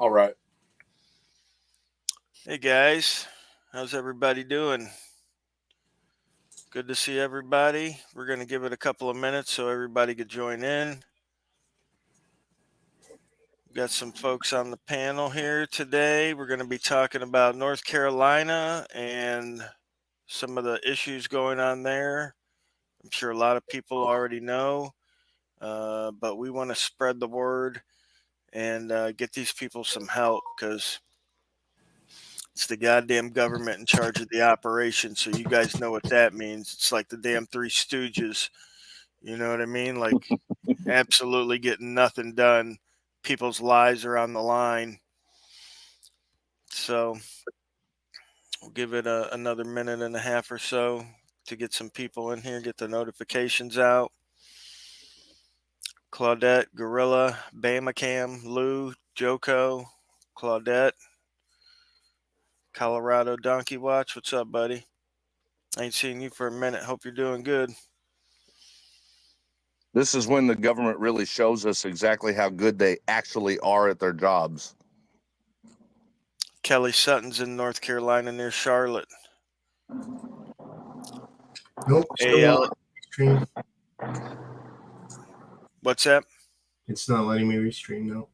All right. Hey guys, how's everybody doing? Good to see everybody. We're going to give it a couple of minutes so everybody could join in. We've got some folks on the panel here today. We're going to be talking about North Carolina and some of the issues going on there. I'm sure a lot of people already know, but we want to spread the word and get these people some help because it's the goddamn government in charge of the operation. So you guys know what that means. It's like the damn Three Stooges. You know what I mean? Like absolutely getting nothing done. People's lives are on the line. So we'll give it another minute and a half or so to get some people in here, get the notifications out. Claudette, Gorilla, Bamacam, Lou, Joko, Claudette, Colorado Donkey Watch. What's up, buddy? I ain't seen you for a minute. Hope you're doing good. This is when the government really shows us exactly how good they actually are at their jobs. Kelly Sutton's in North Carolina near Charlotte. Nope. AL. Stream. What's that? It's not letting me restream now.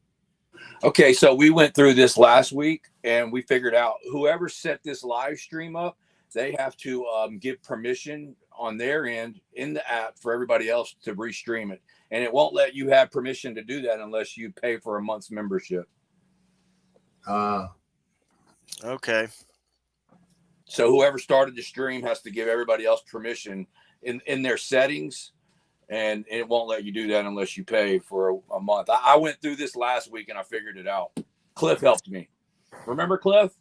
Okay, so we went through this last week and we figured out whoever set this live stream up, they have to give permission on their end in the app for everybody else to restream it. And it won't let you have permission to do that unless you pay for a month's membership. Okay. So whoever started the stream has to give everybody else permission in their settings. And it won't let you do that unless you pay for a month. I went through this last week and I figured it out. Cliff helped me. Remember Cliff?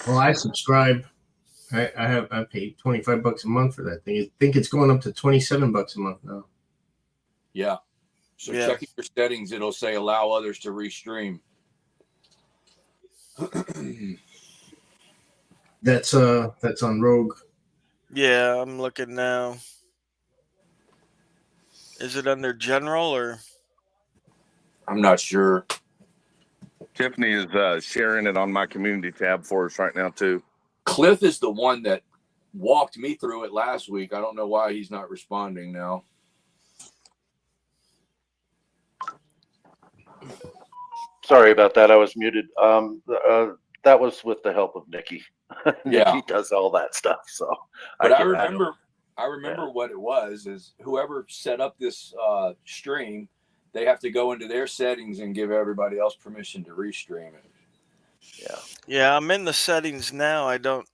Well, I subscribe. I pay $25 a month for that thing. I think it's going up to $27 a month now. Yeah. So checking your settings, it'll say allow others to restream. That's on Rogue. Yeah, I'm looking now. Is it under general or? I'm not sure. Tiffany is sharing it on my community tab for us right now too. Cliff is the one that walked me through it last week. I don't know why he's not responding now. Sorry about that. I was muted. That was with the help of Nikki. Nikki does all that stuff. So, but I remember what it was is whoever set up this stream, they have to go into their settings and give everybody else permission to restream it. Yeah. Yeah, I'm in the settings now. I don't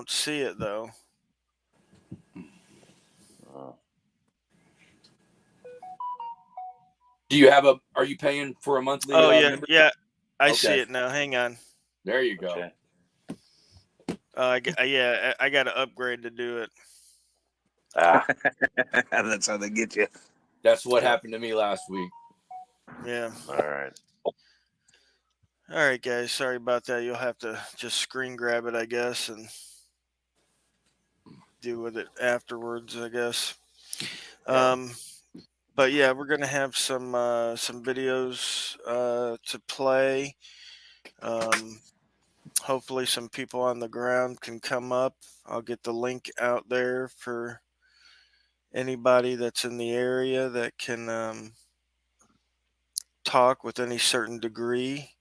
see it though. Do you have are you paying for a monthly? Oh yeah. I see it now. Hang on. There you go. Okay. I got to upgrade to do it. That's how they get you. That's what happened to me last week. Yeah. All right. All right, guys. Sorry about that. You'll have to just screen grab it, I guess, and deal with it afterwards, I guess. But yeah, we're gonna have some videos to play. Hopefully, some people on the ground can come up. I'll get the link out there for anybody that's in the area that can talk with any certain degree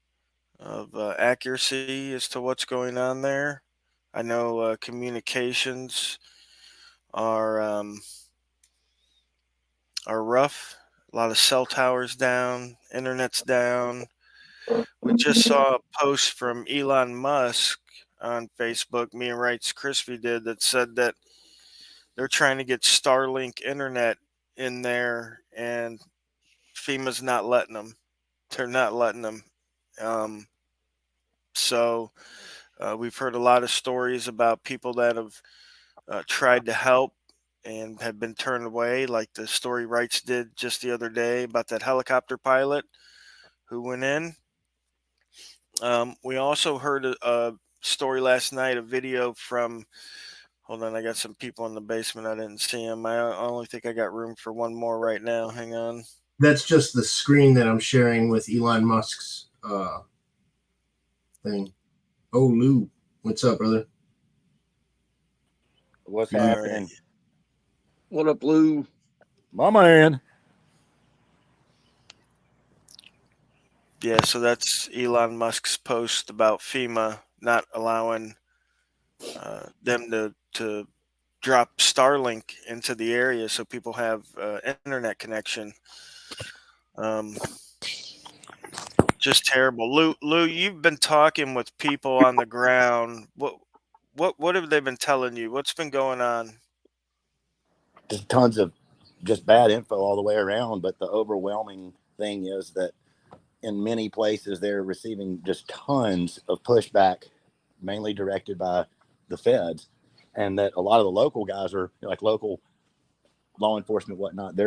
of accuracy as to what's going on there. I know communications are rough. A lot of cell towers down, internet's down. We just saw a post from Elon Musk on Facebook, me and Rights Crispy did, that said that they're trying to get Starlink internet in there and FEMA's not letting them. They're not letting them. So we've heard a lot of stories about people that have tried to help and have been turned away, like the story Rights did just the other day about that helicopter pilot who went in. We also heard a story last night, a video from, hold on, I got some people in the basement. I didn't see them. I only think I got room for one more right now. Hang on. That's just the screen that I'm sharing with Elon Musk's thing. Oh, Lou, what's up, brother? What's All happening? right. What up, Lou? My man. Yeah, so that's Elon Musk's post about FEMA not allowing them to drop Starlink into the area so people have internet connection. Just terrible. Lou, you've been talking with people on the ground. What have they been telling you? What's been going on? Just tons of just bad info all the way around. But the overwhelming thing is that in many places they're receiving just tons of pushback, mainly directed by the feds, and that a lot of the local guys are like local law enforcement, whatnot.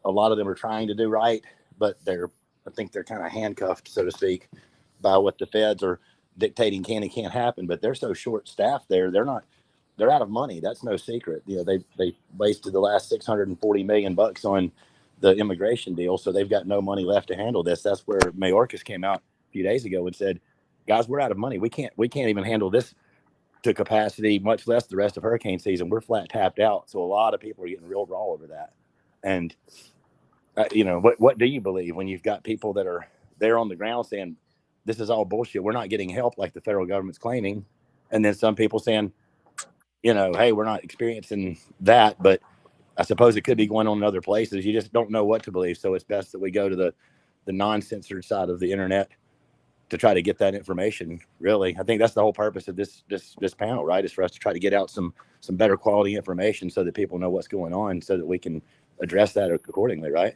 A lot of them are trying to do right, but I think they're kind of handcuffed, so to speak, by what the feds are dictating can and can't happen. But they're so short staffed there, they're out of money. That's no secret. They wasted the last $640 million on the immigration deal, so they've got no money left to handle this. That's where Mayorkas came out a few days ago and said, guys, we're out of money. We can't even handle this to capacity, much less the rest of hurricane season. We're flat tapped out. So a lot of people are getting real raw over that. And what do you believe when you've got people that are there on the ground saying this is all bullshit? We're not getting help like the federal government's claiming. And then some people saying, hey, we're not experiencing that, but I suppose it could be going on in other places. You just don't know what to believe. So it's best that we go to the non-censored side of the internet to try to get that information. Really, I think that's the whole purpose of this panel, right? Is for us to try to get out some better quality information so that people know what's going on, so that we can address that accordingly, right?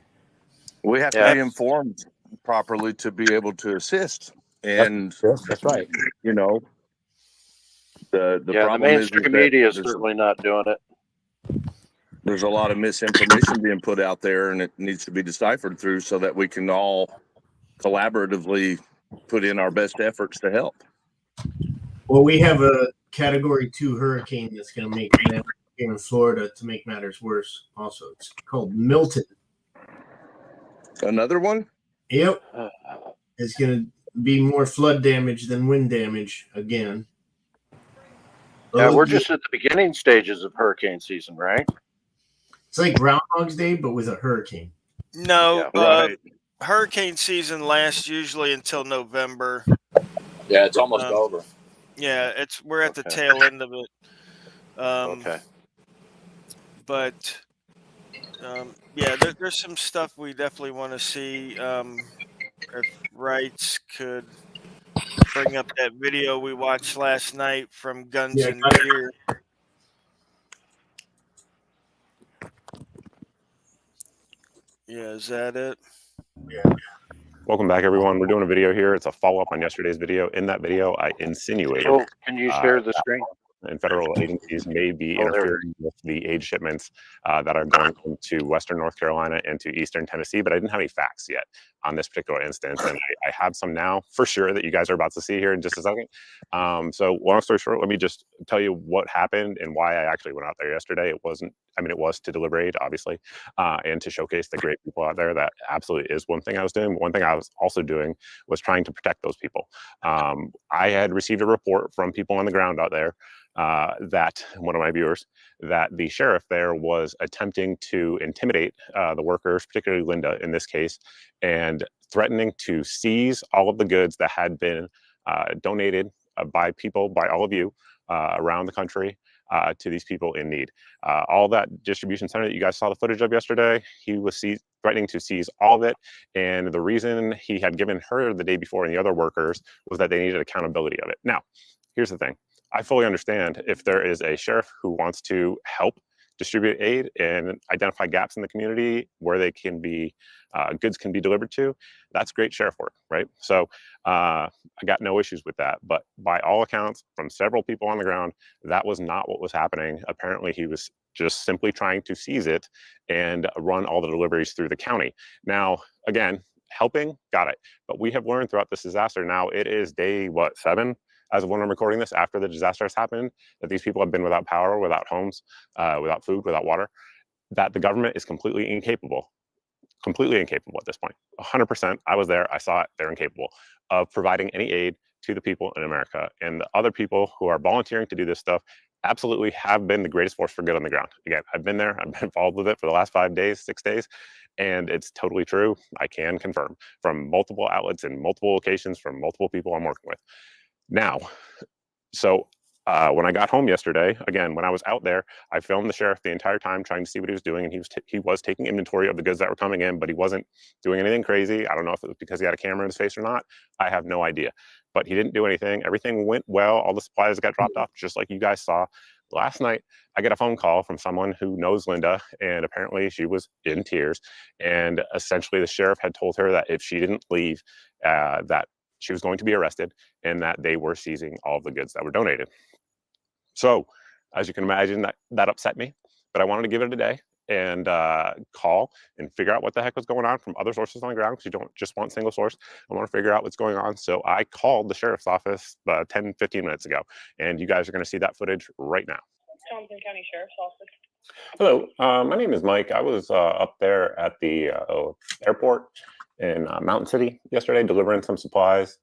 We have to be informed properly to be able to assist. And that's right. The problem mainstream is media is certainly not doing it. There's a lot of misinformation being put out there, and it needs to be deciphered through so that we can all collaboratively put in our best efforts to help. Well, we have a Category 2 hurricane that's going to make here in Florida to make matters worse. Also, it's called Milton. Another one? Yep. It's going to be more flood damage than wind damage again. Yeah, we're just at the beginning stages of hurricane season, right? It's like Groundhog's Day, but with a hurricane. No, right. Hurricane season lasts usually until November. Yeah, it's almost over. Yeah, we're at the tail end of it. But there's some stuff we definitely want to see. If Rights could bring up that video we watched last night from Guns and Gear. Yeah, is that it? Yeah. Welcome back, everyone. We're doing a video here. It's a follow-up on yesterday's video. In that video, I insinuated. So, can you share the screen? And federal agencies may be interfering with the aid shipments that are going into Western North Carolina and to Eastern Tennessee, but I didn't have any facts yet on this particular instance, and I have some now for sure that you guys are about to see here in just a second. So long story short, let me just tell you what happened and why I actually went out there yesterday. It was to deliver aid, obviously, and to showcase the great people out there. That absolutely is one thing I was doing. One thing I was also doing was trying to protect those people. I had received a report from people on the ground out there that one of my viewers, that the sheriff there was attempting to intimidate the workers, particularly Linda in this case, and threatening to seize all of the goods that had been donated by all of you around the country to these people in need. All that distribution center that you guys saw the footage of yesterday, he was threatening to seize all of it. And the reason he had given her the day before and the other workers was that they needed accountability of it. Now, here's the thing. I fully understand if there is a sheriff who wants to help distribute aid and identify gaps in the community where they can be goods can be delivered to. That's great sheriff work, right? So I got no issues with that. But by all accounts, from several people on the ground, that was not what was happening. Apparently, he was just simply trying to seize it and run all the deliveries through the county. Now, again, helping, got it. But we have learned throughout this disaster now, it is day, 7? As of when I'm recording this, after the disaster has happened, that these people have been without power, without homes, without food, without water, that the government is completely incapable completely incapable at this point. 100%. I was there. I saw it. They're incapable of providing any aid to the people in America. And the other people who are volunteering to do this stuff absolutely have been the greatest force for good on the ground. Again, I've been there. I've been involved with it for the last 5 days, 6 days. And it's totally true. I can confirm from multiple outlets in multiple locations from multiple people I'm working with. Now, so when I got home yesterday, again, when I was out there, I filmed the sheriff the entire time trying to see what he was doing. And he was taking inventory of the goods that were coming in, but he wasn't doing anything crazy. I don't know if it was because he had a camera in his face or not. I have no idea. But he didn't do anything. Everything went well. All the supplies got dropped off, just like you guys saw. Last night, I get a phone call from someone who knows Linda, and apparently she was in tears. And essentially, the sheriff had told her that if she didn't leave, that she was going to be arrested and that they were seizing all of the goods that were donated. So, as you can imagine, that upset me. But I wanted to give it a day and call and figure out what the heck was going on from other sources on the ground, because you don't just want single source. I want to figure out what's going on. So I called the sheriff's office 10, 15 minutes ago, and you guys are going to see that footage right now. Johnson County Sheriff's Office. Hello, my name is Mike. I was up there at the airport in Mountain City yesterday delivering some supplies.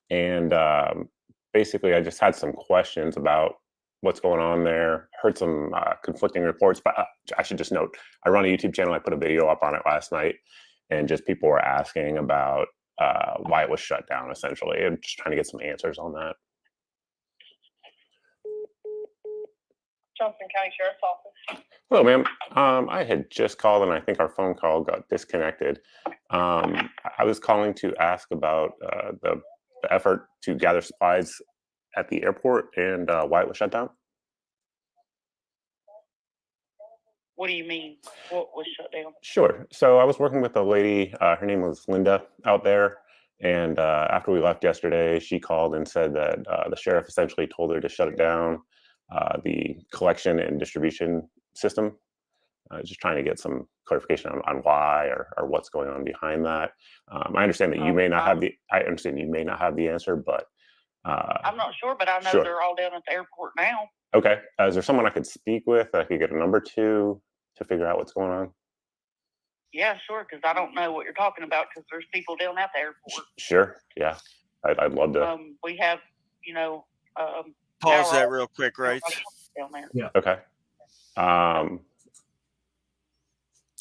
And basically, I just had some questions about what's going on there. Heard some conflicting reports, but I should just note, I run a YouTube channel. I put a video up on it last night, and just people were asking about why it was shut down, essentially, and just trying to get some answers on that. Johnson County Sheriff's Office. Hello, ma'am. I had just called, and I think our phone call got disconnected. I was calling to ask about the effort to gather supplies at the airport and why it was shut down. What do you mean? What was shut down? Sure. So I was working with a lady, her name was Linda, out there. And after we left yesterday, she called and said that the sheriff essentially told her to shut it down, the collection and distribution system. Just trying to get some clarification on why or what's going on behind that. I understand that you may not have the answer, but I'm not sure, but I know sure. they're all down at the airport now. Okay. Is there someone I could speak with that I could get a number to figure out what's going on? Yeah, sure, because I don't know what you're talking about, because there's people down at the airport. Sure. Yeah. I'd love to. We have, Pause that real quick, right? Down there. Yeah. Okay. All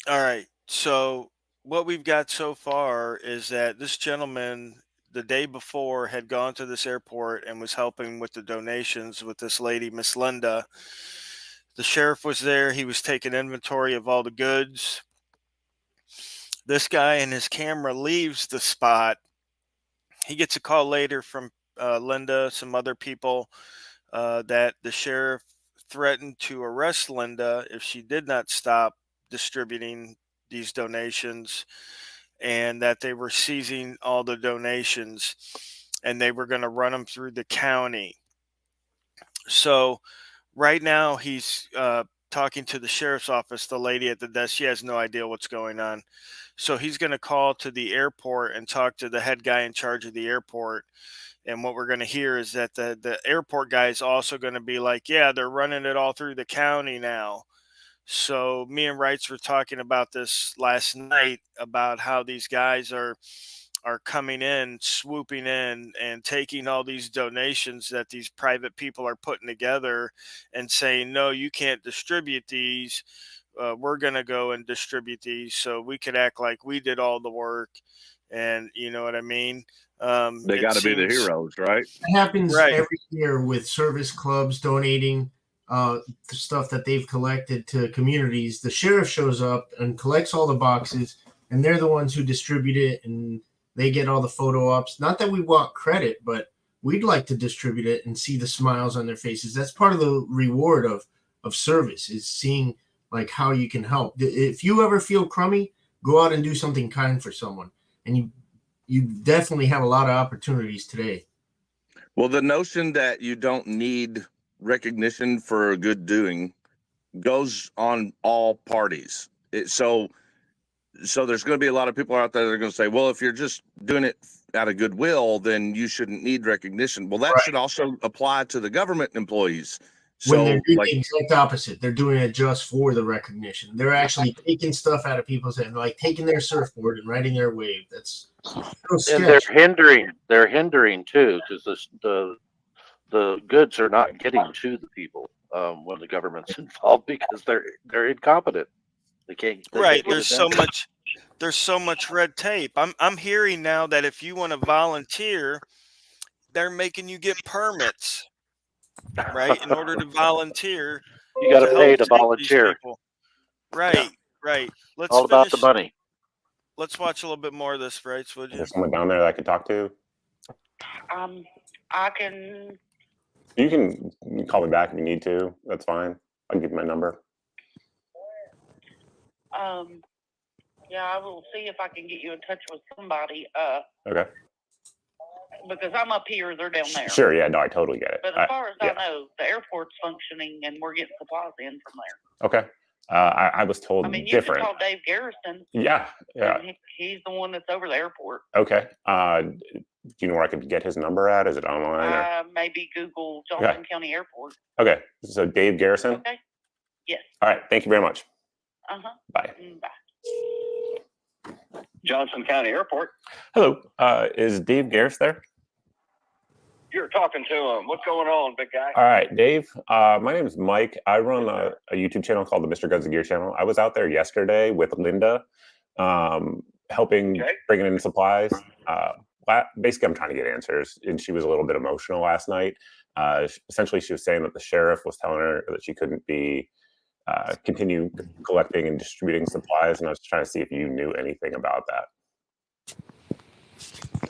right. So what we've got so far is that this gentleman the day before had gone to this airport and was helping with the donations with this lady, Miss Linda. The sheriff was there. He was taking inventory of all the goods. This guy and his camera leaves the spot. He gets a call later from Linda, some other people, that the sheriff threatened to arrest Linda if she did not stop distributing these donations, and that they were seizing all the donations and they were going to run them through the county. So right now he's talking to the sheriff's office. The lady at the desk, she has no idea what's going on. So he's going to call to the airport and talk to the head guy in charge of the airport. And what we're going to hear is that the airport guy is also going to be like, yeah, they're running it all through the county now. So me and Wrights were talking about this last night, about how these guys are coming in, swooping in, and taking all these donations that these private people are putting together and saying, no, you can't distribute these. We're going to go and distribute these so we could act like we did all the work. And you know what I mean? They got to be the heroes, right? It happens Right. every year with service clubs donating the stuff that they've collected to communities. The sheriff shows up and collects all the boxes, and they're the ones who distribute it, and they get all the photo ops. Not that we want credit, but we'd like to distribute it and see the smiles on their faces. That's part of the reward of service, is seeing like how you can help. If you ever feel crummy, go out and do something kind for someone, and you definitely have a lot of opportunities today. Well, the notion that you don't need recognition for good doing goes on all parties. So there's going to be a lot of people out there that are going to say, well, if you're just doing it out of goodwill, then you shouldn't need recognition. Well, that should also apply to the government employees. When they're So doing like the exact opposite, they're doing it just for the recognition. They're actually taking stuff out of people's head, like taking their surfboard and riding their wave. That's so And they're sketch. hindering too, because the goods are not getting to the people when the government's involved because they're incompetent. They can't Right. get it There's so much red tape. I'm hearing now that if you want to volunteer, they're making you get permits, right? In order to volunteer. You got to pay to help save these volunteer. people. Right, right. Let's All about the finish. money. Let's watch a little bit more of this, Frights, would Is you? there someone down there that I could talk to? I can. You can call me back if you need to. That's fine. I'll give you my number. Yeah, I will see if I can get you in touch with somebody. Okay. Because I'm up here, they're down there. Sure. Yeah. No, I totally get it. But as far as yeah. I know, the airport's functioning and we're getting supplies in from there. Okay. I was told I mean, you different. can call Dave Garrison. Yeah. Yeah. He's the one that's over the airport. Okay. Do you know where I could get his number at? Is it online? Or? Maybe Google Johnson County Airport. Okay. So Dave Garrison? Okay. Yes. All right. Thank you very much. Uh-huh. Bye. Bye. Johnson County Airport. Hello. Is Dave Garrison there? You're talking to him. What's going on, big guy? All right, Dave. My name is Mike. I run a YouTube channel called the Mr. Guns and Gear channel. I was out there yesterday with Linda, helping bringing in supplies. Basically, I'm trying to get answers, and she was a little bit emotional last night. Essentially, she was saying that the sheriff was telling her that she couldn't be continue collecting and distributing supplies, and I was trying to see if you knew anything about that.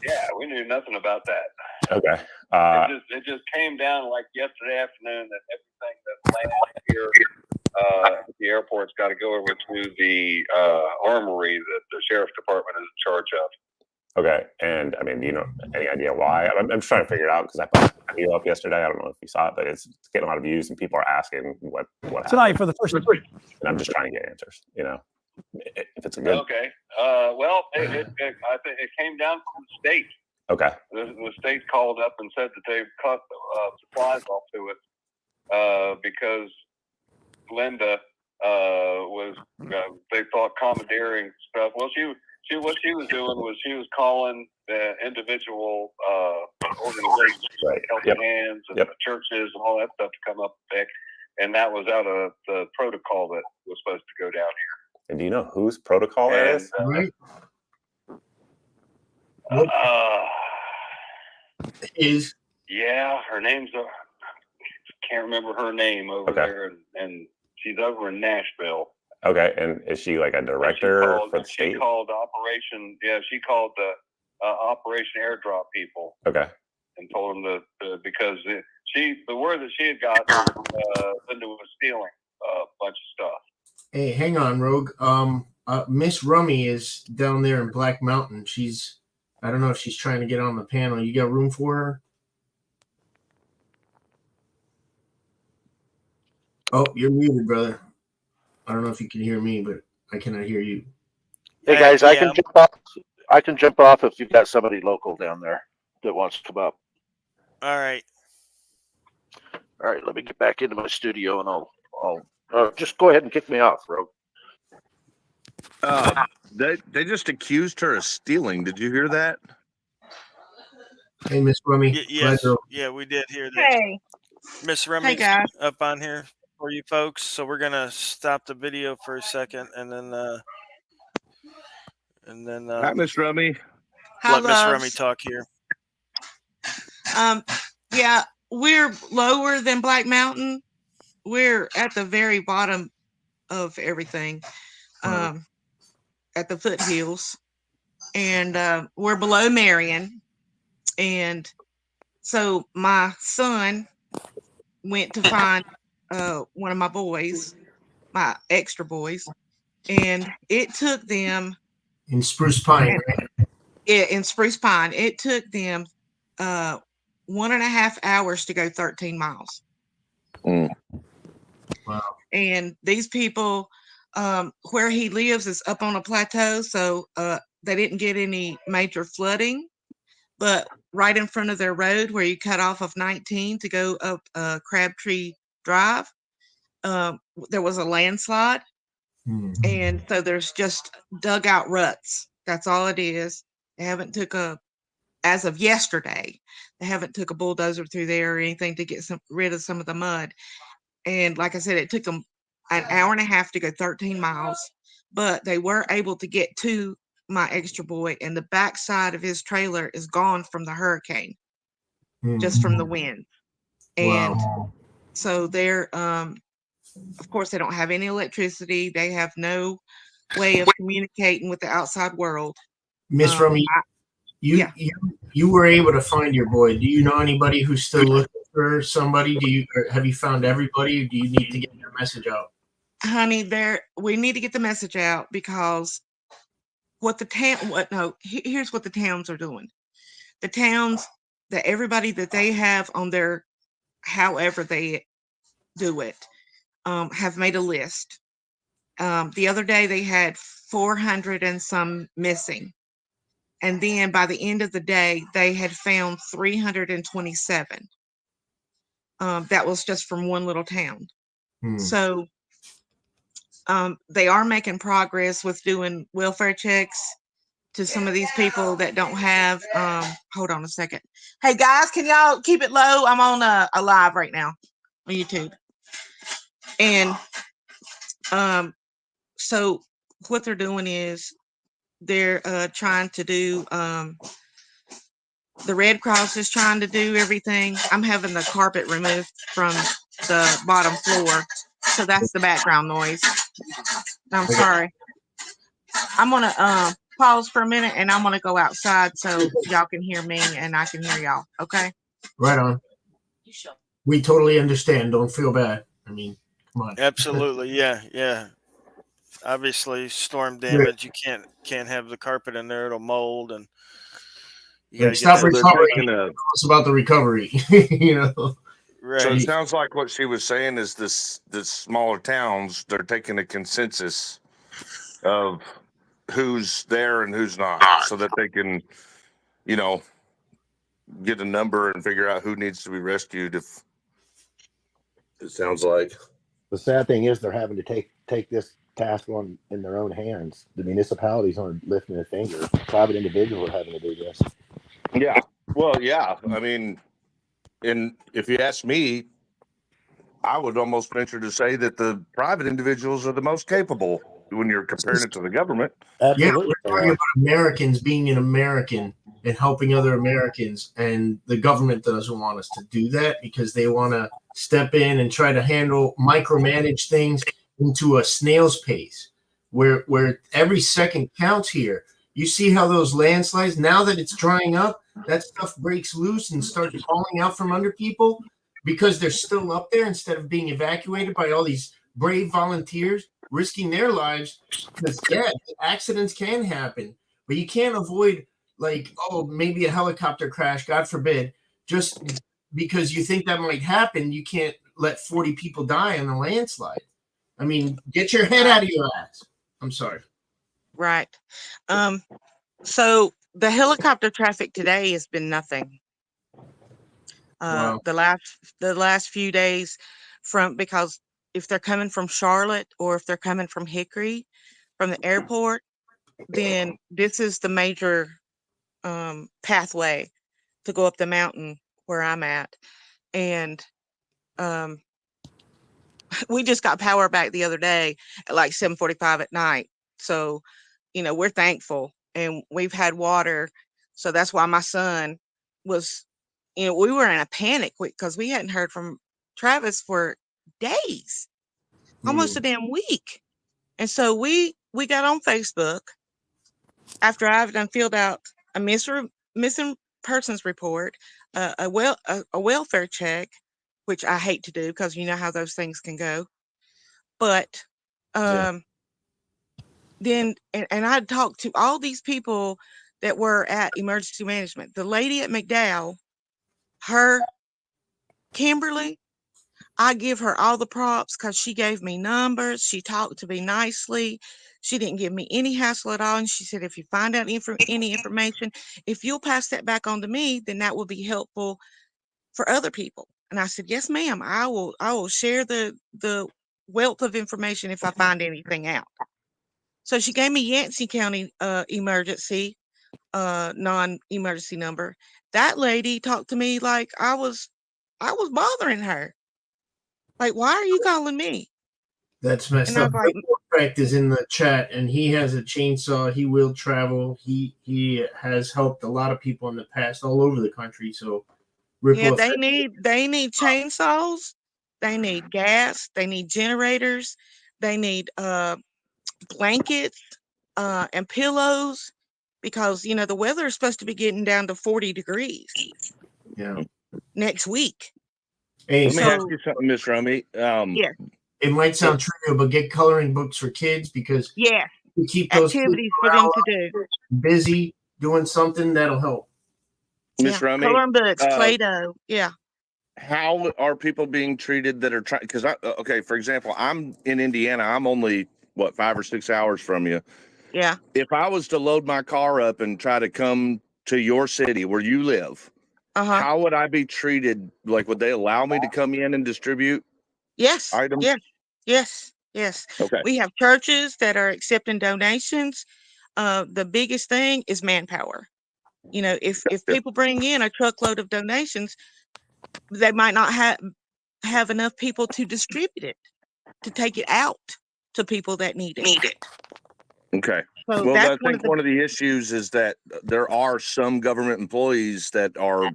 Yeah, we knew nothing about that. Okay. It just came down like yesterday afternoon that everything that's landed here at the airport's got to go over to the armory that the sheriff's department is in charge of. Okay, and I mean, do you know any idea why? I'm just trying to figure it out because I put a video up yesterday. I don't know if you saw it, but it's getting a lot of views, and people are asking what tonight for the first. And I'm just trying to get answers. You know, if it's a good. Okay. Well, I think it came down from the state. Okay. The state called up and said that they've cut supplies off to it because Linda was they thought commandeering stuff. Well, what she was doing was she was calling the individual organizations, right. Helping Hands and the churches and all that stuff to come up and pick, and that was out of the protocol that was supposed to go down here. And do you know whose protocol that is? Right. Yeah, her name's can't remember her name over there, and she's over in Nashville. Okay, and is she like a director for the state? She called Operation. Yeah, she called the Operation Airdrop people. Okay. And told them because the word that she had gotten Linda was stealing a bunch of stuff. Hey, hang on, Rogue. Miss Rummy is down there in Black Mountain. I don't know if she's trying to get on the panel. You got room for her? Oh, you're muted, brother. I don't know if you can hear me, but I cannot hear you. Hey guys, I can jump off. I can jump off if you've got somebody local down there that wants to come up. All right. All right, let me get back into my studio and I'll just go ahead and kick me off, Rogue. They just accused her of stealing. Did you hear that? Hey, Miss Rummy. Yes. Yeah, we did hear that. Hey. Miss Remy's up on here for you folks. So we're gonna stop the video for a second and then Hi, Miss Rummy. Let Miss Remy talk here. Yeah, we're lower than Black Mountain. We're at the very bottom of everything. At the foothills, and we're below Marion. And so my son went to find one of my boys, my extra boys, and it took them in Spruce Pine. Yeah, in Spruce Pine, it took them 1.5 hours to go 13 miles. Wow. And these people, where he lives is up on a plateau, so they didn't get any major flooding, but right in front of their road where you cut off of 19 to go up Crabtree Drive. There was a landslide, and so there's just dugout ruts. That's all it is. They haven't took as of yesterday, they haven't took a bulldozer through there or anything to get rid of some of the mud. And like I said, it took them an hour and a half to go 13 miles, but they were able to get to my extra boy, and the backside of his trailer is gone from the hurricane, just from the wind. And so they're, of course, they don't have any electricity. They have no way of communicating with the outside world. Miss Rummy, you were able to find your boy. Do you know anybody who's still looking for somebody? Have you found everybody? Or do you need to get your message out? Honey, we need to get the message out, because here's what the towns are doing. The towns that everybody that they have on their, however they do it, have made a list. The other day they had 400 and some missing. And then by the end of the day, they had found 327. That was just from one little town. So they are making progress with doing welfare checks to some of these people that don't have, hold on a second. Hey guys, can y'all keep it low? I'm on a live right now on YouTube. And so what they're doing is they're trying to do, the Red Cross is trying to do everything. I'm having the carpet removed from the bottom floor, so that's the background noise. I'm sorry. I'm gonna pause for a minute, and I'm gonna go outside so y'all can hear me and I can hear y'all. Okay. Right on. We totally understand. Don't feel bad. I mean, come on. Absolutely. Yeah. Obviously, storm damage. You can't have the carpet in there; it'll mold, and you gotta stop get recovering. Tell us about the recovery. You know. Right. So it sounds like what she was saying is the smaller towns, they're taking a consensus of who's there and who's not, so that they can, get a number and figure out who needs to be rescued. If it sounds like the sad thing is, they're having to take this task in their own hands. The municipalities aren't lifting a finger. Private individuals are having to do this. Yeah. Well, yeah. I mean, and if you ask me, I would almost venture to say that the private individuals are the most capable when you're comparing it to the government. Absolutely. Yeah, we're talking about Americans being an American and helping other Americans, and the government doesn't want us to do that because they want to step in and try to micromanage things into a snail's pace, where every second counts here. You see how those landslides, now that it's drying up, that stuff breaks loose and starts falling out from under people because they're still up there instead of being evacuated by all these brave volunteers risking their lives. Because accidents can happen, but you can't avoid, like, maybe a helicopter crash, God forbid. Just because you think that might happen, you can't let 40 people die on a landslide. I mean, get your head out of your ass. I'm sorry. Right. So the helicopter traffic today has been nothing. Wow. The last few days, because if they're coming from Charlotte or if they're coming from Hickory, from the airport, then this is the major pathway to go up the mountain where I'm at. And we just got power back the other day at like 7:45 at night. So, we're thankful, and we've had water. So that's why my son was, we were in a panic because we hadn't heard from Travis for days, almost a damn week. And so we got on Facebook after I've done filled out a missing persons report, a welfare check, which I hate to do because you know how those things can go. But then, and I talked to all these people that were at emergency management. The lady at McDowell, Kimberly, I give her all the props because she gave me numbers. She talked to me nicely. She didn't give me any hassle at all. And she said, if you find out any information, if you'll pass that back on to me, then that will be helpful for other people. And I said, yes, ma'am. I will share the wealth of information if I find anything out. So she gave me Yancey County emergency, non-emergency number. That lady talked to me like I was bothering her. Like, why are you calling me? That's messed And I up. was like, Correct is in the chat, and he has a chainsaw. He will travel. He has helped a lot of people in the past all over the country. So, yeah, they need chainsaws, they need gas, they need generators, they need blankets and pillows, because the weather is supposed to be getting down to 40 degrees Yeah. next week. Hey, Let me So- ask you something, Miss Rummy. Yeah. It might sound trivial, but get coloring books for kids, because Yeah, you keep those kids activities for them to do. busy doing something that'll help. Miss Yeah, Rummy, coloring books, Play-Doh. Yeah. how are people being treated that are trying? Because okay, for example, I'm in Indiana. I'm only 5 or 6 hours from you. Yeah. If I was to load my car up and try to come to your city where you live, how would I be treated? Like, would they allow me to come in and distribute Yes. items? Yes. Okay. We have churches that are accepting donations. The biggest thing is manpower. If people bring in a truckload of donations, they might not have enough people to distribute it, to take it out to people that need it. Okay. So Well, that's I think one of the issues is that there are some government employees that are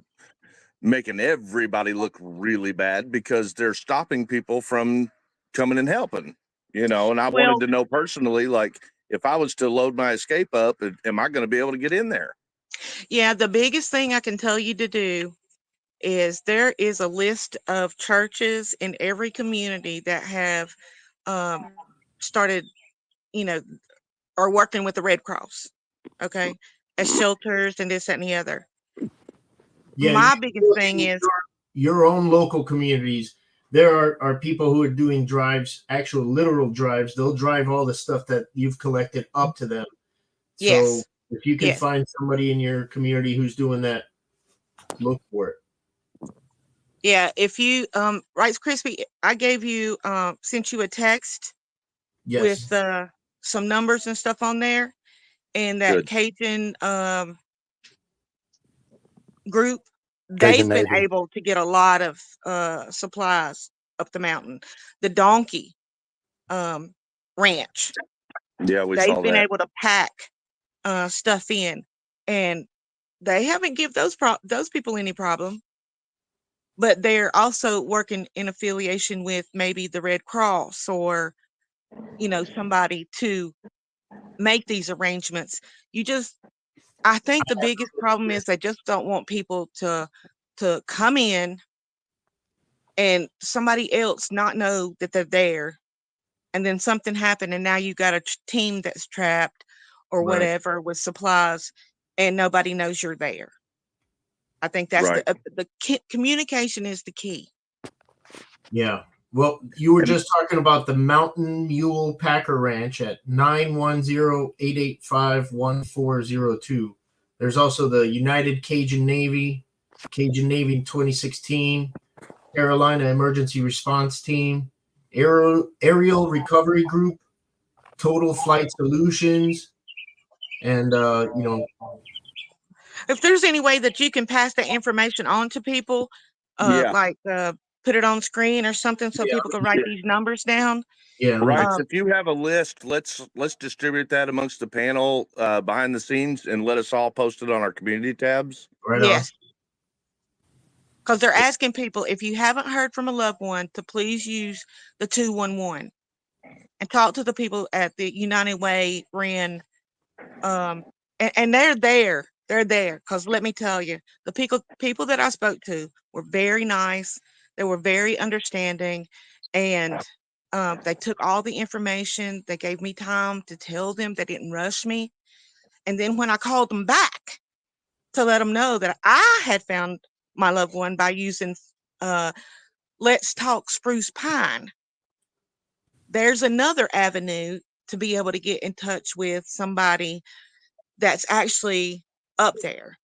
making everybody look really bad because they're stopping people from coming and helping, and I wanted to know personally, like, if I was to load my escape up, am I going to be able to get in there? Yeah, the biggest thing I can tell you to do is there is a list of churches in every community that have started, are working with the Red Cross, okay, as shelters and this, that, and the other. Yeah, My biggest thing is your own local communities. There are people who are doing drives, actual literal drives. They'll drive all the stuff that you've collected up to them. So Yes. if you can Yes. find somebody in your community who's doing that, look for it. Yeah, if you Rice Krispy, I gave you sent you a text Yes. with some numbers and stuff on there, and that Good. Cajun group, they've been Navy. able to get a lot of supplies up the mountain. The Donkey Ranch, Yeah, we they've saw been that. able to pack stuff in, and they haven't give those people any problem. But they're also working in affiliation with maybe the Red Cross or somebody to make these arrangements. I think the biggest problem is they just don't want people to come in and somebody else not know that they're there, and then something happened and now you got a team that's trapped or Right. whatever with supplies, and nobody knows you're there. I think that's Right. the communication is the key. Yeah. Well, you were just talking about the Mountain Mule Packer Ranch at 910-885-1402. There's also the United Cajun Navy 2016, Carolina Emergency Response Team, Aerial Recovery Group, Total Flight Solutions, and If there's any way that you can pass that information on to people, like put it on screen or something so people can write these numbers down. Yeah. Right. If you have a list, let's distribute that amongst the panel behind the scenes and let us all post it on our community tabs. Right. Yes. Because they're asking people, if you haven't heard from a loved one, to please use the 211 and talk to the people at the United Way, Wren, and they're there. They're there because let me tell you, the people that I spoke to were very nice. They were very understanding, and they took all the information. They gave me time to tell them. They didn't rush me. And then when I called them back to let them know that I had found my loved one by using Let's Talk Spruce Pine, there's another avenue to be able to get in touch with somebody that's actually up there.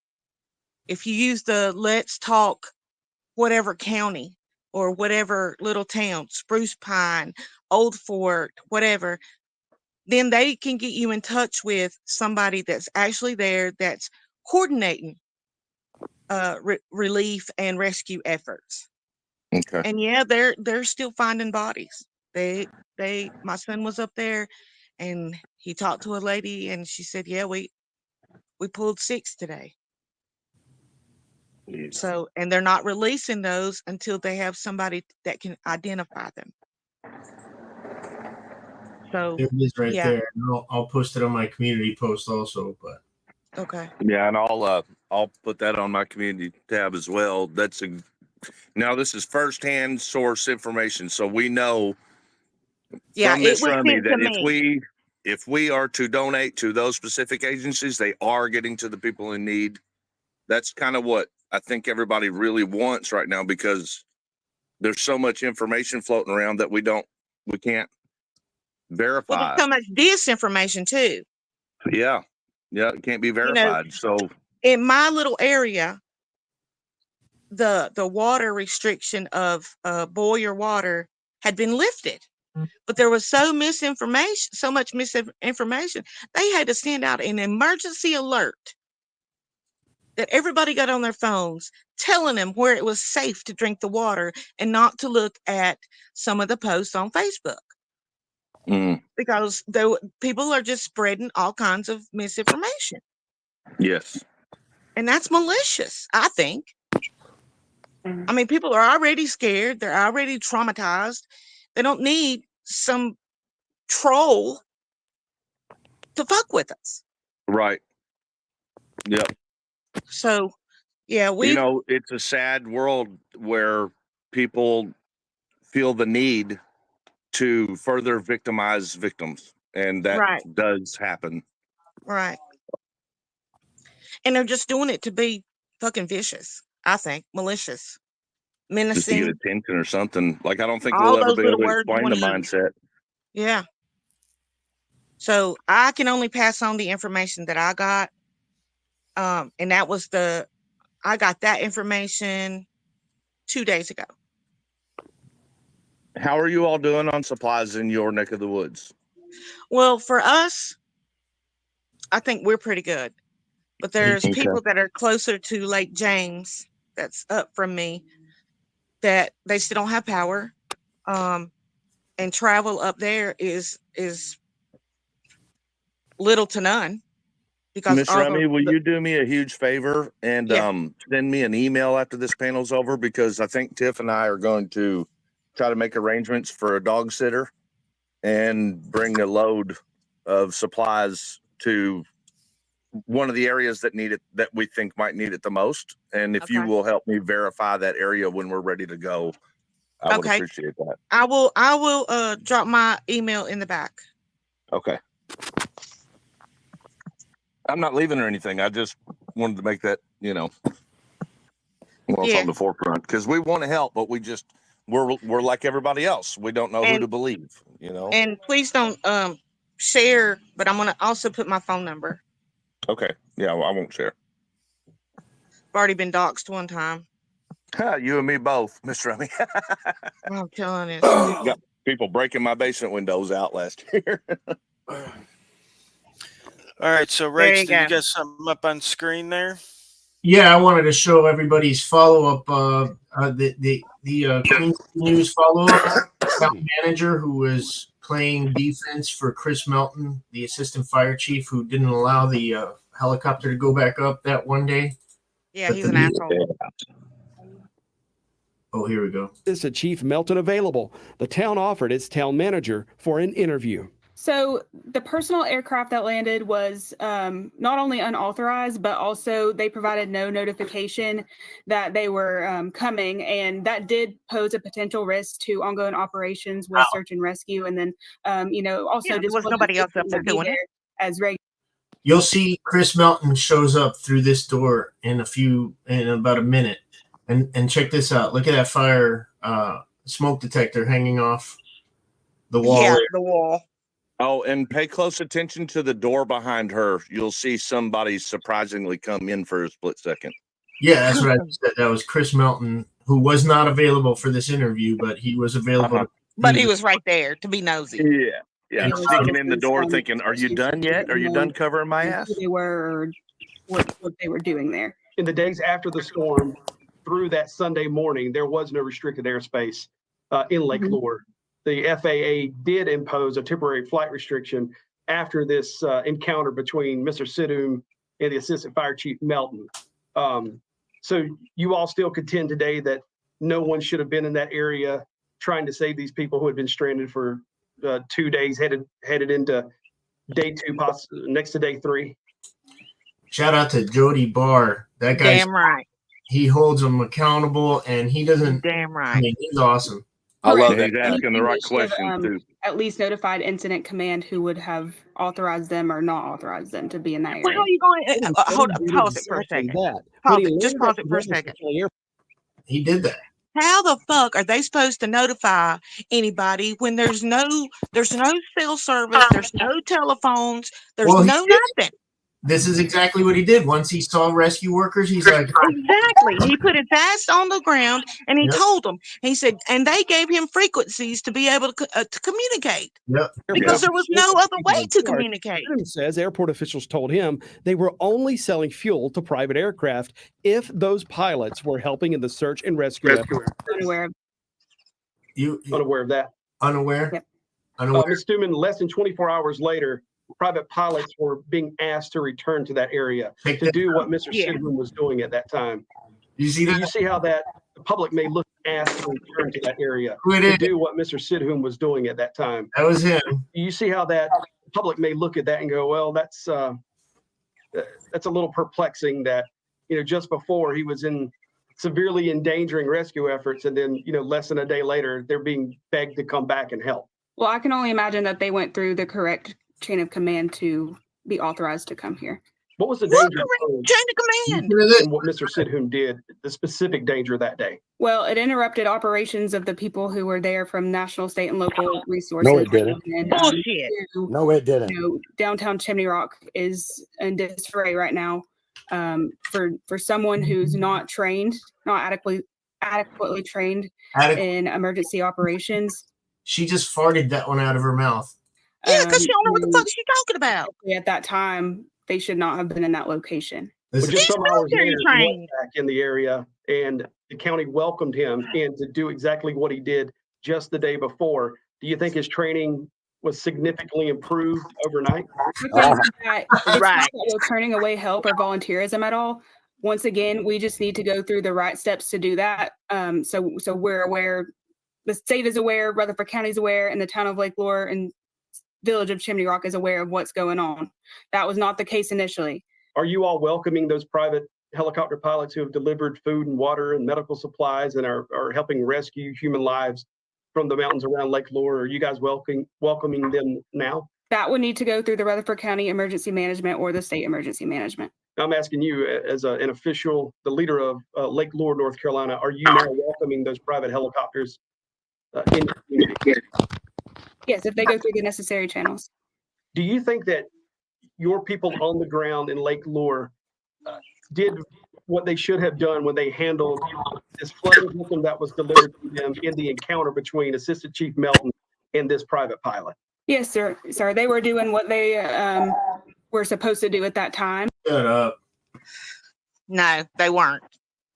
If you use the Let's Talk whatever county, or whatever little town, Spruce Pine, Old Fort, whatever, then they can get you in touch with somebody that's actually there that's coordinating relief and rescue efforts. Okay. And yeah, they're still finding bodies. My son was up there and he talked to a lady and she said, yeah, we pulled 6 today. So, and they're not releasing those until they have somebody that can identify them. So There it is right yeah. there. And I'll post it on my community post also. But Okay. Yeah, and I'll put that on my community tab as well. Now this is firsthand source information, so we know Yeah, from it Miss was Rummy sent to that me. if we are to donate to those specific agencies, they are getting to the people in need. That's kind of what I think everybody really wants right now, because there's so much information floating around that we can't Well, verify. there's so much disinformation too. Yeah, it can't be You know, verified. So in my little area, the water restriction of Boyer water had been lifted, but there was so much misinformation. They had to send out an emergency alert that everybody got on their phones telling them where it was safe to drink the water and not to look at some of the posts on Facebook. Because people are just spreading all kinds of misinformation. yes. And that's malicious, I think. I mean, people are already scared. They're already traumatized. They don't need some troll to fuck with us. Right. Yep. So, yeah, it's a sad world where people feel the need to further victimize victims, and that right, does happen. right. And they're just doing it to be fucking vicious, I think, malicious, Just to get menacing, attention or something. Like, I don't think all we'll ever those be able little to words you explain the want to use. mindset. Yeah. So I can only pass on the information that I got. And that was I got that information 2 days ago. How are you all doing on supplies in your neck of the woods? Well, for us, I think we're pretty good. But there's Okay. people that are closer to Lake James, that's up from me, that they still don't have power. And travel up there is little to none. Because Miss Remy, will you do me a huge favor and Yeah. Send me an email after this panel's over? Because I think Tiff and I are going to try to make arrangements for a dog sitter and bring a load of supplies to one of the areas that need it, that we think might need it the most. And if you Okay. will help me verify that area when we're ready to go, I would Okay. appreciate that. I will drop my email in the back. Okay. I'm not leaving or anything. I just wanted to make that, it's Yeah. on the forefront, because we want to help, but we're like everybody else. We don't know who And- to believe, And please don't share, but I'm gonna also put my phone number. Okay. Yeah, well, I won't share. I've already been doxxed one time. You and me both, Miss Remy. I'm telling you. Got people breaking my basement windows out last year. All right, so There Rach, you did you go. get something up on screen there? yeah, I wanted to show everybody's follow up. The Queen News follow up manager who was playing defense for Chris Melton, the assistant fire chief, who didn't allow the helicopter to go back up that one day. Yeah, But he's the an asshole. Oh, here we go. Is a Chief Melton available? The town offered its town manager for an interview. So the personal aircraft that landed was not only unauthorized, but also they provided no notification that they were coming, and that did pose a potential risk to ongoing operations with search and rescue. And then, also Yeah, there just was nobody else up there doing it. as regular. You'll see Chris Melton shows up through this door in about a minute. And check this out. Look at that fire smoke detector hanging off the wall. Yeah, there. the wall. Oh, and pay close attention to the door behind her. You'll see somebody surprisingly come in for a split second. Yeah, that's what I said. That was Chris Melton, who was not available for this interview, but he was available. But he was right there to be nosy. Yeah. Yeah. And Sneaking in the door thinking, are you done yet? Are you done covering my ass? Who they were, or what they were doing there. In the days after the storm, through that Sunday morning, there was no restricted airspace in Lake Lure. The FAA did impose a temporary flight restriction after this encounter between Mr. Sidhum and the Assistant Fire Chief Melton. So you all still contend today that no one should have been in that area trying to save these people who had been stranded for 2 days, headed into day 2, next to day 3. Shout out to Jody Barr. That guy, Damn right. He holds them accountable, and he doesn't. Damn right. I mean, he's awesome. I love He's that. asking the right They should have, questions too. At least notified incident command who would have authorized them or not authorized them to be in that Well, area. how are you going? Hold up, pause it for a second. Pause it. Just pause it for a second. He did that. How the fuck are they supposed to notify anybody when there's no cell service, there's no telephones, there's Well, he no did. nothing? This is exactly what he did. Once he saw rescue workers, he's like, Exactly. He put his ass on the ground and he Yep. told them. He said, and they gave him frequencies to be able to communicate "Yep." because there was no other way to communicate. Sidhum says airport officials told him they were only selling fuel to private aircraft if those pilots were helping in the search and rescue effort. Unaware of You Unaware of that. unaware? Yep. Unaware? Ms. Stuman, less than 24 hours later, private pilots were being asked to return to that area Take to that- do what Mr. Yeah. Sidhum was doing at that time. You see Do you that? see how that the public may look asked to return to that area Who it to is? do what Mr. Sidhum was doing at that time? That was him. Do you see how that the public may look at that and go, well, that's a little perplexing that, just before he was in severely endangering rescue efforts, and then, less than a day later, they're being begged to come back and help. Well, I can only imagine that they went through the correct chain of command to be authorized to come here. What was the What danger correct chain of command? in what Mr. Sidhum did, the specific danger that day? Well, it interrupted operations of the people who were there from national, state, and local resources. No, it didn't. And, Bullshit. No, it didn't. Downtown Chimney Rock is in disarray right now. For someone who's not trained, not adequately trained in emergency operations. She just farted that one out of her mouth. Yeah, because she don't know what the fuck she's talking about. At that time, they should not have been in that location. But just some hours military later, he trained. was back in the area, and the county welcomed him in to do exactly what he did just the day before. Do you think his training was significantly improved overnight? I think that it's not Right. that we're turning away help or volunteerism at all. Once again, we just need to go through the right steps to do that. So we're aware, the state is aware, Rutherford County is aware, and the town of Lake Lure and village of Chimney Rock is aware of what's going on. That was not the case initially. Are you all welcoming those private helicopter pilots who have delivered food and water and medical supplies and are helping rescue human lives from the mountains around Lake Lure? Are you guys welcoming them now? That would need to go through the Rutherford County Emergency Management or the state emergency management. I'm asking you as an official, the leader of Lake Lure, North Carolina, are you now welcoming those private helicopters in your community? Yes, if they go through the necessary channels. Do you think that your people on the ground in Lake Lure did what they should have done when they handled this flooding victim that was delivered to them in the encounter between Assistant Chief Melton and this private pilot? Yes, sir. Sorry, they were doing what they were supposed to do at that time. Shut up. No, they weren't.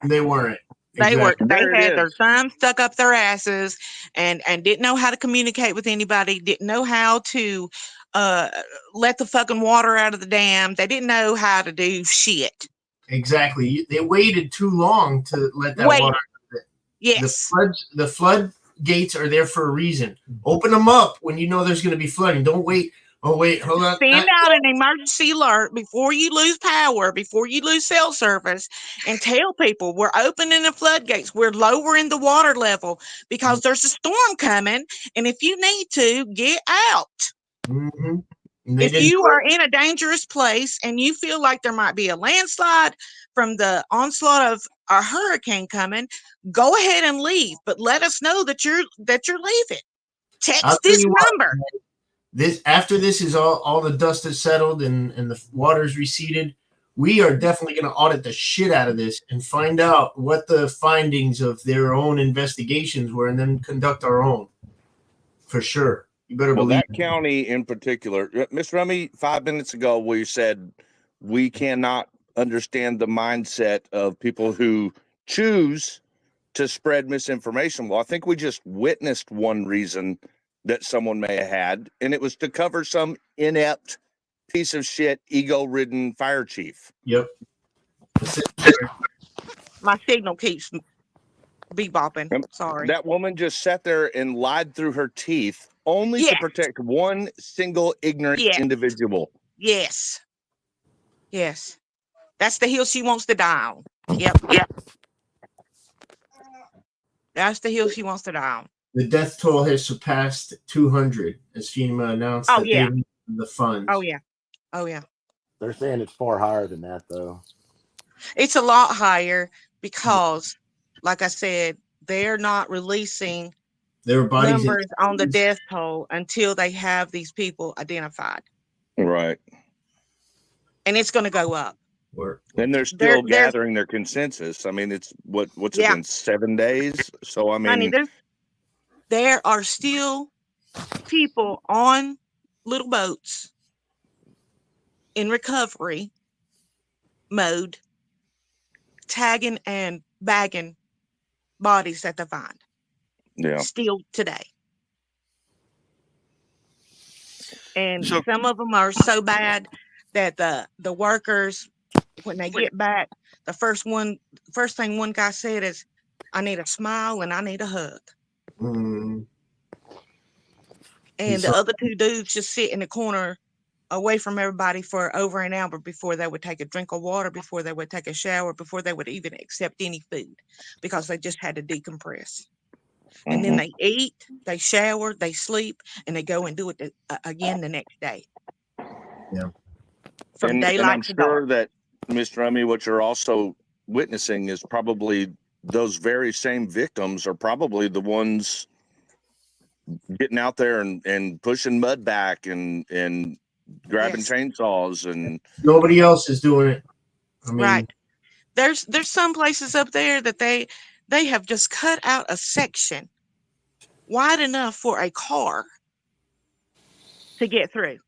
They weren't. They were. Exactly. They There it had their is. thumbs stuck up their asses and didn't know how to communicate with anybody. Didn't know how to let the fucking water out of the dam. They didn't know how to do shit. Exactly. They waited too long to let that Wait. water. Yes. The floodgates are there for a reason. Open them up when you know there's going to be flooding. Don't wait. Oh wait, hold on. Send out an emergency alert before you lose power, before you lose cell service, and tell people we're opening the floodgates. We're lowering the water level because there's a storm coming. And if you need to, get out. Mm-hmm. If you are in a dangerous place and you feel like there might be a landslide from the onslaught of a hurricane coming, go ahead and leave. But let us know that you're leaving. I'll Text tell this you what, number. After this is all the dust is settled and the water's receded, we are definitely going to audit the shit out of this and find out what the findings of their own investigations were, and then conduct our own. For sure. You better Well, believe that county in particular, Miss Rummy, 5 minutes ago, we said we cannot understand the mindset of people who choose to spread misinformation. Well, I think we just witnessed one reason that someone may have had, and it was to cover some inept piece of shit, ego-ridden fire chief. Yep. My signal keeps bebopping. Sorry. That woman just sat there and lied through her teeth only to protect one single ignorant individual. Yes. Yes. That's the hill she wants to die on. Yep. That's the hill she wants to die on. The death toll has surpassed 200 as FEMA announced Oh, that yeah. they released the funds. Oh, yeah. Oh, yeah. They're saying it's far higher than that, though. It's a lot higher because, like I said, they're not releasing Their bodies numbers on the death toll until they have these people identified. Right. And it's going to go up. And they're still gathering their consensus. I mean, it's what's it been, 7 days? So I mean, honey, there are still people on little boats in recovery mode, tagging and bagging bodies that they find. Yeah. Still today. And some of them are so bad that the workers, when they get back, the first thing one guy said is, "I need a smile and I need a hug." Mm. And the other two dudes just sit in the corner away from everybody for over an hour before they would take a drink of water, before they would take a shower, before they would even accept any food, because they just had to decompress. And then they eat, they shower, they sleep, and they go and do it again the next day. Yeah. From daylight and I'm to sure dark. that, Mr. Rummy, what you're also witnessing is probably those very same victims are probably the ones getting out there and pushing mud back and grabbing chainsaws, and nobody else is doing it. I mean, right. There's some places up there that they have just cut out a section wide enough for a car to get through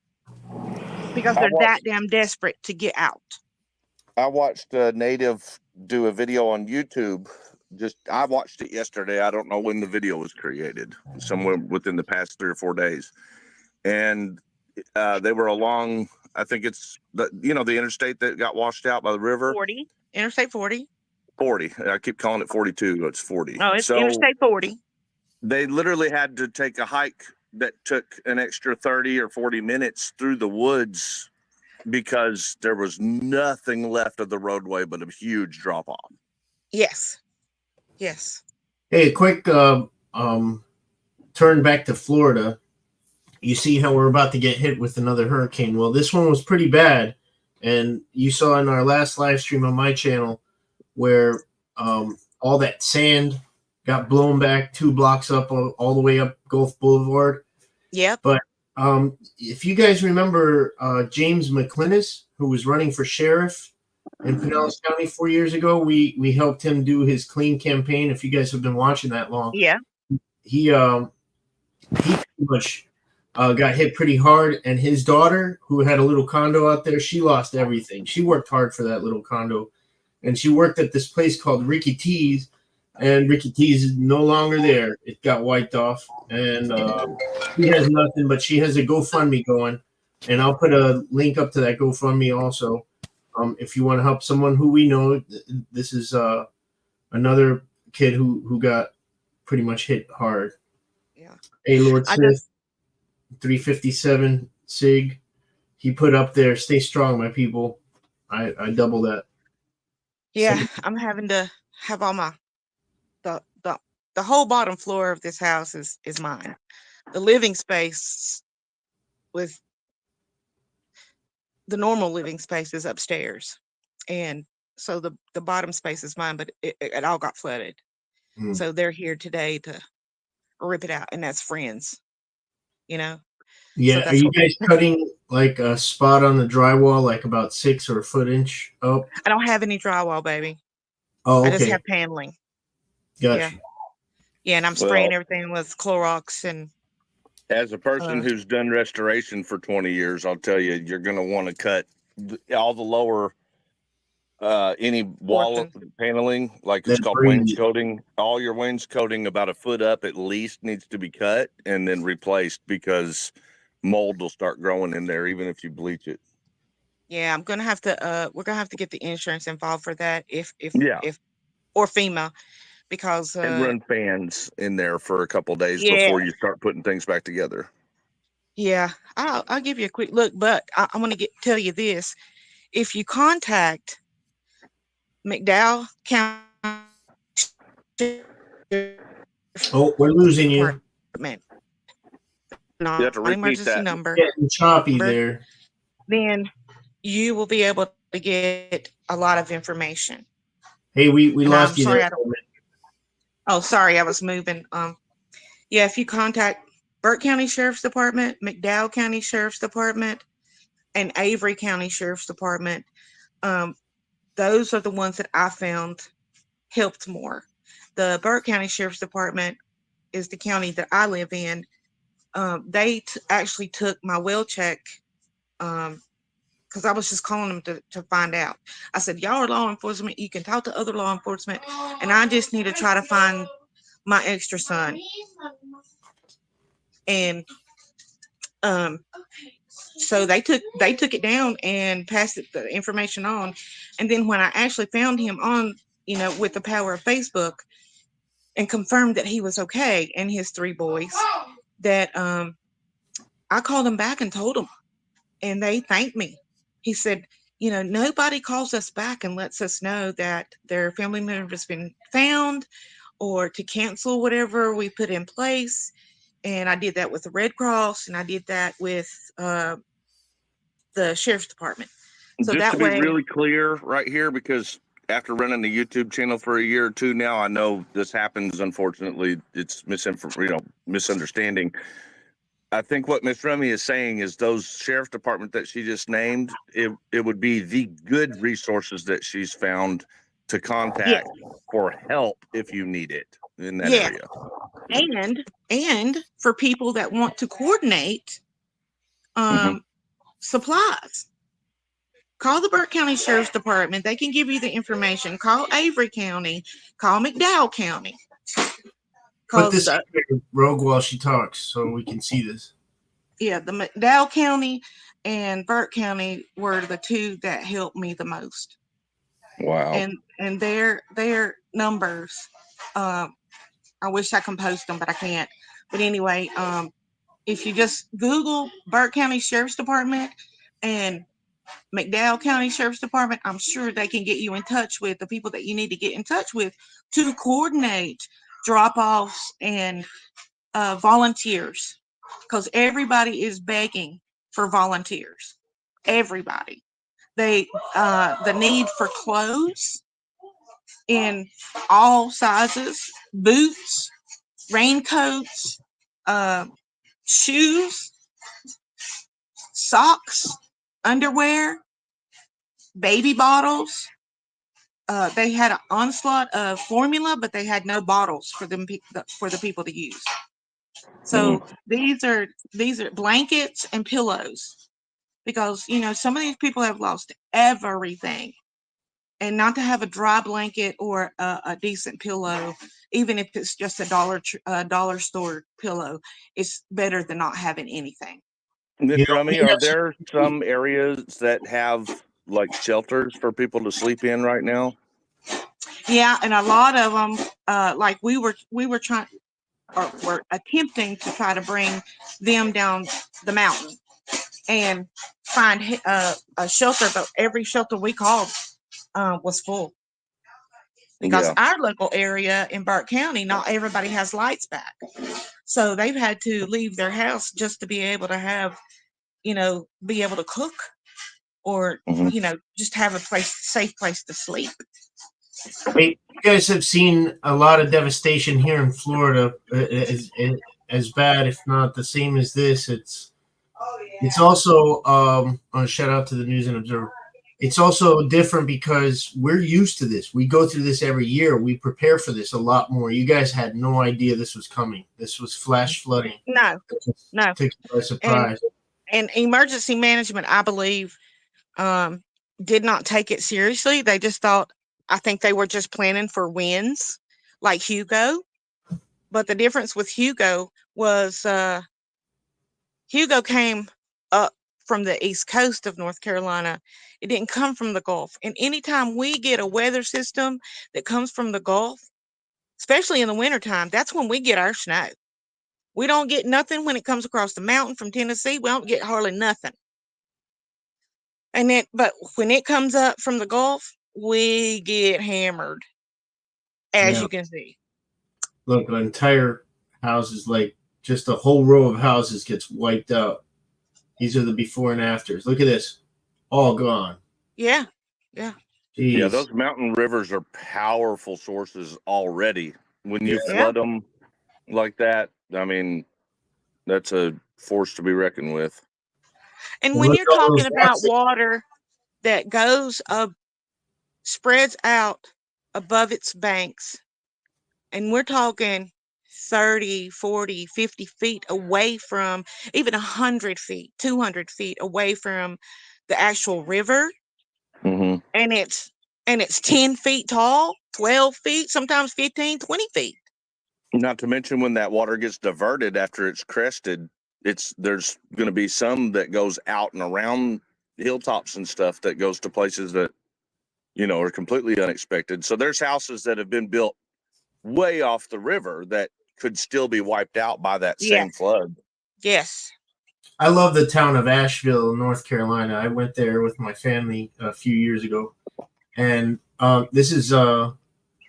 because they're that damn desperate to get out. I watched a native do a video on YouTube. I watched it yesterday. I don't know when the video was created, somewhere within the past 3 or 4 days. And they were along, I think it's the interstate that got washed out by the river. 40, Interstate 40. 40. I keep calling it 42. It's 40. No, it's Interstate 40. They literally had to take a hike that took an extra 30 or 40 minutes through the woods because there was nothing left of the roadway but a huge drop off. Yes. Yes. hey, quick turn back to Florida. You see how we're about to get hit with another hurricane. Well, this one was pretty bad. And you saw in our last live stream on my channel where all that sand got blown back 2 blocks up all the way up Gulf Boulevard. Yep. But if you guys remember James McClinnis, who was running for sheriff in Pinellas County 4 years ago, we helped him do his clean campaign. If you guys have been watching that long, yeah, he pretty much got hit pretty hard. And his daughter, who had a little condo out there, she lost everything. She worked hard for that little condo, and she worked at this place called Ricky T's. And Ricky T's is no longer there. It got wiped off, and she has nothing, but she has a GoFundMe going, and I'll put a link up to that GoFundMe also. If you want to help someone who we know, this is another kid who got pretty much hit hard. Yeah. Hey, Lord Smith, 357 SIG. He put up there, stay strong, my people. I double that. Yeah, I'm having to have all my the whole bottom floor of this house is mine. The living space with the normal living space is upstairs, and so the bottom space is mine, but it all got flooded. So they're here today to rip it out, and that's friends, Yeah, so are you guys cutting like a spot on the drywall, like about 6 or a foot inch up? I don't have any drywall, baby. Oh, I just okay. have paneling. Gotcha. Yeah, and I'm spraying Well, everything with Clorox and as a person uh, who's done restoration for 20 years, I'll tell you, you're going to want to cut all the lower, any wall portions. paneling, like it's That called breathe. wainscoting. All your wainscoting about a foot up at least needs to be cut and then replaced because mold will start growing in there, even if you bleach it. Yeah, I'm gonna have to. We're gonna have to get the insurance involved for that, if Yeah. or FEMA, because And run fans in there for a couple days yeah, before you start putting things back together. yeah. I'll give you a quick look, but I want to tell you this: if you contact McDowell County Oh, we're losing you. Department, You have to repeat non-emergency that. number, Getting choppy there. then you will be able to get a lot of information. Hey, we And lost I'm you sorry, there. I don't. Oh, sorry, I was moving. Yeah, if you contact Burke County Sheriff's Department, McDowell County Sheriff's Department, and Avery County Sheriff's Department, those are the ones that I found helped more. The Burke County Sheriff's Department is the county that I live in. They actually took my well check because I was just calling them to find out. I said, y'all are law enforcement. You can talk to other law enforcement. And I just need to try to find my extra son. And so they took it down and passed the information on. And then when I actually found him on, with the power of Facebook, and confirmed that he was okay and his 3 boys, that I called him back and told them, and they thanked me. He said, nobody calls us back and lets us know that their family member has been found or to cancel whatever we put in place. And I did that with the Red Cross, and I did that with the Sheriff's Department. So just that to be way, really clear right here, because after running the YouTube channel for a year or two now, I know this happens. Unfortunately, it's misunderstanding. I think what Miss Remy is saying is those sheriff department that she just named, it would be the good resources that she's found to contact for help if you need it in that area. And for people that want to coordinate supplies, call the Burke County Sheriff's Department. They can give you the information. Call Avery County. Call McDowell County. Put this Rogue while she talks so we can see this. Yeah, the McDowell County and Burke County were the 2 that helped me the most. Wow. And their numbers, I wish I could post them, but I can't. But anyway, if you just Google Burke County Sheriff's Department and McDowell County Sheriff's Department, I'm sure they can get you in touch with the people that you need to get in touch with to coordinate drop-offs and volunteers, because everybody is begging for volunteers. Everybody. The need for clothes in all sizes, boots, raincoats, shoes, socks, underwear, baby bottles. They had an onslaught of formula, but they had no bottles for the people to use. So these are blankets and pillows, because some of these people have lost everything, and not to have a dry blanket or a decent pillow, even if it's just a dollar store pillow, it's better than not having anything. Miss Rummy, are there some areas that have like shelters for people to sleep in right now? Yeah, and a lot of them, like we were trying, or were attempting to try to bring them down the mountain and find a shelter, but every shelter we called was full, because our local area in Burke County, not everybody has lights back, so they've had to leave their house just to be able to have, be able to cook, or just have a safe place to sleep. Hey, you guys have seen a lot of devastation here in Florida, as bad, if not the same as this. It's It's also a shout out to the News and Observer. It's also different because we're used to this. We go through this every year. We prepare for this a lot more. You guys had no idea this was coming. This was flash flooding. No. Took you by surprise. And emergency management, I believe, did not take it seriously. They just thought, I think they were just planning for winds like Hugo. But the difference with Hugo was Hugo came up from the east coast of North Carolina. It didn't come from the Gulf. And anytime we get a weather system that comes from the Gulf, especially in the wintertime, that's when we get our snow. We don't get nothing when it comes across the mountain from Tennessee. We don't get hardly nothing. And then, but when it comes up from the Gulf, we get hammered, as you can see. Look, an entire houses, like just a whole row of houses gets wiped out. These are the before and afters. Look at this. All gone. Yeah. Yeah. Jeez. Yeah, those mountain rivers are powerful sources already. When you flood them like that, I mean, that's a force to be reckoned with. And when you're talking about water that goes up, spreads out above its banks, and we're talking 30, 40, 50 feet away from, even 100 feet, 200 feet away from the actual river. Mm-hmm. And it's 10 feet tall, 12 feet, sometimes 15, 20 feet. Not to mention when that water gets diverted after it's crested, there's going to be some that goes out and around hilltops and stuff that goes to places that, are completely unexpected. So there's houses that have been built way off the river that could still be wiped out by that same flood. Yes. I love the town of Asheville, North Carolina. I went there with my family a few years ago. And this is a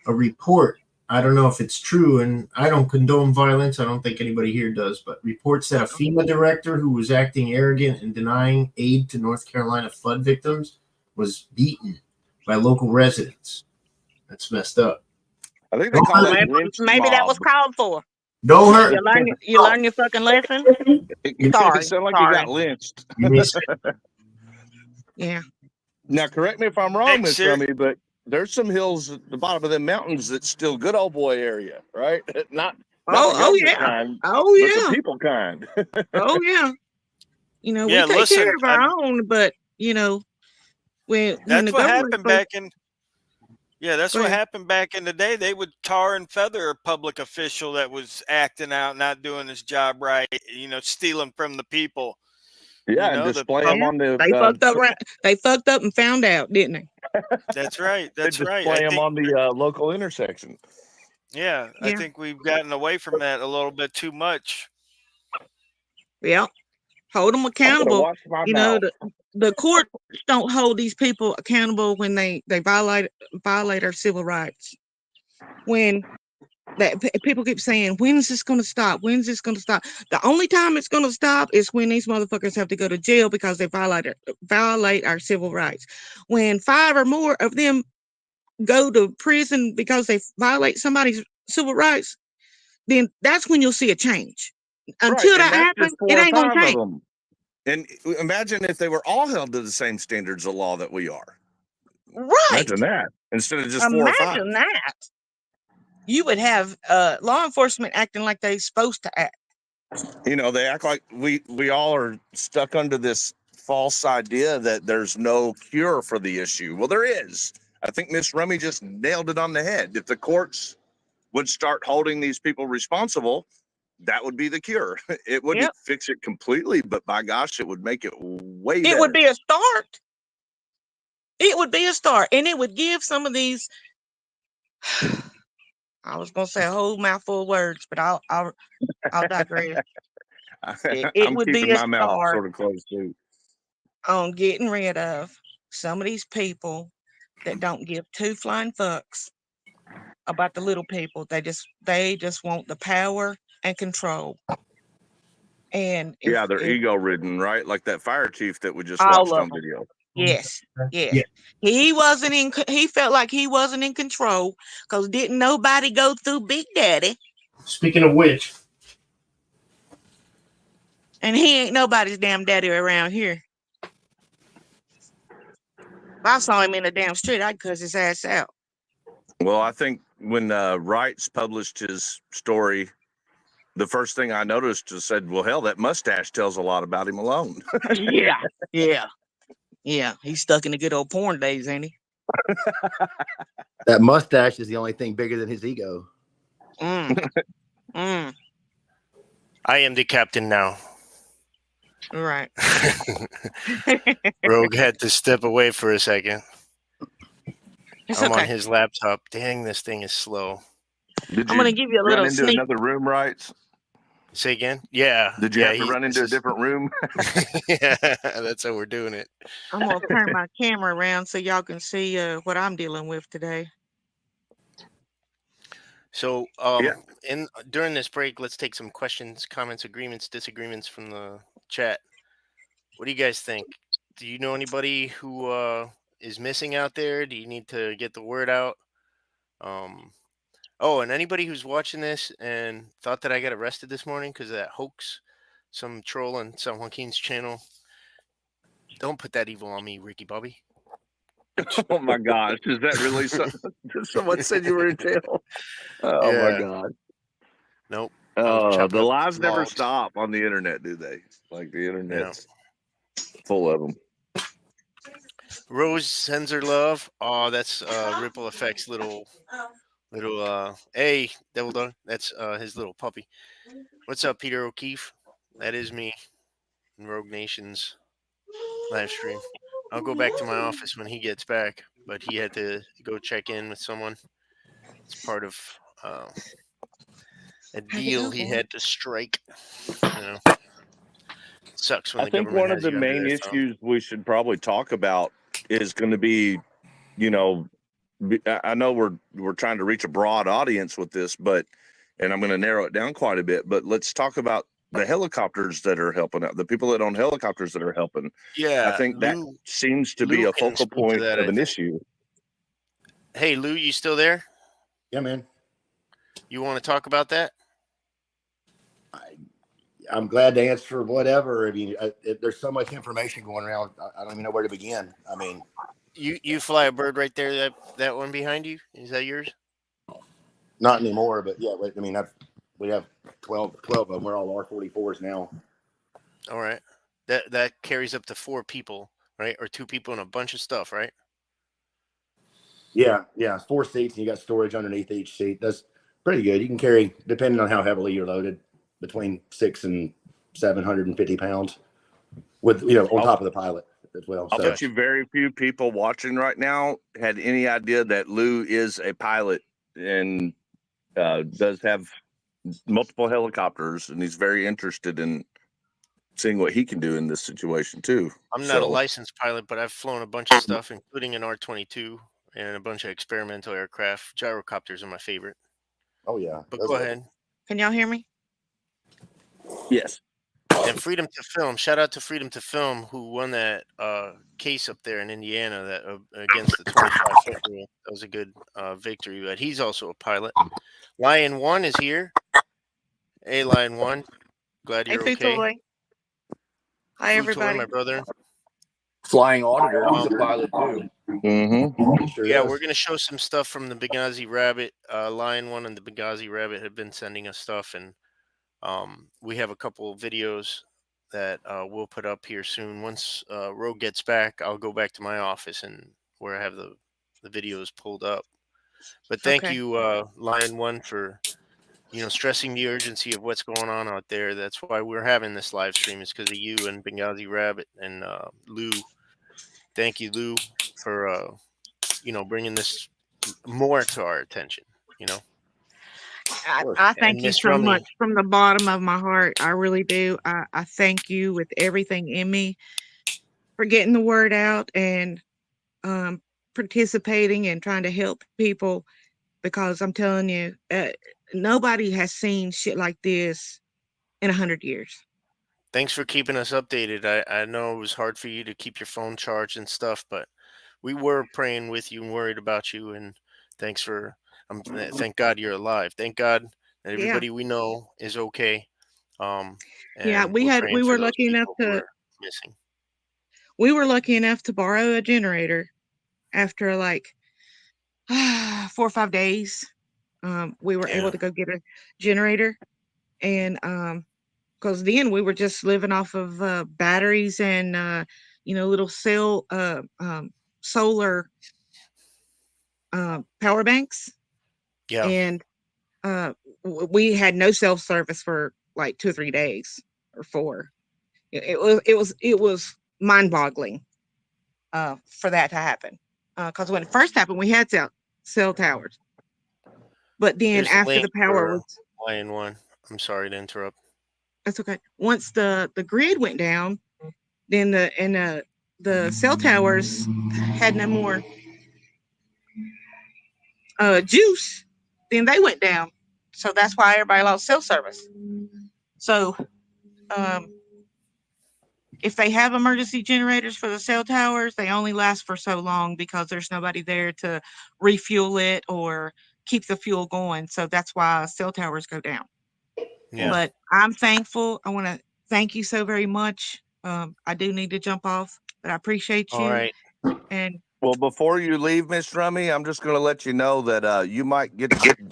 report. I don't know if it's true, and I don't condone violence. I don't think anybody here does, but reports that a FEMA director who was acting arrogant and denying aid to North Carolina flood victims was beaten by local residents. That's messed up. I think they call it maybe that was called for. Don't hurt. You learn your fucking lesson. It sounded like you got lynched. Yeah. Now, correct me if I'm wrong, Miss Rummy, but there's some hills at the bottom of them mountains that's still good old boy area, right? Not the government kind, but the people kind. Oh yeah. We take care of our own, but when that's the what government happened back in. Yeah, that's what happened back in the day. They would tar and feather a public official that was acting out, not doing his job right, stealing from the people. Yeah, and display them on the. They fucked up. They fucked up and found out, didn't they? That's right. That's right. Display them on the local intersection. Yeah, I think we've gotten away from that a little bit too much. Yeah, hold them accountable. The courts don't hold these people accountable when they violate our civil rights. When that people keep saying, when is this going to stop? When is this going to stop? The only time it's going to stop is when these motherfuckers have to go to jail because they violate our civil rights. When 5 or more of them go to prison because they violate somebody's civil rights, then that's when you'll see a change. Until that happens, it ain't going to change. And imagine if they were all held to the same standards of law that we are. Right. Imagine that. Instead of just 4 or 5. Imagine that. You would have law enforcement acting like they're supposed to act. They act like we all are stuck under this false idea that there's no cure for the issue. Well, there is. I think Miss Rummy just nailed it on the head. If the courts would start holding these people responsible, that would be the cure. It wouldn't fix it completely, but by gosh, it would make it way better. It would be a start. It would be a start. And it would give some of these, I was going to say a whole mouthful of words, but I'll digress. It would be a start sort of close too. On getting rid of some of these people that don't give 2 flying fucks about the little people. They just want the power and control. And they're ego ridden, right? Like that fire chief that we just watched on video. Yes. He felt like he wasn't in control because didn't nobody go through Big Daddy. Speaking of which, And he ain't nobody's damn daddy around here. If I saw him in the damn street, I'd cuss his ass out. Well, I think when Wrights published his story, the first thing I noticed was said, well, hell, that mustache tells a lot about him alone. Yeah. He's stuck in the good old porn days, ain't he? That mustache is the only thing bigger than his ego. Mm. I am the captain now. Right. Rogue had to step away for a second. It's I'm okay. on his laptop. Dang, this thing is slow. Did I'm gonna give you a run little into sneak. another room, Wrights? Say again? Yeah. Did you yeah, have to run into a different room? Yeah, that's how we're doing it. I'm gonna turn my camera around so y'all can see what I'm dealing with today. So, Yeah. during this break, let's take some questions, comments, agreements, disagreements from the chat. What do you guys think? Do you know anybody who is missing out there? Do you need to get the word out? Oh, and anybody who's watching this and thought that I got arrested this morning because of that hoax, some troll on San Joaquin's channel, don't put that evil on me, Ricky Bobby. Oh my gosh, is that really someone said you were in jail? Oh Yeah. my god. Nope. The lies never stop on the internet, do they? Like the internet's full of them. Rose sends her love. Oh, that's Ripple Effects little hey, Devil Dog. That's his little puppy. What's up, Peter O'Keefe? That is me in Rogue Nation's live stream. I'll go back to my office when he gets back, but he had to go check in with someone. It's part of a deal he had to strike. You know, sucks when I the think government one of has the you under main their thumb. issues we should probably talk about is going to be, you know, I know we're trying to reach a broad audience with this, and I'm going to narrow it down quite a bit, but let's talk about the helicopters that are helping out, the people that own helicopters that are helping. Yeah, I think that seems to be Lou a can focal speak to point that, of I an think. issue. Hey, Lou, you still there? Yeah, man. You want to talk about that? I'm glad to answer whatever. I mean, there's so much information going around. I don't even know where to begin. I mean, You fly a bird right there. That one behind you, is that yours? not anymore, but yeah. I mean, we have 12 of them. We're all R44s now. All right. That carries up to 4 people, right? Or 2 people and a bunch of stuff, right? Yeah. 4 seats, and you got storage underneath each seat. That's pretty good. You can carry, depending on how heavily you're loaded, between 600 and 750 pounds, with on top of the pilot as well. I'll bet you very few people watching right now had any idea that Lou is a pilot and does have multiple helicopters, and he's very interested in seeing what he can do in this situation too. I'm not a licensed pilot, but I've flown a bunch of stuff, including an R-22 and a bunch of experimental aircraft. Gyrocopters are my favorite. Oh yeah. But go ahead. Can y'all hear me? Yes. And Freedom to Film. Shout out to Freedom to Film, who won that case up there in Indiana that against the 25-foot rule. That was a good victory. But he's also a pilot. Lion One is here. Hey, Lion One. Glad you're Hey, okay. Toy. Hi, Toy, everybody. my brother. Flying auditor. He's a pilot too. Mm-hmm. Sure Yeah, is. we're going to show some stuff from the Benghazi Rabbit. Lion One and the Benghazi Rabbit have been sending us stuff, and we have a couple of videos that we'll put up here soon. Once Rogue gets back, I'll go back to my office and where I have the videos pulled up. But thank you, Lion One, for stressing the urgency of what's going on out there. That's why we're having this live stream, is because of you and Benghazi Rabbit and Lou. Thank you, Lou, for bringing this more to our attention. I thank you so much from the bottom of my heart. I really do. I thank you with everything in me for getting the word out and participating and trying to help people, because I'm telling you, nobody has seen shit like this in 100 years. Thanks for keeping us updated. I know it was hard for you to keep your phone charged and stuff, but we were praying with you and worried about you. And thanks for, thank God you're alive. Thank God that everybody we know is okay. Yeah, and we're praying we for were those lucky enough people who to are missing. we were lucky enough to borrow a generator after like 4 or 5 days. We were able Yeah. to go get a generator, and because then we were just living off of batteries and little solar power banks, Yeah. and we had no self service for like 2 or 3 days or 4. It was mind boggling for that to happen. Because when it first happened, we had cell towers, but then Here's the after link the power for was Lion One. I'm sorry to interrupt. that's okay. Once the grid went down, then the cell towers had no more juice. Then they went down, so that's why everybody lost cell service. So if they have emergency generators for the cell towers, they only last for so long because there's nobody there to refuel it or keep the fuel going. So that's why cell towers go down. Yeah. But I'm thankful. I want to thank you so very much. I do need to jump off, but I appreciate All you. right. And Well, before you leave, Miss Rummy, I'm just going to let you know that you might get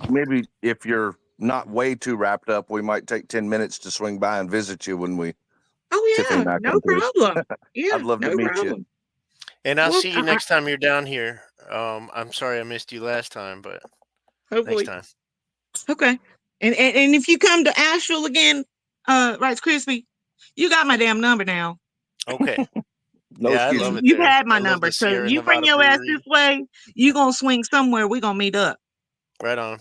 maybe if you're not way too wrapped up, we might take 10 minutes to swing by and visit you when we Tiffany yeah, and I no come through. problem. Yeah, I'd love to no meet you. problem. And I'll Well, see you next time you're down here. I'm sorry I missed you last time, but hopefully. next time. Okay. And if you come to Asheville again, Rice Krispie, you got my damn number now. Okay. No Yeah, I excuses. love it You've there. had my I love number. the So Sierra you bring Nevada your ass Brewery. this way, you gonna swing somewhere. We're gonna meet up. Right on.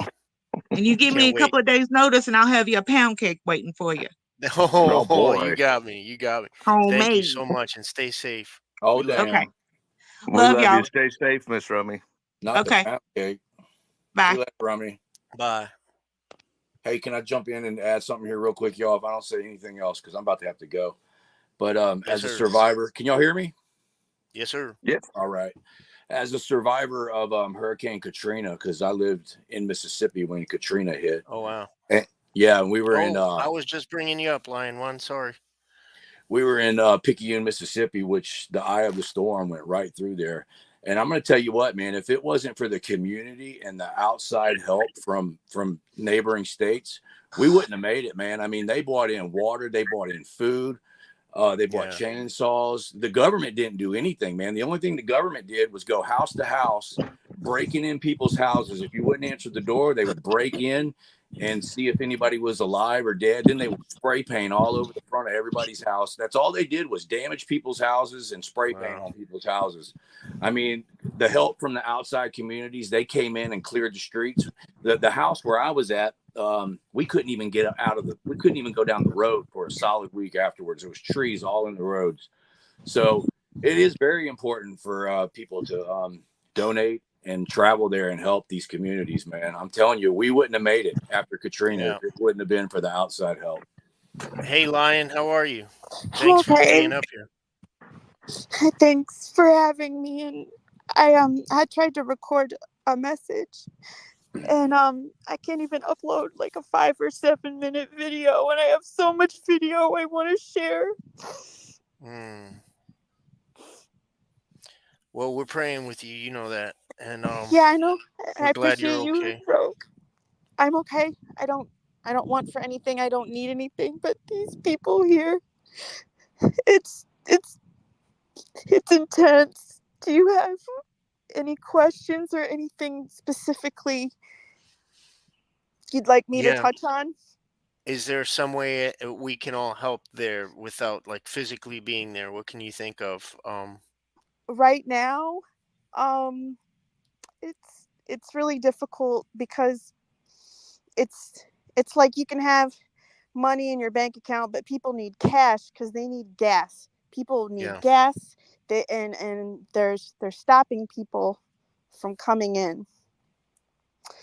And you give me a Can't wait. couple of days notice and I'll have you a pound cake waiting for you. Oh, boy. you got me. You got me. Homemade. Thank you so much and stay safe. Oh, We love damn. you. Okay. We Love love y'all. you. Stay safe, Miss Rummy. Not Okay. the pound cake. Bye. See you later, Rummy. Bye. Hey, can I jump in and add something here real quick, y'all? If I don't say anything else, because I'm about to have to go. But Yes, as a sir. survivor, can y'all hear me? Yes, sir. Yes. All right. As a survivor of Hurricane Katrina, because I lived in Mississippi when Katrina hit. Oh, wow. Yeah, and we were in I was just bringing you up, Lion One. Sorry. Picayune, Mississippi, which the eye of the storm went right through there. And I'm going to tell you what, man, if it wasn't for the community and the outside help from neighboring states, we wouldn't have made it, man. I mean, they brought in water, they brought in food, they brought chainsaws. The government didn't do anything, man. The only thing the government did was go house to house, breaking in people's houses. If you wouldn't answer the door, they would break in and see if anybody was alive or dead. Then they would spray paint all over the front of everybody's house. That's all they did was damage people's houses and spray paint on people's houses. I mean, the help from the outside communities, they came in and cleared the streets. The house where I was at, we couldn't even get we couldn't even go down the road for a solid week afterwards. There was trees all in the roads. So it is very important for people to donate and travel there and help these communities, man. I'm telling you, we wouldn't have made it after Katrina if it wouldn't have been for the outside help. Hey, Lion, how are you? Thanks for being up here. Thanks for having me. And I tried to record a message, and I can't even upload like a 5 or 7 minute video, and I have so much video I want to share. Well, we're praying with you. You know that. And Yeah, I know. I glad you're appreciate you, okay. bro. I'm okay. I don't want for anything. I don't need anything, but these people here, it's intense. Do you have any questions or anything specifically you'd like me to touch on? Is there some way we can all help there without like physically being there? What can you think of? Right now, it's really difficult because it's like you can have money in your bank account, but people need cash because they need gas. People need gas. And they're stopping people from coming in.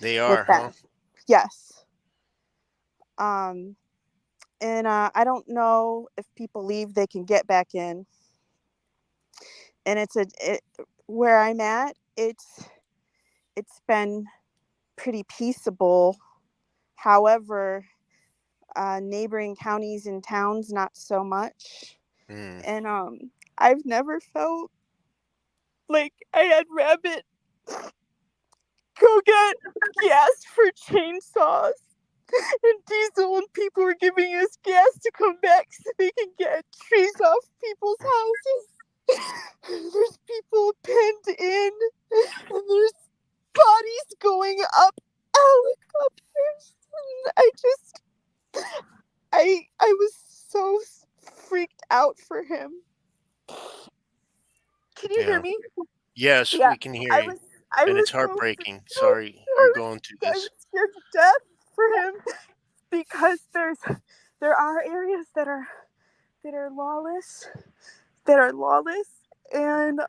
They are, huh? Yes. And I don't know if people leave, they can get back in. And where I'm at, it's been pretty peaceable. However, neighboring counties and towns, not so much. Mm. And I've never felt like I had Rabbit go get gas for chainsaws and diesel, and people were giving us gas to come back so they can get trees off people's houses. There's people penned in, and there's bodies going up helicopters. And I was so freaked out for him. Can you hear me? Yes, Yeah, we can hear I you. was And it's so heartbreaking. Sorry you're going through I this. was scared to death for him because there are areas that are lawless, and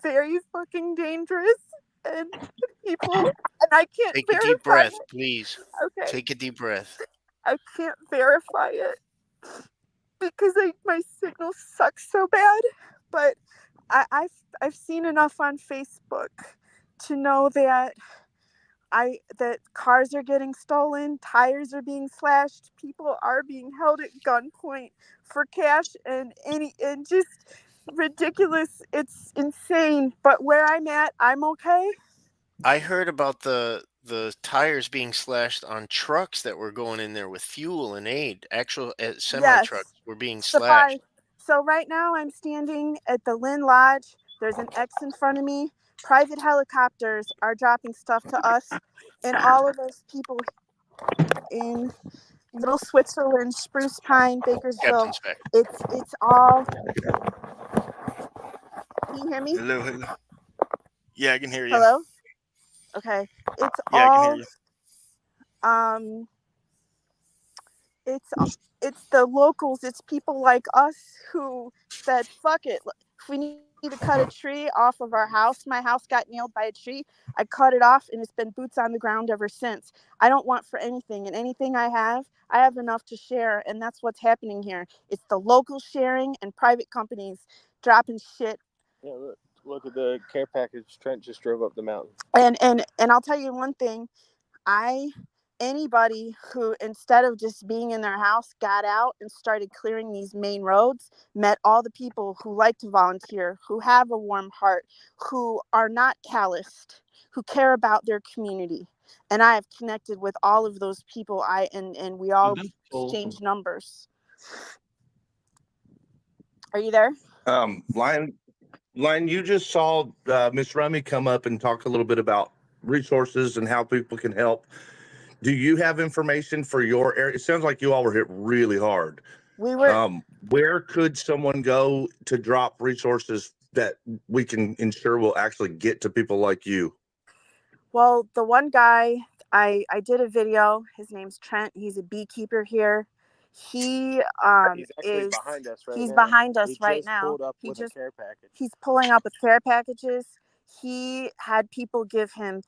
very fucking dangerous, and people, and I can't Take a verify deep breath, it. please. Okay, Take a deep breath. I can't verify it because my signal sucks so bad, but I've seen enough on Facebook to know that that cars are getting stolen, tires are being slashed, people are being held at gunpoint for cash, and just ridiculous. It's insane. But where I'm at, I'm okay. I heard about the tires being slashed on trucks that were going in there with fuel and aid. Actual semi trucks were being slashed. So right now I'm standing at the Lynn Lodge. There's an X in front of me. Private helicopters are dropping stuff to us, and all of those people in Little Switzerland, Spruce Pine, Bakersville. Captain's back. It's all. Can you hear me? Hello. Yeah, I can hear you. Hello. Okay. It's Yeah, all. I can hear you. It's the locals. It's people like us who said, "Fuck it. If we need to cut a tree off of our house, my house got nailed by a tree. I cut it off, and it's been boots on the ground ever since. I don't want for anything, and anything I have enough to share, and that's what's happening here. It's the local sharing and private companies dropping shit. Yeah, look at the care package Trent just drove up the mountain. And I'll tell you one thing. Anybody who, instead of just being in their house, got out and started clearing these main roads, met all the people who like to volunteer, who have a warm heart, who are not calloused, who care about their community. And I have connected with all of those people. And we all exchange numbers. Are you there? Lion, you just saw Miss Rummy come up and talk a little bit about resources and how people can help. Do you have information for your area? It sounds like you all were hit really hard. We were. Where could someone go to drop resources that we can ensure will actually get to people like you? Well, the one guy, I did a video. His name's Trent. He's a beekeeper here. He he's actually behind us right he's now. behind us He right just now. pulled up with a care package. He's pulling up with care packages. He had people give him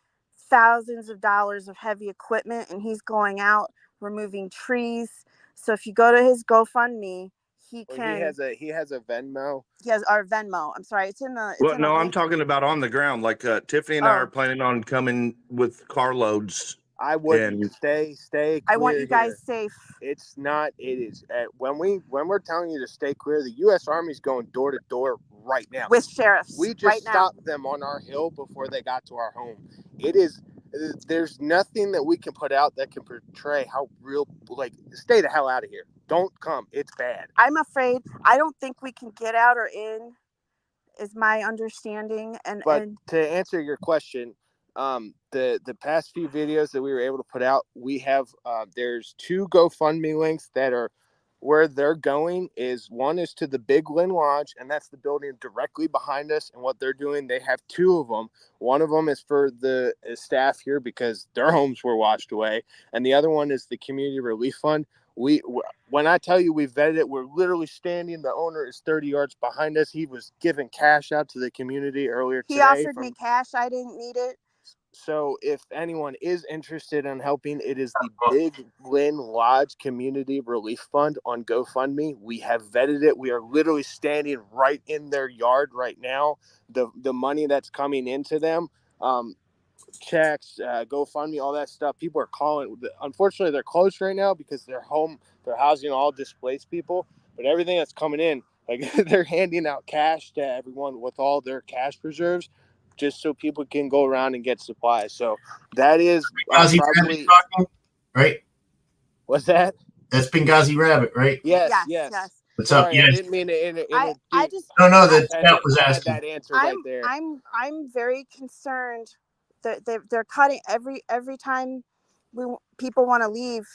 thousands of dollars of heavy equipment, and he's going out removing trees. So if you go to his GoFundMe, he has a Venmo. He has our Venmo. I'm sorry, it's in the. I'm talking about on the ground. Like Tiffany and I are planning on coming with carloads. I wouldn't stay clear. I want you guys safe. It's not. It is. When we're telling you to stay clear, the U.S. Army's going door to door right now with sheriffs. We just stopped them on our hill before they got to our home. It is. There's nothing that we can put out that can portray how real. Like, stay the hell out of here. Don't come. It's bad. I'm afraid. I don't think we can get out or in. Is my understanding. But to answer your question. The past few videos that we were able to put out, we have there's 2 GoFundMe links that are where they're going. One is to the Big Lynn Lodge, and that's the building directly behind us. And what they're doing, they have 2 of them. One of them is for the staff here because their homes were washed away, and the other one is the Community Relief Fund. When I tell you we vetted it, we're literally standing. The owner is 30 yards behind us. He was giving cash out to the community earlier today. He offered me cash. I didn't need it. So if anyone is interested in helping, it is the Big Lynn Lodge Community Relief Fund on GoFundMe. We have vetted it. We are literally standing right in their yard right now. The money that's coming into them, checks, GoFundMe, all that stuff. People are calling. Unfortunately, they're closed right now because they're housing all displaced people. But everything that's coming in, like they're handing out cash to everyone with all their cash reserves, just so people can go around and get supplies. So that is Benghazi probably Rabbit talking, right? What's that? That's Benghazi Rabbit, right? Yes. What's up? Sorry, I Yes. didn't mean to I just No, that I Scout was had asking. that answer right there. I'm very concerned that they're cutting every time people want to leave,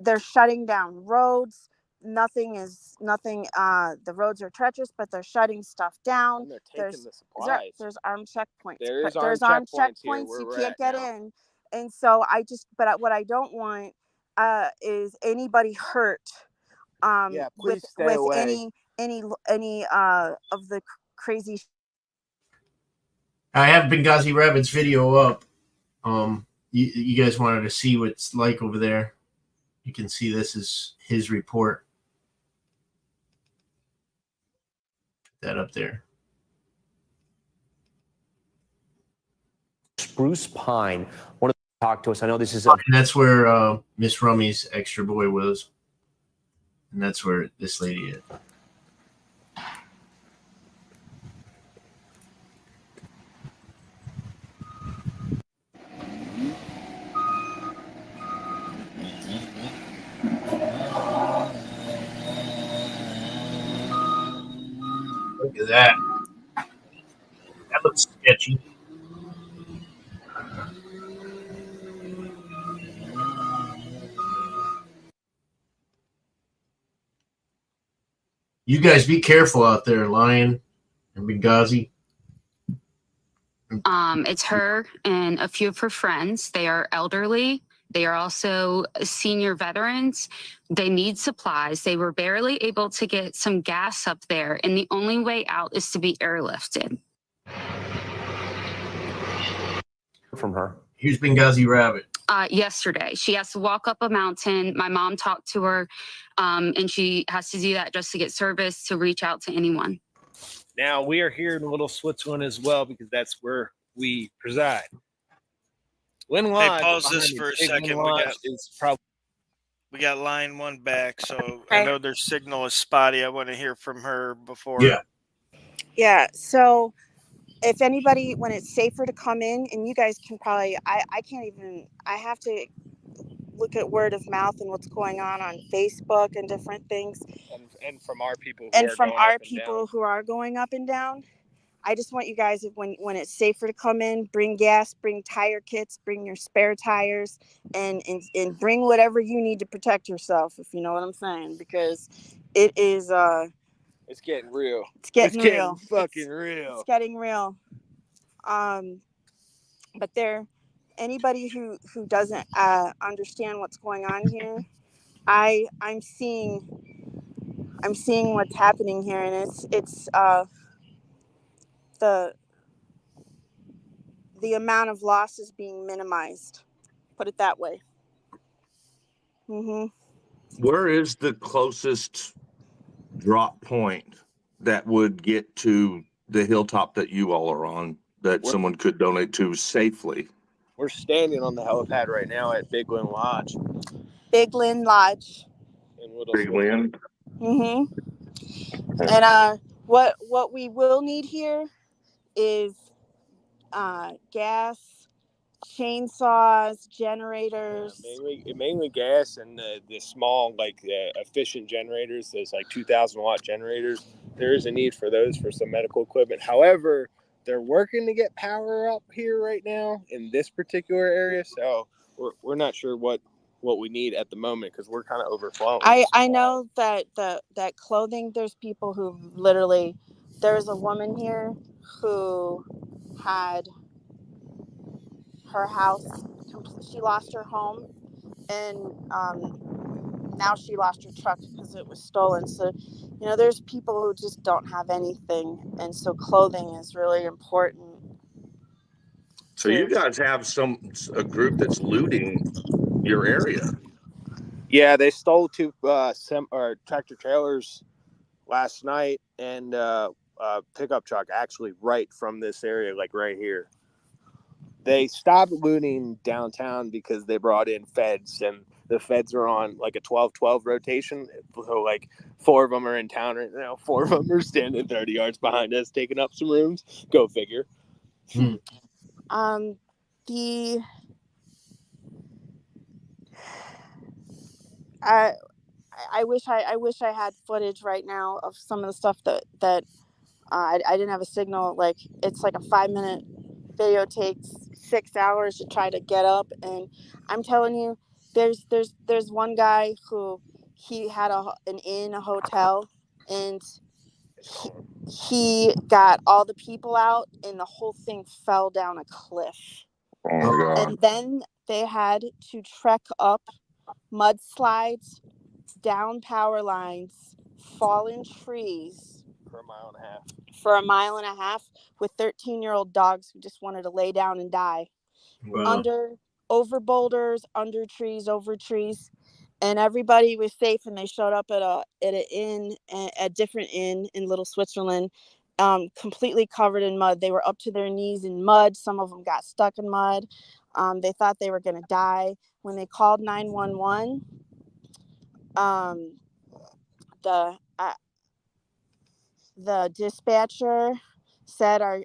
they're shutting down roads. Nothing. The roads are treacherous, but they're shutting stuff down. And they're taking the supplies. There's armed checkpoints. There's armed checkpoints here checkpoints. where You we're can't at get now. in, and so what I don't want is anybody hurt. Yeah, please stay away. any of the crazy. I have Benghazi Rabbit's video up. You guys wanted to see what it's like over there. You can see this is his report. Put that up there. Spruce Pine. Want to talk to us? I know this is And that's where Miss Rummy's extra boy was. And that's where this lady is. Look at that. That looks sketchy. You guys be careful out there, Lion and Benghazi. It's her and a few of her friends. They are elderly. They are also senior veterans. They need supplies. They were barely able to get some gas up there, and the only way out is to be airlifted. From her. Here's Benghazi Rabbit. Yesterday, she has to walk up a mountain. My mom talked to her, and she has to do that just to get service to reach out to anyone. Now, we are here in Little Switzerland as well because that's where we preside. Lynn Hey, Lodge, pause this behind for a me. Big second. Lynn Lodge is probably We got line one back, so I know their signal is spotty. I want to hear from her before. Yeah. So if anybody, when it's safer to come in, and you guys can probably, I can't even, I have to look at word of mouth and what's going on Facebook and different things. And from our people who are going up and down. I just want you guys, when it's safer to come in, bring gas, bring tire kits, bring your spare tires, and bring whatever you need to protect yourself, if you know what I'm saying, because it is it's getting real. It's getting real. Fucking real. It's getting real. But anybody who doesn't understand what's going on here, I'm seeing what's happening here, and it's the amount of losses being minimized. Put it that way. Where is the closest drop point that would get to the hilltop that you all are on that someone could donate to safely? We're standing on the helipad right now at Big Lynn Lodge. Big Lynn Lodge. Big Lynn. And what we will need here is gas, chainsaws, generators. Mainly gas and the small, efficient generators, those 2,000 watt generators. There is a need for those for some medical equipment. However, they're working to get power up here right now in this particular area. So we're not sure what we need at the moment because we're kind of overflowing. I know that that clothing, there's people who literally, there's a woman here who had her house, she lost her home, and now she lost her truck because it was stolen. So, there's people who just don't have anything, and so clothing is really important. So you guys have a group that's looting your area. Yeah, they stole 2 tractor trailers last night and a pickup truck actually right from this area, right here. they stopped looting downtown because they brought in feds, and the feds are on like a 12-12 rotation. So like 4 of them are in town right now. 4 of them are standing 30 yards behind us, taking up some rooms. Go figure. The I wish I had footage right now of some of the stuff that I didn't have a signal. Like, it's like a 5-minute video takes 6 hours to try to get up, and I'm telling you, there's one guy who he had a hotel, and he got all the people out, and the whole thing fell down a cliff. Oh my God. And then they had to trek up mudslides, down power lines, fallen trees For a mile and a half. for a mile and a half with 13-year-old dogs who just wanted to lay down and die. Wow. Over boulders, under trees, over trees, and everybody was safe. And they showed up at a different inn in Little Switzerland, completely covered in mud. They were up to their knees in mud. Some of them got stuck in mud. They thought they were going to die. When they called 911, the dispatcher said, are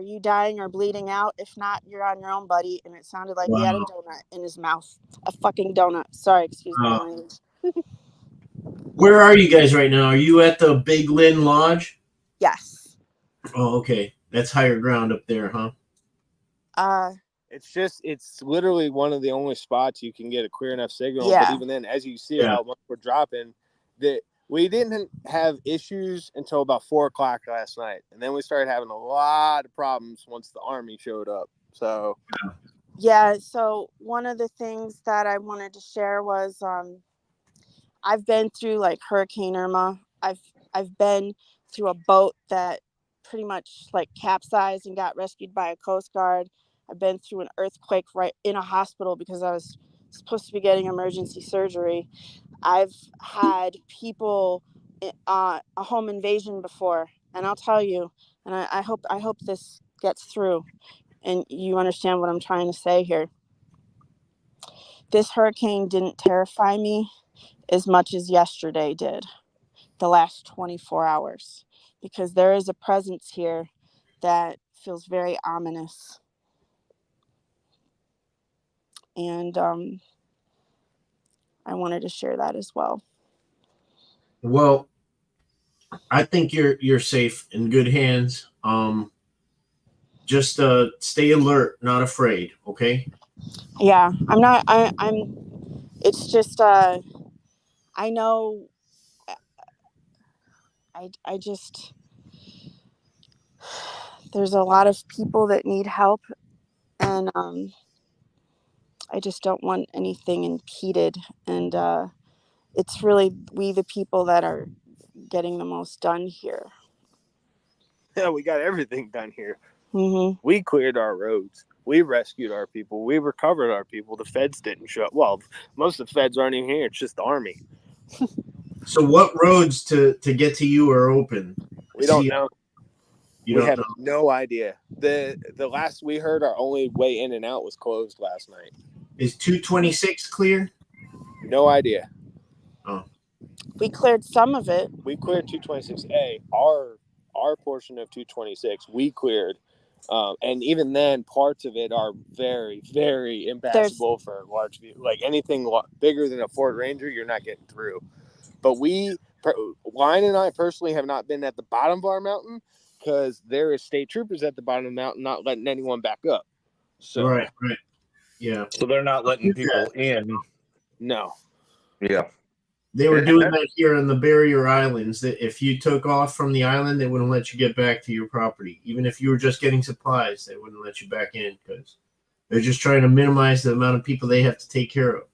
you dying or bleeding out? If not, you're on your own, buddy. And it sounded like he had a donut in his mouth. A fucking donut. Sorry, excuse my language. Where are you guys right now? Are you at the Big Lynn Lodge? Yes. Oh, okay. That's higher ground up there, huh? It's literally one of the only spots you can get a clear enough signal. Yeah. But even then, as you see how much we're dropping, that we didn't have issues until about 4 o'clock last night. And then we started having a lot of problems once the Army showed up. So yeah, so one of the things that I wanted to share was I've been through like Hurricane Irma. I've been through a boat that pretty much like capsized and got rescued by a Coast Guard. I've been through an earthquake right in a hospital because I was supposed to be getting emergency surgery. I've had people a home invasion before, and I'll tell you, and I hope this gets through and you understand what I'm trying to say here. This hurricane didn't terrify me as much as yesterday did, the last 24 hours, because there is a presence here that feels very ominous. And I wanted to share that as well. Well, I think you're safe in good hands. Just stay alert, not afraid. Okay. Yeah, I'm not. I'm. It's just. I know. I just. There's a lot of people that need help, and I just don't want anything impeded. And it's really we the people that are getting the most done here. yeah, we got everything done here. Mm-hmm. We cleared our roads. We rescued our people. We recovered our people. The feds didn't show up. Well, most of the feds aren't even here. It's just the Army. So what roads to get to you are open? We don't know. You we don't have know. no idea. The last we heard, our only way in and out was closed last night. Is 226 clear? No idea. Oh. We cleared some of it. We cleared 226A. Our portion of 226 we cleared. And even then, parts of it are very, very impassable for large vehicles. Like anything bigger than a Ford Ranger, you're not getting through. But Lion and I personally have not been at the bottom of our mountain because there is state troopers at the bottom of the mountain not letting anyone back up. So Right. Yeah. So they're not letting people in. No. Yeah. They were doing that here on the barrier islands, that if you took off from the island, they wouldn't let you get back to your property. Even if you were just getting supplies, they wouldn't let you back in because they're just trying to minimize the amount of people they have to take care of.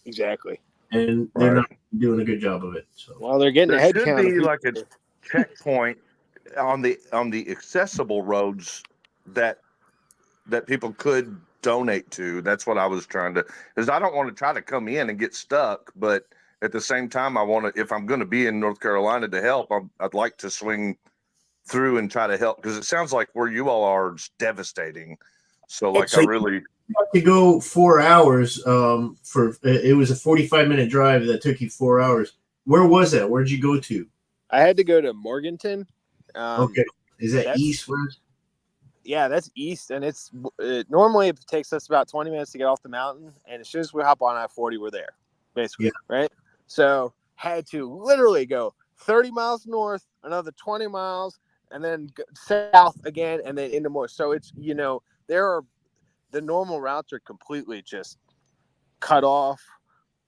Exactly. And they're not doing a good job of it. So well, they're getting there a head should count. Be like a checkpoint on the accessible roads that people could donate to. That's what I was trying to, because I don't want to try to come in and get stuck, but at the same time, I want to, if I'm going to be in North Carolina to help, I'd like to swing through and try to help, because it sounds like where you all are is devastating. So like So I you really had to go 4 hours. For it was a 45-minute drive that took you 4 hours. Where was that? Where'd you go to? I had to go to Morganton. Okay, is that That's east, west? yeah, that's east, and it's normally it takes us about 20 minutes to get off the mountain, and as soon as we hop on I-40, we're there, basically, right? So had to literally go 30 miles north, another 20 miles, and then south again, and then into more. So it's the normal routes are completely just cut off,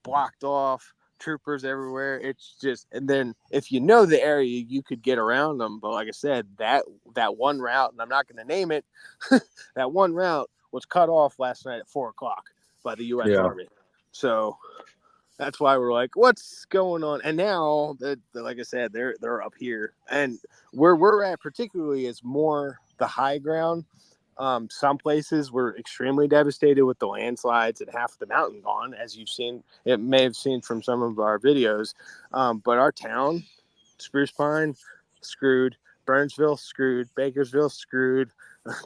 blocked off. Troopers everywhere. It's just, and then if you know the area, you could get around them. But like I said, that one route, and I'm not going to name it, that one route was cut off last night at 4:00 by the U.S. Army. So that's why we're like, what's going on? And now that, like I said, they're up here, and where we're at particularly is more the high ground. Some places were extremely devastated with the landslides and half the mountain gone, as you've seen. It may have seen from some of our videos. But our town, Spruce Pine, screwed. Burnsville, screwed. Bakersville, screwed.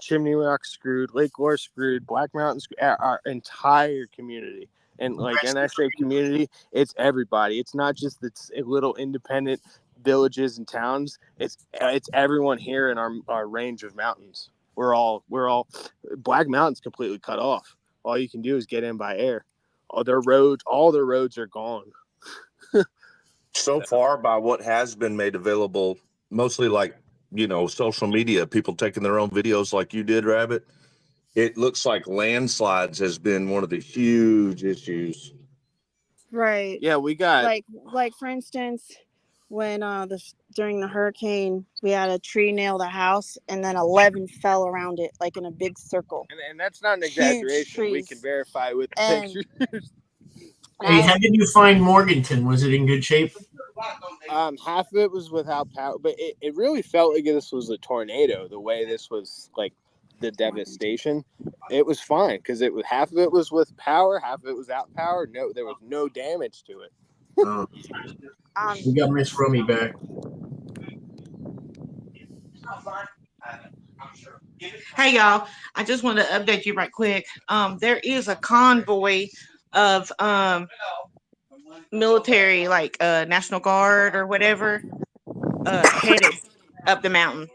Chimney Rock, screwed. Lake Lore, screwed. Black Mountain, screwed. Our entire community. And and I say community, it's everybody. It's not just the little independent villages and towns. It's everyone here in our range of mountains. We're all Black Mountain's completely cut off. All you can do is get in by air. All their roads are gone. so far by what has been made available, mostly like, social media, people taking their own videos like you did, Rabbit. It looks like landslides has been one of the huge issues. Right. Yeah, we got like for instance, when during the hurricane, we had a tree nail the house, and then 11 fell around it like in a big circle. And that's not an Huge exaggeration. We trees. can verify with the And pictures. Hey, how did you find Morganton? Was it in good shape? Half of it was without power, but it really felt like this was a tornado. The way this was like the devastation, it was fine because half of it was with power, half of it was without power. No, there was no damage to it. We got Miss Rummy back. Hey y'all, I just wanted to update you right quick. There is a convoy of military, like National Guard or whatever, headed up the mountain.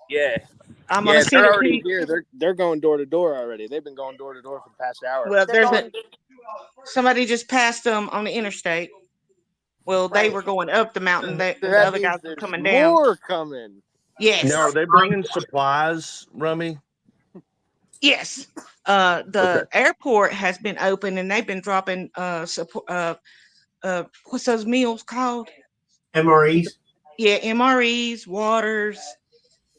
Yeah. I'm gonna send they're it to already you. here. They're going door to door already. They've been going door to door for the past hour. Well, somebody just passed them on the interstate. Well, they were going up the mountain. The other guys were coming down. More coming. Yes. Now, are they bringing supplies, Rummy? Yes. The airport has been open, and they've been dropping support. What's those meals called? MREs. Yeah, MREs, waters,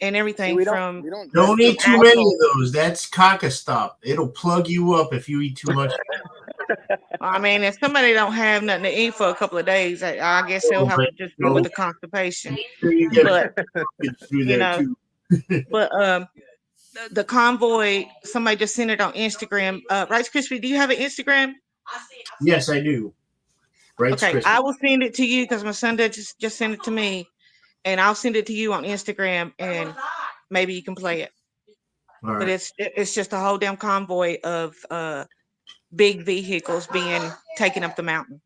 and everything. We from Don't eat too many of those. That's Coca Stop. It'll plug you up if you eat too much. I mean, if somebody don't have nothing to eat for a couple of days, I guess they'll have to just deal with the constipation. But but the convoy, somebody just sent it on Instagram. Rice Krispie, do you have an Instagram? Yes, I do. Right. Okay, I will send it to you because my son just sent it to me, and I'll send it to you on Instagram, and maybe you can play it. All right. But it's just a whole damn convoy of big vehicles being taken up the mountain.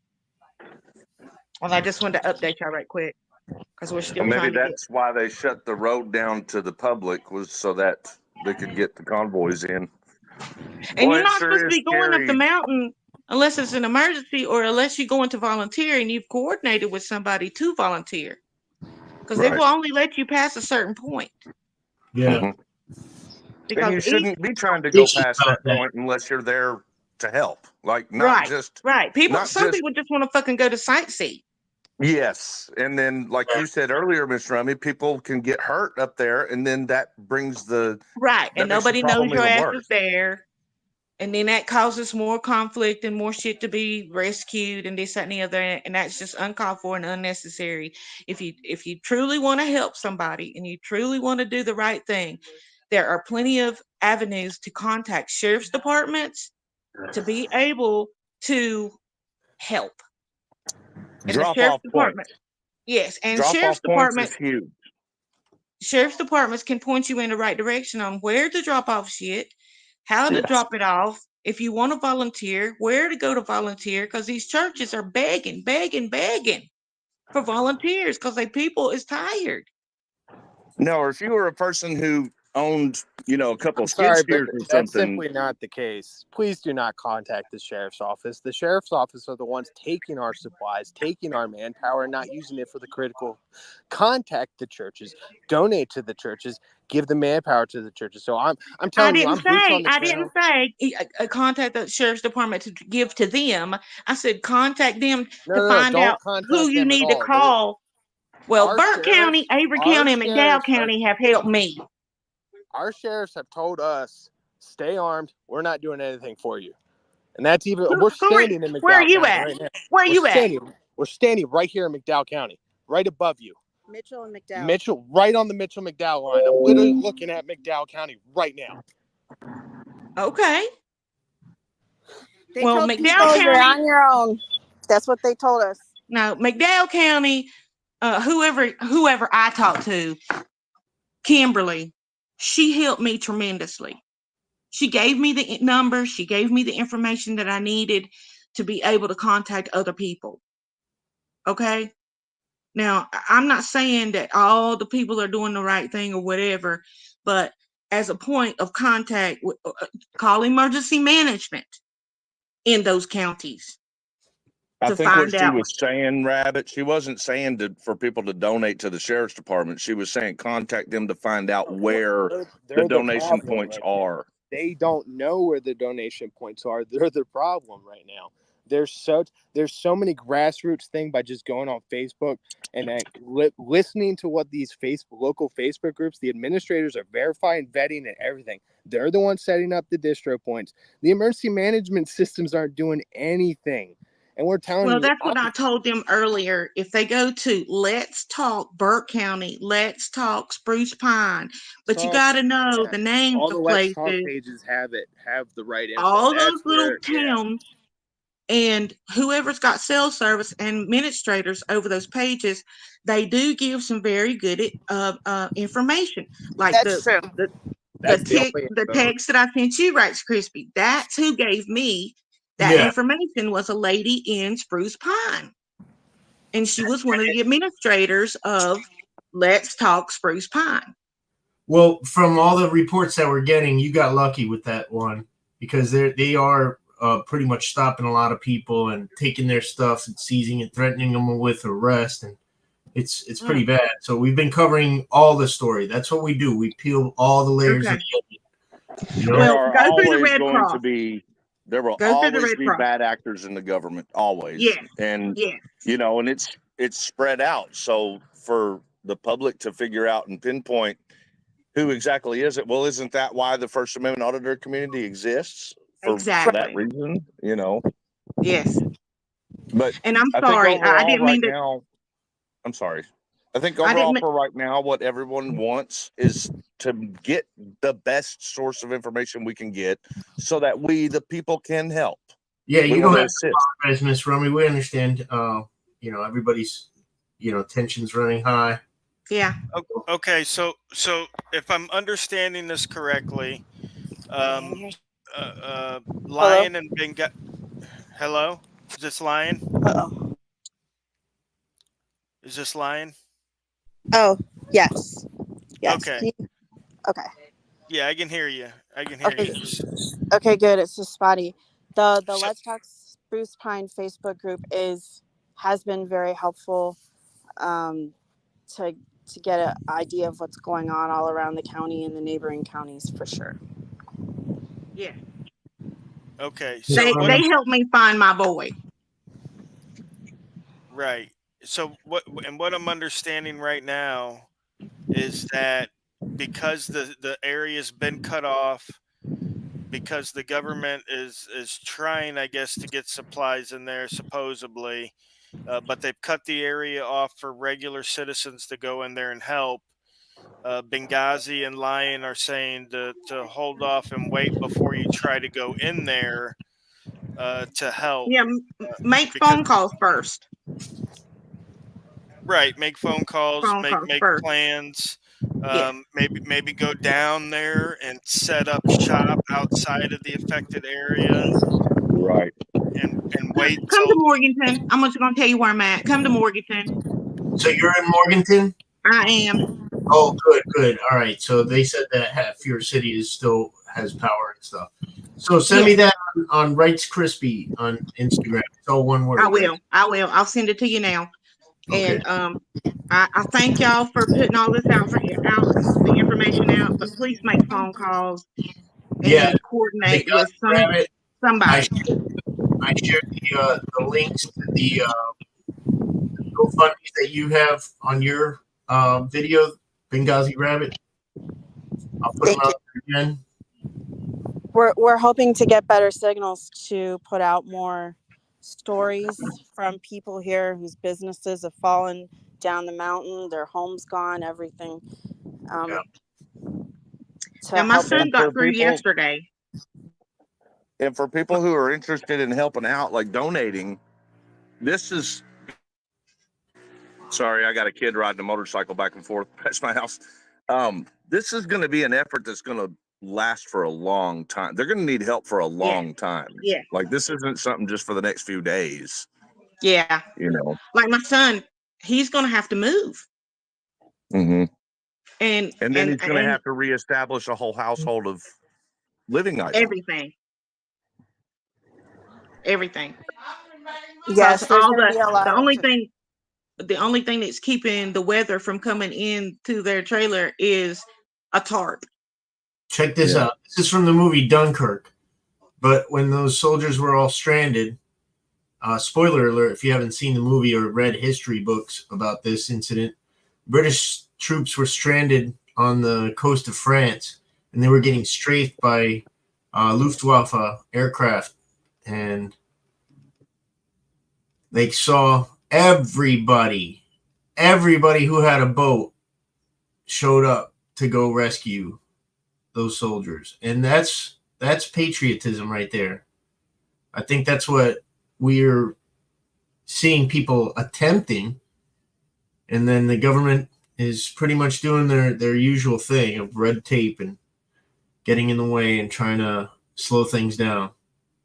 Well, I just wanted to update y'all right quick because we're still Maybe trying to that's why they shut the road down to the public, was so that they could get the convoys in. And you're not supposed to be going up the mountain unless it's an emergency or unless you're going to volunteer and you've coordinated with somebody to volunteer. Because they will only let you pass a certain point. Yeah. Because and you shouldn't be trying to go past that point unless you're there to help. Like, not just... Right. Some people just want to fucking go to sightsee. Yes. And then, like you said earlier, Miss Rummy, people can get hurt up there, and then that brings the... Right. And nobody knows your ass is there. And then that causes more conflict and more shit to be rescued and this, that, and the other. And that's just uncalled for and unnecessary. If you truly want to help somebody and you truly want to do the right thing, there are plenty of avenues to contact sheriff's departments to be able to help. And drop off department. Yes. And sheriff's department is huge. Sheriff's departments can point you in the right direction on where to drop off shit how to Yes. drop it off, if you want to volunteer, where to go to volunteer, because these churches are begging for volunteers because their people is tired. No, or if you were a person who owned, a couple I'm of skid sorry, but steers or that's something. simply not the case. Please do not contact the sheriff's office. The sheriff's office are the ones taking our supplies, taking our manpower, and not using it for the critical. Contact the churches, donate to the churches, give the manpower to the churches. So I'm telling you, I'm boots on the I ground. didn't say contact the sheriff's department to give to them. I said contact them No, to no, find don't out contact who you them at need to all. call. Well, Our Burke County, sheriffs- Avery our County, and McDowell sheriffs are- County have helped me. Our sheriffs have told us, stay armed. We're not doing anything for you. And that's even, we're standing in McDowell where are you County at? right now. Where We're you at? standing, We're standing right here in McDowell County, right above you. Mitchell and McDowell. Mitchell, right on the Mitchell McDowell line. I'm literally looking at McDowell County right now. Okay. They Well, told McDowell people you're County- on your own. That's what they told us. No, McDowell County, whoever I talked to, Kimberly, she helped me tremendously. She gave me the number. She gave me the information that I needed to be able to contact other people. Okay. Now, I'm not saying that all the people are doing the right thing or whatever, but as a point of contact, call emergency management in those counties. I to think what find she out. was saying, Rabbit, she wasn't saying for people to donate to the sheriff's department. She was saying contact them to find out where They're the donation problem points right now. are. They don't know where the donation points are. They're the problem right now. There's so many grassroots thing by just going on Facebook and listening to what these local Facebook groups, the administrators are verifying, vetting, and everything. They're the ones setting up the distro points. The emergency management systems aren't doing anything. And we're telling Well, you, that's what I told them earlier. If they go to Let's Talk Burke County, Let's Talk Spruce Pine, but you got to know the names all the of Let's Talk places, pages have the right info. all That's those little where- yeah. towns, and whoever's got cell service and administrators over those pages, they do give some very good information. Like That's true. That's the only the info. text that I sent you, Rights Crispy. That's who gave me that Yeah. information, was a lady in Spruce Pine. And she was one of the administrators of Let's Talk Spruce Pine. Well, from all the reports that we're getting, you got lucky with that one because they are pretty much stopping a lot of people and taking their stuff and seizing it, threatening them with arrest, and it's pretty bad. So we've been covering all the story. That's what we do. We peel all the layers of the onion. You know? There Well, are go through the always Red going Cross. to be there will Go through the always Red be Cross. bad actors in the government, always. Yes. And Yes. and it's spread out. So for the public to figure out and pinpoint who exactly is it, well, isn't that why the First Amendment auditor community exists? For that Exactly. reason, Yes. But And I'm I sorry, think I overall didn't right mean to. now, I'm sorry. I think I didn't overall mean- for right now, what everyone wants is to get the best source of information we can get so that we, the people, can help. Yeah, We you don't wanna have to apologize, Miss Rummy. We understand. Everybody's tension's running high. Yeah. Okay, so if I'm understanding this correctly, Lion and Benga. Hello, is this Lion? Uh-oh. Is this Lion? Oh, yes. Yes. Okay. Okay. Yeah, I can hear you. Okay. you. Okay, good. It's just spotty. The Let's Talk Spruce Pine Facebook group has been very helpful to get an idea of what's going on all around the county and the neighboring counties for sure. Yeah. Okay, They helped me find my boy. Right. So what I'm understanding right now is that because the area's been cut off, because the government is trying, I guess, to get supplies in there supposedly, but they've cut the area off for regular citizens to go in there and help. Benghazi and Lion are saying to hold off and wait before you try to go in there to help. Yeah, make phone calls first. Right, make phone calls, Phone calls make first. plans. Maybe go down there and set up shop outside of the affected area. Right. And wait Come to till Morganton. I'm just gonna tell you where I'm at. Come to Morganton. So you're in Morganton? I am. Oh, good. All right. So they said that half your city is still has power and stuff. So send me that on Wrights Crispy on Instagram. It's all one word. I will. I'll send it to you now. Okay. And I thank y'all for putting all this out the information out. But please make phone calls and coordinate with somebody. I shared the links to the GoFundMes that you have on your video, Benghazi Rabbit. I'll put them out there again. We're hoping to get better signals to put out more stories from people here whose businesses have fallen down the mountain, their homes gone, everything. Now my son got through yesterday. And for people who are interested in helping out, like donating, this is. Sorry, I got a kid riding a motorcycle back and forth past my house. This is going to be an effort that's going to last for a long time. They're going to need help for a long time. Yeah. Like this isn't something just for the next few days. Yeah. You know. Like my son, he's gonna have to move. Mm-hmm. And then he's going to have to reestablish a whole household of living items. Everything. Yes, So there's all gonna be a lot the of only thing that's keeping the weather from coming into their trailer is a tarp. Check this out. This is from the movie Dunkirk. But when those soldiers were all stranded, spoiler alert if you haven't seen the movie or read history books about this incident, British troops were stranded on the coast of France, and they were getting strafed by Luftwaffe aircraft. And they saw everybody who had a boat showed up to go rescue those soldiers. And that's patriotism right there. I think that's what we're seeing people attempting, and then the government is pretty much doing their usual thing of red tape and getting in the way and trying to slow things down.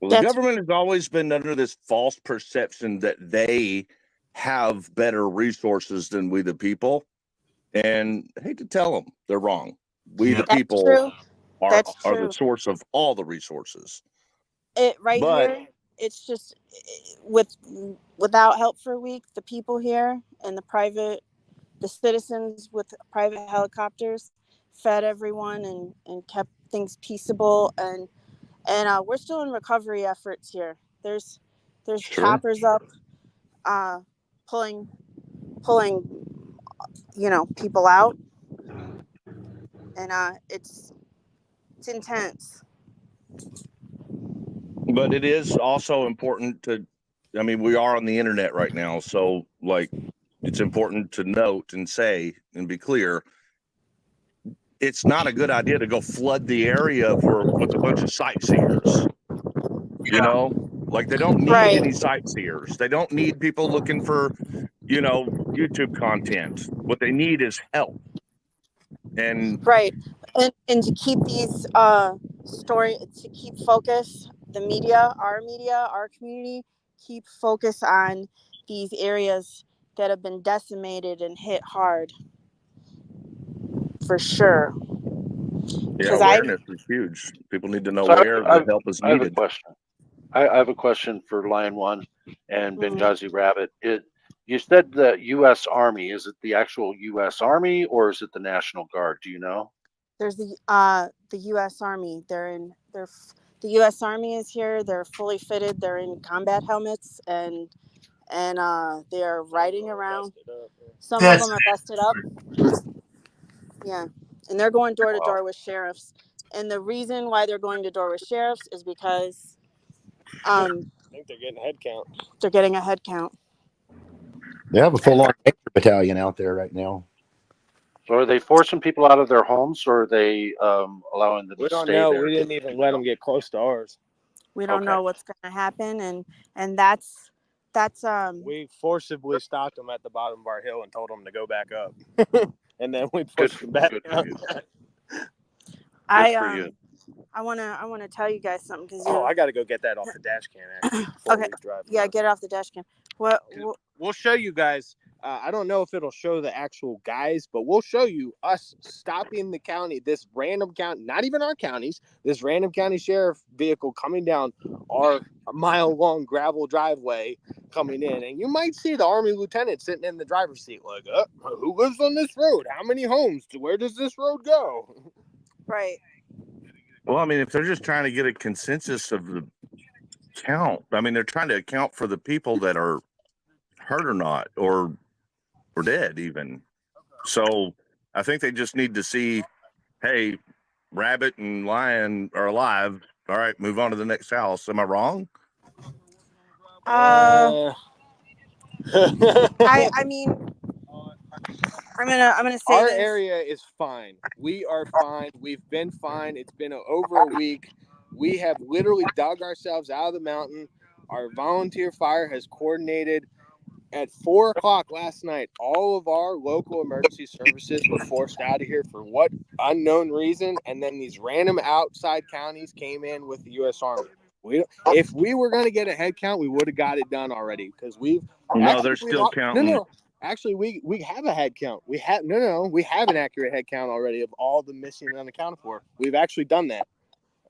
Well, the government has always been under this false perception that they have better resources than we the people. And I hate to tell them, they're wrong. We the people are the source of all the resources. Here, it's just without Help for a Week, the people here and the citizens with private helicopters fed everyone and kept things peaceable, and we're still in recovery efforts here. There's choppers up pulling people out, and it's intense. But it is also important we are on the internet right now, so it's important to note and say and be clear, it's not a good idea to go flood the area with a bunch of sightseers. You know, they don't need any sightseers. They don't need people looking for, YouTube content. What they need is help. And and to keep these to keep focus, the media, our community, keep focus on these areas that have been decimated and hit hard. For sure. Yeah, awareness is huge. People need to know where the help is needed. I have a question for Lion One and Benghazi Rabbit. You said the U.S. Army. Is it the actual U.S. Army or is it the National Guard? Do you know? There's the U.S. Army. The U.S. Army is here. They're fully fitted. They're in combat helmets and they're riding around. Some of them are vested up. Yeah, and they're going door to door with sheriffs. And the reason why they're going to door with sheriffs is because I think they're getting a head count. They're getting a head count. They have a full-on battalion out there right now. So are they forcing people out of their homes, or are they allowing them to stay there? We don't know. We didn't even let them get close to ours. We don't know what's going to happen, and that's we forcibly stopped them at the bottom of our hill and told them to go back up. and then we Good, pushed them back good for down. you. I Good for you. I wanna tell you guys something because Oh, I got to go get that off the dash cam actually before okay. we drive. Yeah, get off the dash cam. What? We'll show you guys. I don't know if it'll show the actual guys, but we'll show you us stopping the county, this random county, not even our counties, this random county sheriff vehicle coming down our mile-long gravel driveway coming in. And you might see the Army lieutenant sitting in the driver's seat like, who lives on this road? How many homes? Where does this road go? Right. Well, I mean, if they're just trying to get a consensus of the count, I mean, they're trying to account for the people that are hurt or not, or dead even. So I think they just need to see, hey, rabbit and lion are alive. All right, move on to the next house. Am I wrong? I mean, I'm gonna say our this. area is fine. We are fine. We've been fine. It's been over a week. We have literally dug ourselves out of the mountain. Our volunteer fire has coordinated. At 4 o'clock last night, all of our local emergency services were forced out of here for what unknown reason, and then these random outside counties came in with the U.S. Army. If we were going to get a head count, we would have got it done already because they're still counting. No. Actually, we have a head count. We have an accurate head count already of all the missing and unaccounted for. We've actually done that.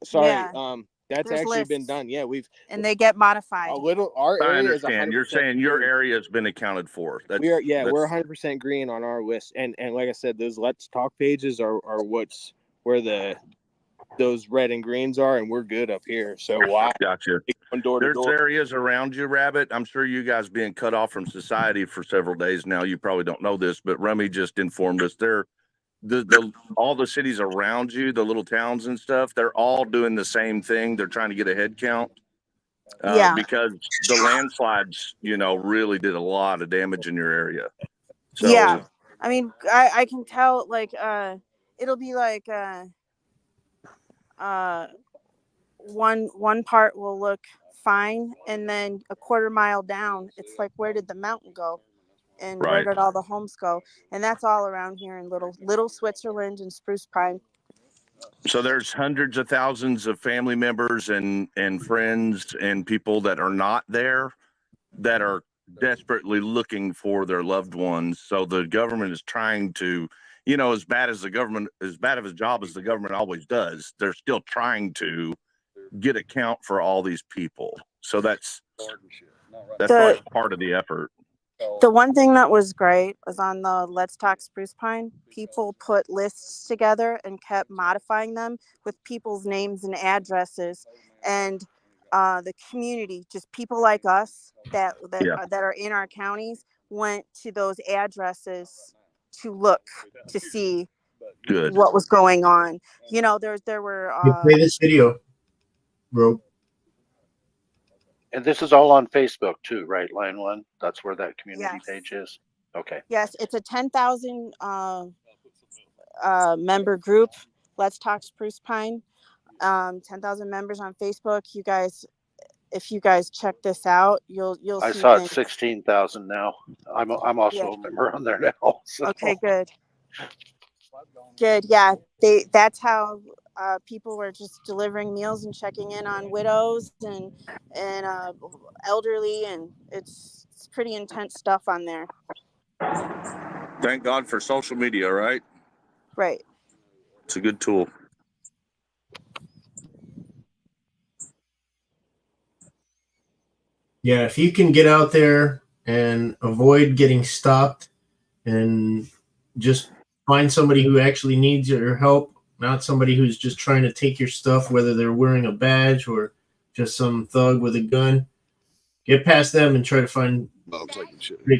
Sorry, Yeah. that's There's actually been lists. done. Yeah, And they get modified. Our I area is understand. 100% You're saying your green. area has been accounted for. We're 100% green on our list, and like I said, those Let's Talk pages are where those red and greens are, and we're good up here. So why? Gotcha. There's areas around you, Rabbit. I'm sure you guys being cut off from society for several days now. You probably don't know this, but Rummy just informed us all the cities around you, the little towns and stuff, they're all doing the same thing. They're trying to get a head count. Because the landslides, really did a lot of damage in your area. So, yeah, I mean, I can tell. Like, it'll be like one part will look fine, and then a quarter mile down, it's like, where did the mountain go? And where Right. did all the homes go? And that's all around here in little Switzerland and Spruce Pine. So there's hundreds of thousands of family members and friends and people that are not there that are desperately looking for their loved ones. So the government is trying to, as bad of a job as the government always does, they're still trying to get a count for all these people. So that's part of the effort. The one thing that was great was on the Let's Talk Spruce Pine, people put lists together and kept modifying them with people's names and addresses. And the community, just people like us that are in our counties, went to those addresses to look to see what was going on. There were play this video, bro. And this is all on Facebook too, right? Line One. That's where that community Yes. page is. Okay. Yes, it's a 10,000 member group. Let's Talk Spruce Pine. 10,000 members on Facebook. You guys, if you guys check this out, you'll I see saw things. it's 16,000 now. I'm also a member on there now. So. Okay, good. Yeah, that's how people were just delivering meals and checking in on widows and elderly, and it's pretty intense stuff on there. Thank God for social media, right? Right. It's a good tool. Yeah, if you can get out there and avoid getting stopped and just find somebody who actually needs your help, not somebody who's just trying to take your stuff, whether they're wearing a badge or just some thug with a gun, get past them and try to find.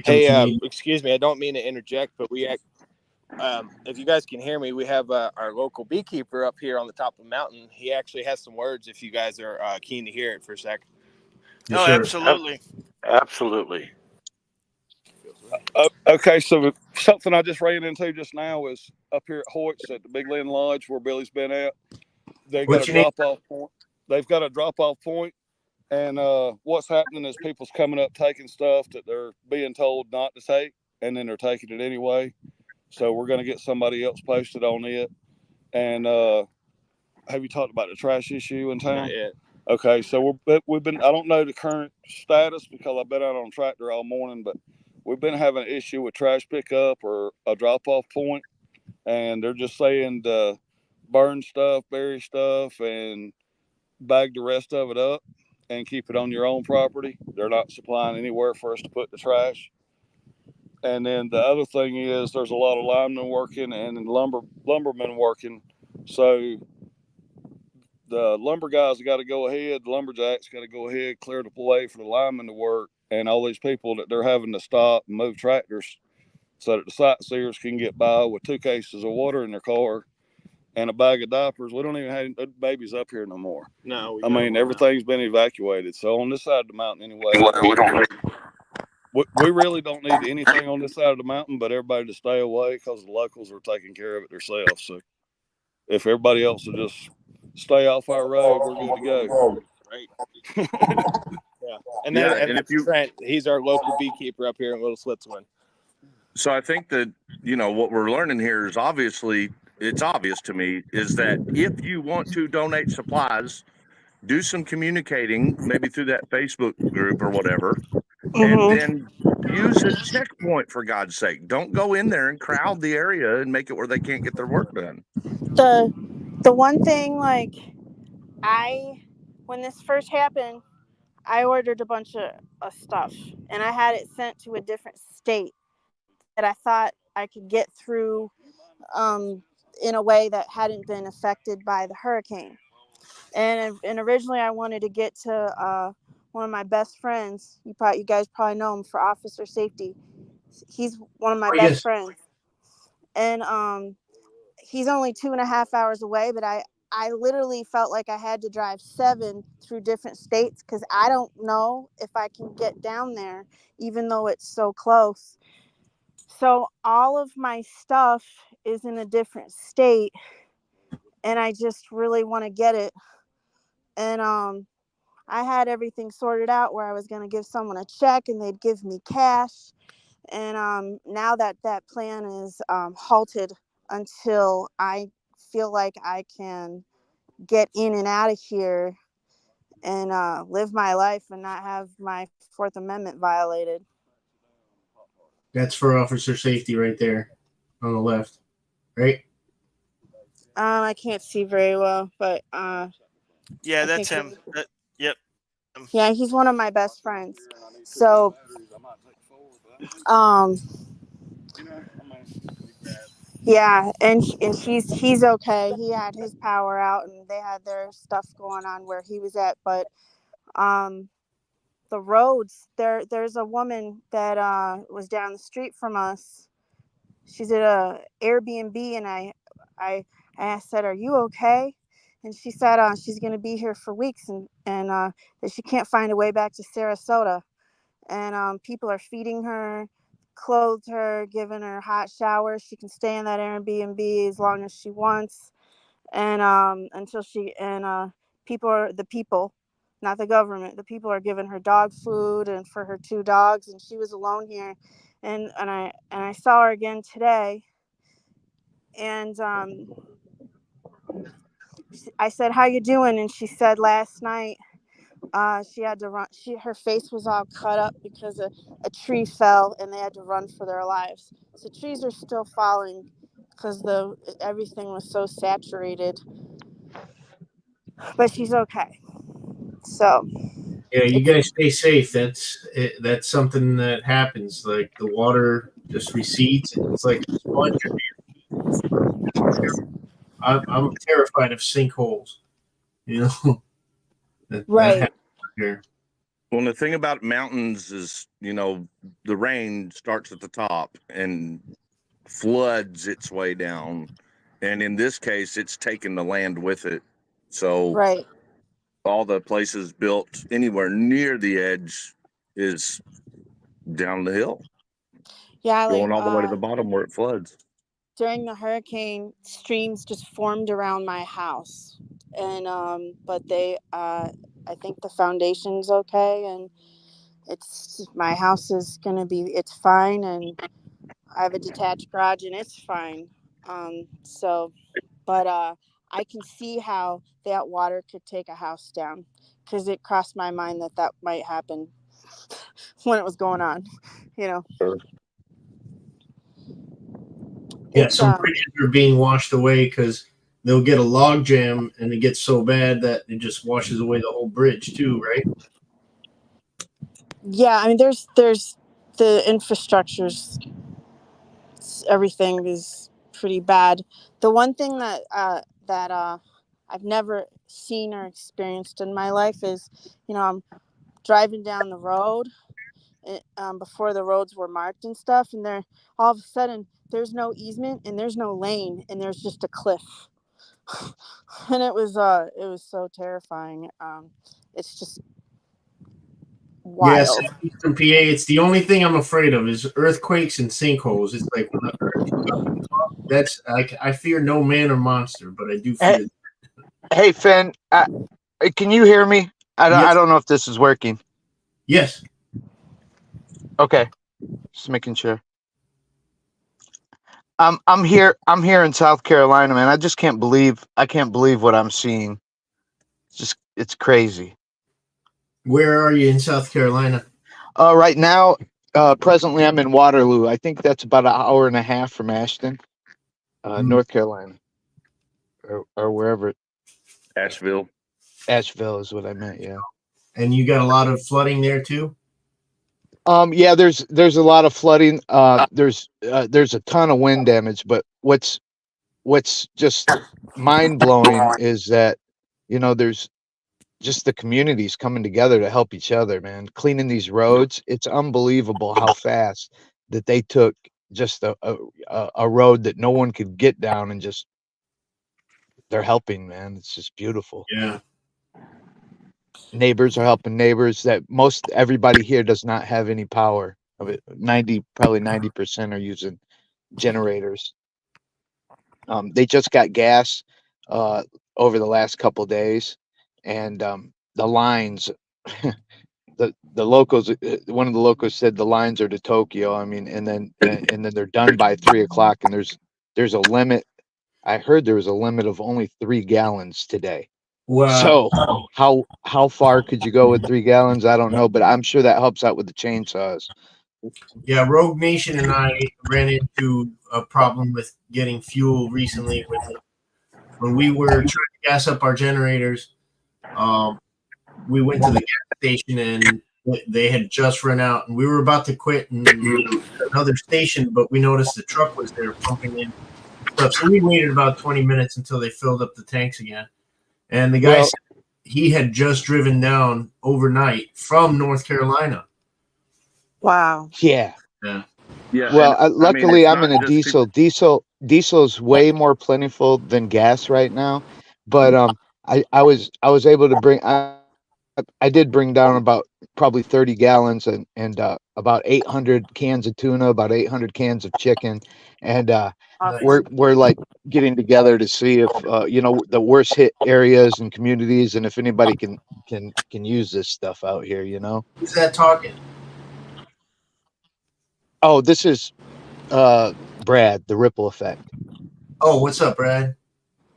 Hey, excuse me, I don't mean to interject, but if you guys can hear me, we have our local beekeeper up here on the top of the mountain. He actually has some words if you guys are keen to hear it for a sec. Oh, absolutely. Absolutely. Okay, so something I just ran into just now is up here at Hoyt's at the Big Lynn Lodge where Billy's been at. They've got a drop-off point. They've got a drop-off point, and what's happening is people's coming up taking stuff that they're being told not to take, and then they're taking it anyway. So we're going to get somebody else posted on it. And have you talked about the trash issue in town? Not yet. Okay, so we've been, I don't know the current status because I've been out on tractor all morning, but we've been having an issue with trash pickup or a drop-off point, and they're just saying to burn stuff, bury stuff, and bag the rest of it up and keep it on your own property. They're not supplying anywhere for us to put the trash. And then the other thing is there's a lot of linemen working and lumbermen working. So the lumber guys got to go ahead, the lumberjacks got to go ahead, clear the way for the linemen to work, and all these people that they're having to stop and move tractors so that the sightseers can get by with 2 cases of water in their car and a bag of diapers. We don't even have babies up here no more. No, I mean, everything's been evacuated. So on this side of the mountain anyway, we really don't need anything on this side of the mountain, but everybody to stay away because the locals are taking care of it themselves. So if everybody else will just stay off our road, we're good to go. Right. Yeah. And then if you Trent, he's our local beekeeper up here in Little Switzerland. So I think that, what we're learning here is it's obvious to me, is that if you want to donate supplies, do some communicating, maybe through that Facebook group or whatever, and then use a checkpoint, for God's sake. Don't go in there and crowd the area and make it where they can't get their work done. The one thing, like, when this first happened, I ordered a bunch of stuff, and I had it sent to a different state that I thought I could get through in a way that hadn't been affected by the hurricane. And originally I wanted to get to one of my best friends. You guys probably know him, for officer safety. He's one of my best friends. And he's only 2.5 hours away, but I literally felt like I had to drive 7 through different states because I don't know if I can get down there, even though it's so close. So all of my stuff is in a different state, and I just really want to get it. And I had everything sorted out where I was going to give someone a check and they'd give me cash. And now that plan is halted until I feel like I can get in and out of here and live my life and not have my Fourth Amendment violated. That's for officer safety right there on the left, right? I can't see very well, but yeah, that's him. Yep. Yeah, he's one of my best friends. So yeah, and he's okay. He had his power out and they had their stuff going on where he was at, but the roads, there's a woman that was down the street from us. She's at a Airbnb, and I said, "Are you okay?" And she said she's going to be here for weeks, and that she can't find a way back to Sarasota. And people are feeding her, clothed her, giving her hot showers. She can stay in that Airbnb as long as she wants, and until the people, not the government, the people are giving her dog food and for her 2 dogs, and she was alone here. And I saw her again today, and I said, "How you doing?" And she said last night she had to run. Her face was all cut up because a tree fell, and they had to run for their lives. So trees are still falling because everything was so saturated. But she's okay. So yeah, you guys stay safe. That's something that happens. Like the water just recedes. It's like a sponge. I'm terrified of sinkholes. Right. Here. Well, the thing about mountains is, the rain starts at the top and floods its way down, and in this case, it's taken the land with it. So right. All the places built anywhere near the edge is down the hill. Yeah, going all the way to the bottom where it floods. During the hurricane, streams just formed around my house, and but I think the foundation's okay, and my house is gonna be, it's fine, and I have a detached garage and it's fine. But I can see how that water could take a house down, because it crossed my mind that that might happen when it was going on, you know. Yeah, It's some bridges are being washed away because they'll get a log jam and it gets so bad that it just washes away the whole bridge too, right? yeah, I mean, there's the infrastructure's, everything is pretty bad. The one thing that I've never seen or experienced in my life is, you know, I'm driving down the road before the roads were marked and stuff, and there all of a sudden there's no easement and there's no lane and there's just a cliff. And it was so terrifying. It's just Yes, wild. in Eastern PA, it's the only thing I'm afraid of is earthquakes and sinkholes. It's like when the earth is up on top, that's I fear no man or monster, but I do fear. Hey, Finn, can you hear me? I Yes. don't know if this is working. Yes. Okay, just making sure. I'm here in South Carolina, man. I can't believe what I'm seeing. It's crazy. Where are you in South Carolina? Right now, presently I'm in Waterloo. I think that's about an hour and a half from Ashton, North Carolina, or wherever. Asheville. Asheville is what I meant. Yeah. And you got a lot of flooding there too? Yeah, there's a lot of flooding. There's a ton of wind damage, but what's just mind blowing is that, you know, there's just the communities coming together to help each other, man. Cleaning these roads. It's unbelievable how fast that they took just a road that no one could get down, and just they're helping, man. It's just beautiful. Yeah. Neighbors are helping neighbors. That most everybody here does not have any power of it. Probably 90% are using generators. They just got gas over the last couple days, and the lines, the locals, one of the locals said the lines are to Tokyo. I mean, and then they're done by 3 o'clock, and there's a limit. I heard there was a limit of only 3 gallons today. Wow. So how far could you go with 3 gallons? I don't know, but I'm sure that helps out with the chainsaws. Yeah, Rogue Nation and I ran into a problem with getting fuel recently. When we were trying to gas up our generators, we went to the gas station and they had just run out, and we were about to quit and another station, but we noticed the truck was there pumping in stuff. So we waited about 20 minutes until they filled up the tanks again. And the guy said he had just driven down overnight from North Carolina. Wow. Yeah. Yeah. Yeah. Well, luckily it's I'm in a not just diesel. Diesel's way more plentiful than gas right now, but I was able to bring. I did bring down about probably 30 gallons and about 800 cans of tuna, about 800 cans of chicken, and we're like getting together to see if you know, the worst hit areas and communities, and if anybody can use this stuff out here, you know. Who's that talking? Oh, this is Brad, the Ripple Effect. Oh, what's up, Brad?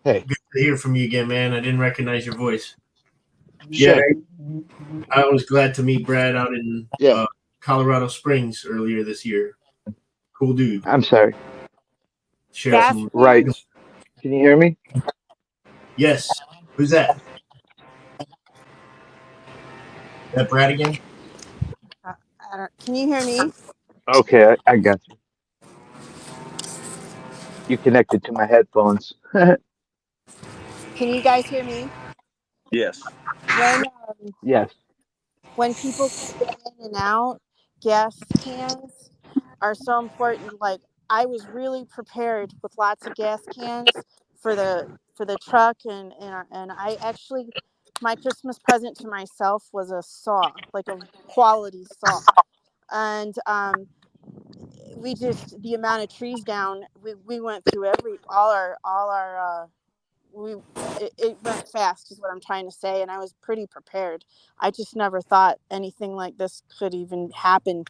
Hey. Good to hear from you again, man. I didn't recognize your voice. Sure. Yeah, I was glad to meet Brad out in Colorado Springs earlier this year. Cool dude. I'm sorry. Share some. Right. Can you hear me? Yes. Who's that? That Brad again? Can you hear me? Okay, I got you. You connected to my headphones. Can you guys hear me? Yes. Yes. When people get in and out, gas cans are so important. Like, I was really prepared with lots of gas cans for the truck, and I actually, my Christmas present to myself was a saw, like a quality saw. And we just, the amount of trees down, we went through it went fast is what I'm trying to say, and I was pretty prepared. I just never thought anything like this could even happen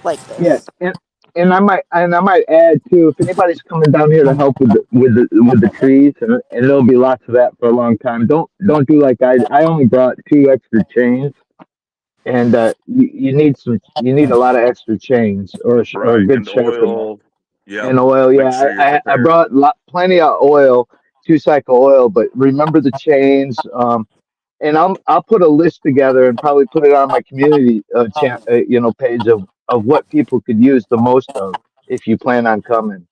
like this. Yeah, and I might add too, if anybody's coming down here to help with the trees, and there'll be lots of that for a long time. Don't do like I only brought 2 extra chains, and you need a lot of extra chains or a Right. good And sharpener. oil. Yep. And oil, Make yeah. sure you're I prepared. brought plenty of oil, 2-cycle oil, but remember the chains. And I'll put a list together and probably put it on my community page of what people could use the most of if you plan on coming.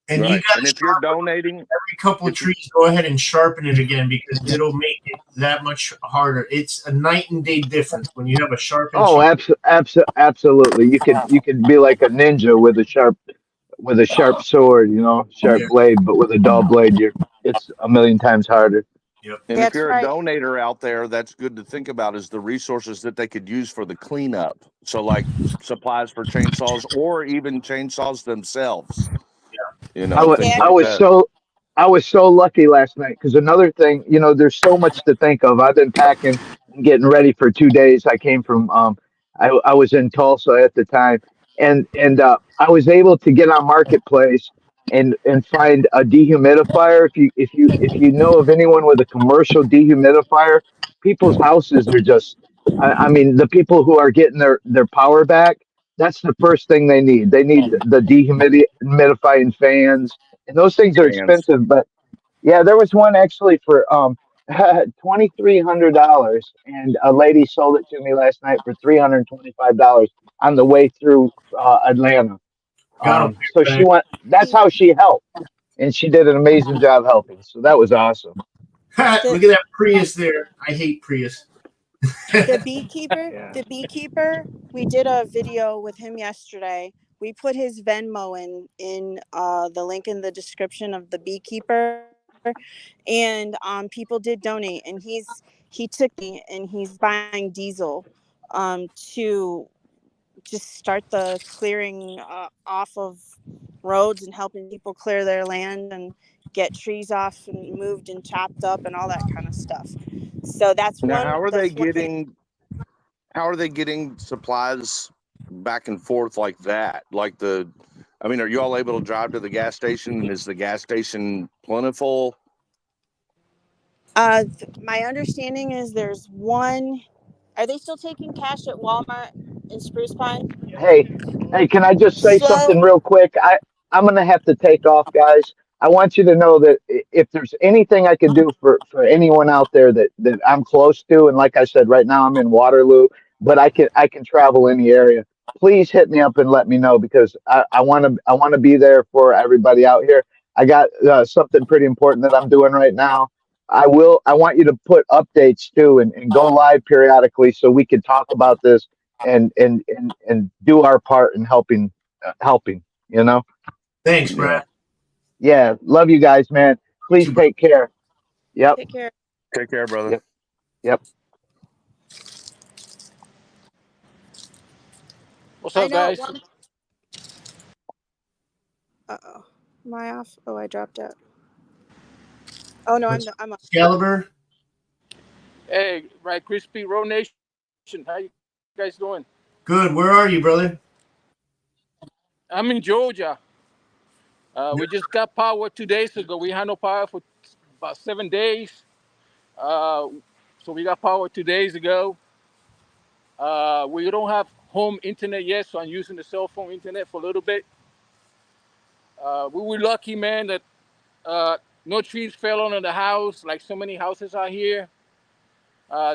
And you Right. got And to if you're sharpen donating, every couple of if you, trees. Go ahead and sharpen it again because it'll make it that much harder. It's a night and day difference when you have a sharpened Oh, chain. absolutely. You could be like a ninja with a sharp sword, sharp Yeah. blade, but with a dull blade, it's a million times harder. Yep. and if That's you're a right. donator out there, that's good to think about is the resources that they could use for the cleanup. So like supplies for chainsaws or even chainsaws themselves, I was things I like was that. so I was so lucky last night because another thing, there's so much to think of. I've been packing and getting ready for 2 days. I came from I was in Tulsa at the time, and I was able to get on Marketplace and find a dehumidifier. If you know of anyone with a commercial dehumidifier, people's houses are just I mean the people who are getting their power back. That's the first thing they need. They need the dehumidifying fans, and those things are Fans. expensive. But yeah, there was one actually for $2,300, and a lady sold it to me last night for $325 on the way through Atlanta. Got them. So she went. That's how she helped, and she did an amazing job helping. So that was awesome. Look at that Prius there. I hate Prius. The beekeeper, we did a video with him yesterday. We put his Venmo in the link in the description of the beekeeper, and people did donate, and he took me and he's buying diesel to just start the clearing off of roads and helping people clear their land and get trees off and moved and chopped up and all that kind of stuff. So that's Now, one. how are That's one thing. they getting supplies back and forth like that? I mean, are you all able to drive to the gas station? Is the gas station plentiful? My understanding is there's one. Are they still taking cash at Walmart in Spruce Pine? Hey, can I just say something real quick? I'm gonna have to take off, guys. I want you to know that if there's anything I can do for anyone out there that I'm close to, and like I said, right now I'm in Waterloo, but I can travel any area. Please hit me up and let me know because I want to be there for everybody out here. I got something pretty important that I'm doing right now. I want you to put updates too and go live periodically so we can talk about this and do our part in helping. Thanks, Brad. Yeah, love you guys, man. Please take care. Yep. Take care. Take care, brother. Yep. What's up, guys? Uh-oh. Am I off? Oh, I dropped out. Oh no, I'm up. Excalibur. Hey, right, Crispy Road Nation. How you guys doing? Good. Where are you, brother? I'm in Georgia. We just got power 2 days ago. We had no power for about 7 days. So we got power 2 days ago. We don't have home internet yet, so I'm using the cell phone internet for a little bit. We were lucky, man, that no trees fell on the house like so many houses out here.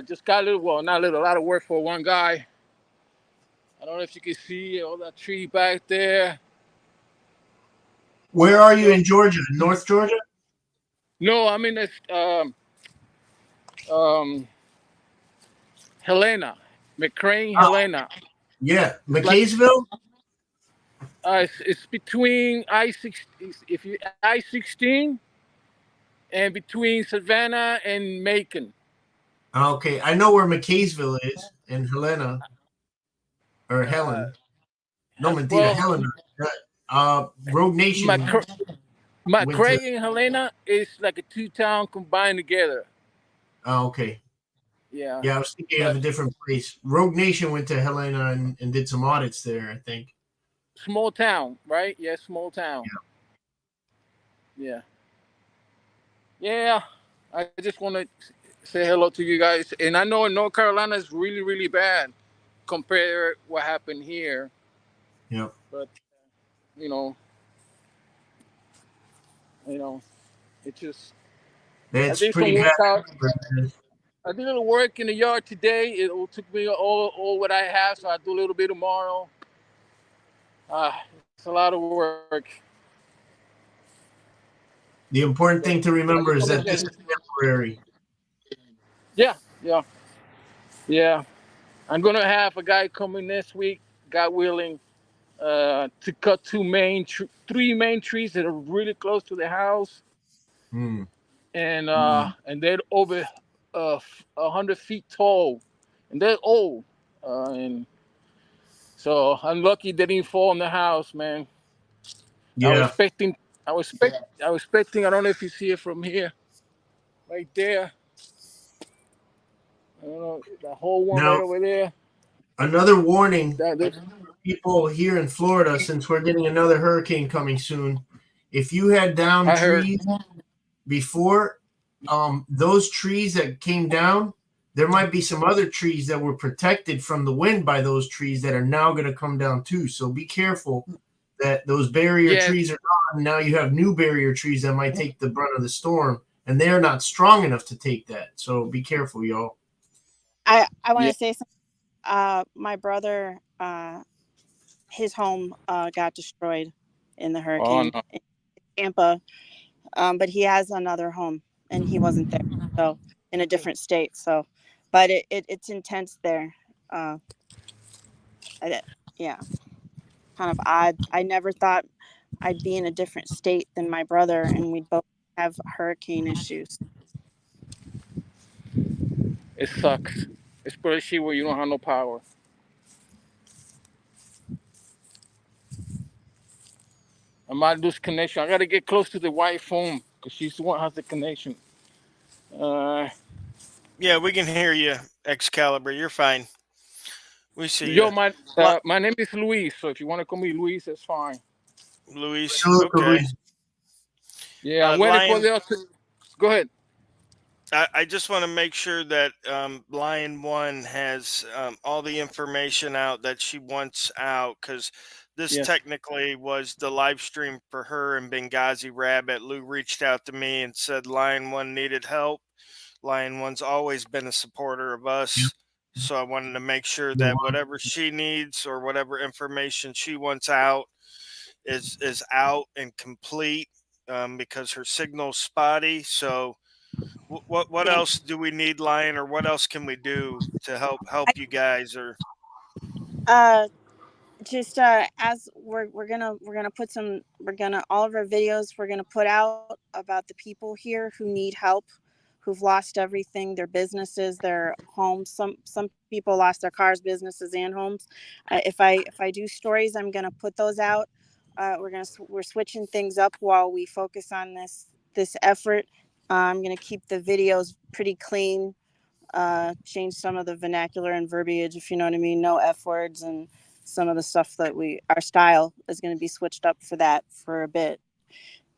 Just got a lot of work for one guy. I don't know if you can see all that tree back there. Where are you in Georgia? North Georgia? No, I'm in this Helena, McCrane, Helena. Yeah, McKaysville. It's between I-16 and between Savannah and Macon. Okay, I know where McKaysville is in Helena or Helen. No, mentira, Helena. Rogue Nation. McCrane and Helena is like a two-town combined together. Oh, okay. Yeah. Yeah, I was thinking of a different place. Rogue Nation went to Helena and did some audits there, I think. small town, right? Yeah, small town. Yeah. Yeah. I just want to say hello to you guys. And I know in North Carolina is really, really bad compared what happened here. Yep. But you know, it just I That's did some pretty bad. workout. I did a little work in the yard today. It took me all what I have, so I do a little bit tomorrow. It's a lot of work. The important thing to I remember just is want that to this say, is temporary. yeah. I'm gonna have a guy coming this week, God willing, to cut three main trees that are really close to the house, Hmm. and they're over 100 feet tall, and they're old, and so I'm lucky they didn't fall in the house, man. I was Yeah. expecting. I was expecting. I don't know if you see it from here, right there. I don't know the whole one right Now, over there. another warning, That people here in Florida, since we're getting another hurricane coming soon. If you had down I heard. trees before, those trees that came down, there might be some other trees that were protected from the wind by those trees that are now going to come down too. So be careful that those barrier Yeah, trees are gone. Now you have new barrier trees that might take the brunt of the storm, and they're not strong enough to take that. So be careful, y'all. I want yeah. to say something. My brother, his home got destroyed in the Oh hurricane no. in Tampa, but he has another home and he wasn't there, so in a different state. So, but it's intense there. Uh, yeah, kind of odd. I never thought I'd be in a different state than my brother, and we'd both have hurricane issues. It sucks, especially where you don't have no power. I might lose connection. I gotta get close to the wife phone because she's the one who has the connection. Uh, Yeah, we can hear you, Excalibur. You're fine. We see you. yo, my name is Luis, so if you want to call me Luis, that's fine. Luis. Hello, Okay. Yeah, I'm waiting for Lion, the other. Go ahead. I just want to make sure that Lion One has all the information out that she wants out, because this Yes. technically was the live stream for her and Benghazi Rabbit. Lou reached out to me and said Lion One needed help. Lion One's always been a supporter of us. So I wanted to make sure that whatever she needs or whatever information she wants out is out and complete, because her signal's spotty. So what else do we need, Lion, or what else can we do to help you guys? Or Uh, just as we're gonna put some all of our videos we're gonna put out about the people here who need help, who've lost everything, their businesses, their homes. Some people lost their cars, businesses, and homes. If I do stories, I'm gonna put those out. We're switching things up while we focus on this effort. I'm gonna keep the videos pretty clean, change some of the vernacular and verbiage, if you know what I mean. No F words, and some of the stuff that our style is going to be switched up for that for a bit.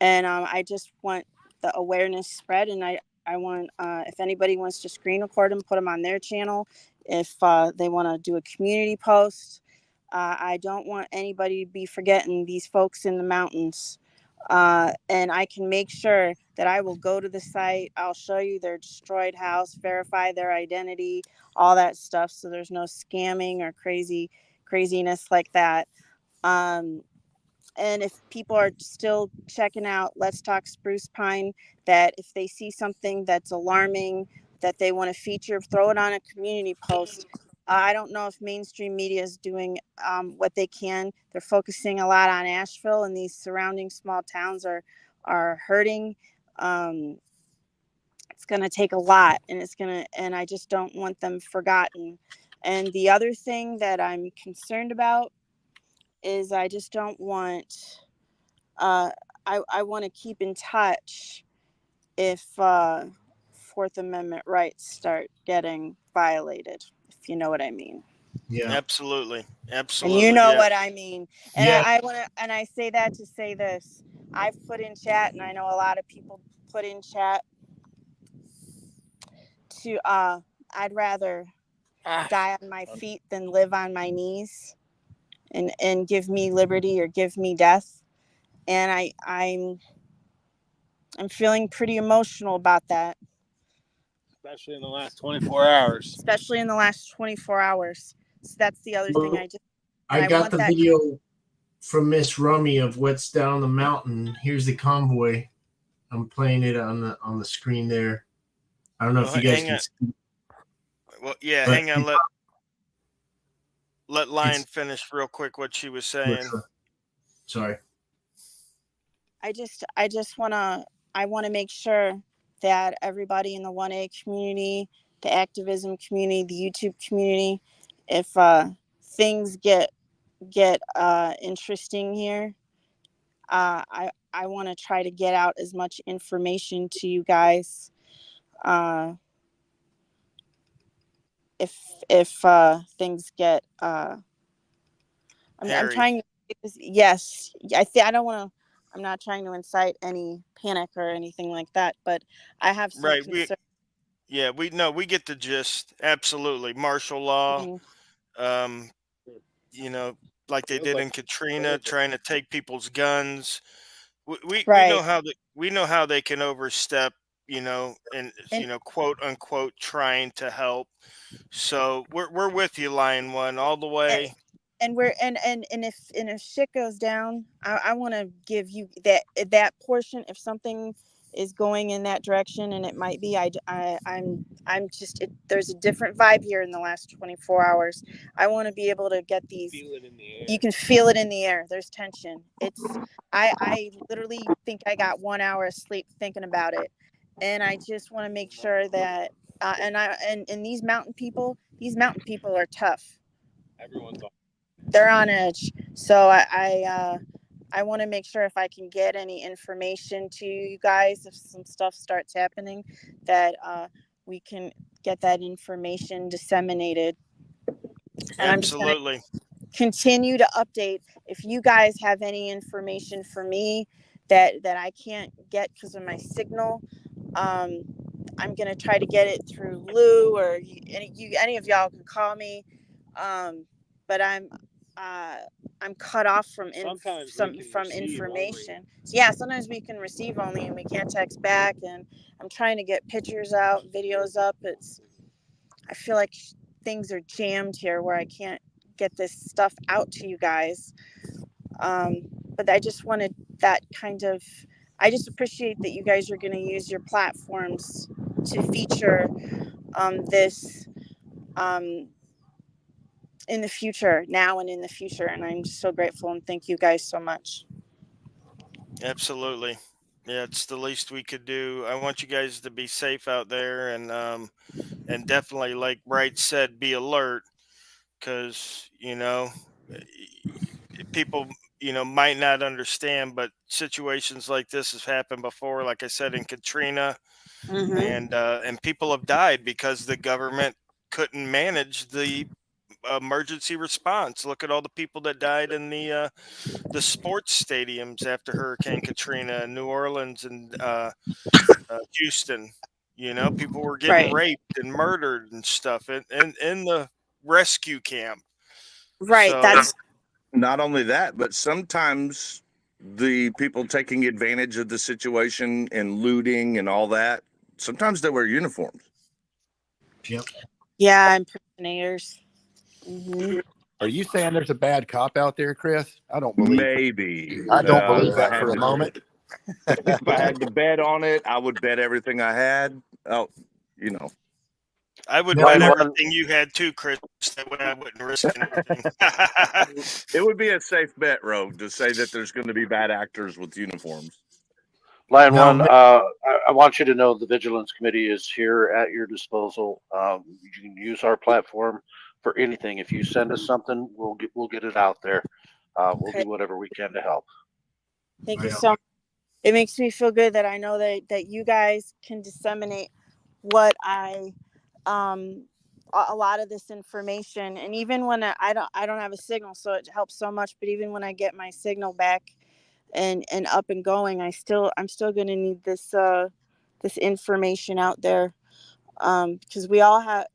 And I just want the awareness spread, and I want, if anybody wants to screen record them, put them on their channel. If they want to do a community post, I don't want anybody to be forgetting these folks in the mountains. And I can make sure that I will go to the site. I'll show you their destroyed house, verify their identity, all that stuff. So there's no scamming or craziness like that. And if people are still checking out Let's Talk Spruce Pine, that if they see something that's alarming that they want to feature, throw it on a community post. I don't know if mainstream media is doing what they can. They're focusing a lot on Asheville, and these surrounding small towns are hurting. It's going to take a lot, and I just don't want them forgotten. And the other thing that I'm concerned about is I just don't want, I want to keep in touch if Fourth Amendment rights start getting violated, if you know what I mean. Yeah. Absolutely. And Absolutely. you know Yeah. what I mean. And Yeah. I want to, and I say that to say this. I've put in chat, and I know a lot of people put in chat to I'd rather die on my feet than live on my knees, and give me liberty or give me death. And I'm feeling pretty emotional about that, Especially in the last 24 hours. especially in the last 24 hours. So that's the other thing I I got want the that. video from Miss Rummy of what's down the mountain. Here's the convoy. I'm playing it on the screen there. I don't know if you guys can see. Well, yeah, But hang on. Let Lion finish real quick what she was saying. Sorry. I just want to make sure that everybody in the 1A community, the activism community, the YouTube community, if things get interesting here, I want to try to get out as much information to you guys. If things get I'm trying to, yes, I don't want to, I'm not trying to incite any panic or anything like that, but I have some Right. concern. We get the gist. Absolutely. Martial law. Mhm. You know, like they did in Katrina, trying to take people's guns. We know Right. how they can overstep, and quote unquote trying to help. So we're with you, Lion One, all the way. And we're and if shit goes down, I want to give you that portion. If something is going in that direction, and it might be, I'm just there's a different vibe here in the last 24 hours. I want to be able to get these. Feel it in the air. You can feel it in the air. There's tension. I literally think I got 1 hour of sleep thinking about it, and I just want to make sure that and these mountain people are tough. Everyone's on. They're on edge. So I want to make sure if I can get any information to you guys, if some stuff starts happening, that we can get that information disseminated. And I'm just going Absolutely. to continue to update. If you guys have any information for me that I can't get because of my signal, I'm going to try to get it through Lou, or any of y'all can call me. But I'm cut off from information. So yeah, sometimes we can receive only, and we can't text back. And I'm trying to get pictures out, videos up. I feel like things are jammed here where I can't get this stuff out to you guys. But I just wanted that kind of. I just appreciate that you guys are going to use your platforms to feature this. In the future, now and in the future, and I'm so grateful, and thank you guys so much. Absolutely. Yeah, it's the least we could do. I want you guys to be safe out there, and definitely, like Wright said, be alert, because people might not understand, but situations like this has happened before, like I said, in Katrina. And people have died because the government couldn't manage the emergency response. Look at all the people that died in the sports stadiums after Hurricane Katrina in New Orleans and Houston. People were getting raped and murdered and stuff in the rescue camp. Right. So, That's not only that, but sometimes the people taking advantage of the situation and looting and all that, sometimes they wear uniforms. Yep. Yeah, impersonators. Mm-hmm. Are you saying there's a bad cop out there, Chris? I don't believe. Maybe. I don't believe that for a moment. If I had to bet on it, I would bet everything I had. Oh, I would bet everything you had too, Chris. That way I wouldn't risk anything. It would be a safe bet, Rogue, to say that there's going to be bad actors with uniforms. Lion One, I want you to know the Vigilance Committee is here at your disposal. You can use our platform for anything. If you send us something, we'll get it out there. We'll do whatever we can to help. Thank you so much. It makes me feel good that I know that you guys can disseminate what I a lot of this information. And even when I don't have a signal, so it helps so much. But even when I get my signal back and up and going, I'm still going to need this this information out there, because we all have.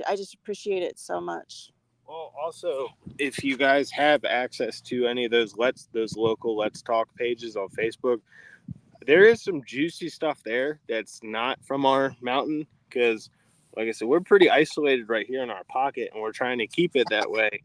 I just appreciate it so much. Well, also, if you guys have access to any of those local Let's Talk pages on Facebook, there is some juicy stuff there that's not from our mountain, because, like I said, we're pretty isolated right here in our pocket, and we're trying to keep it that way.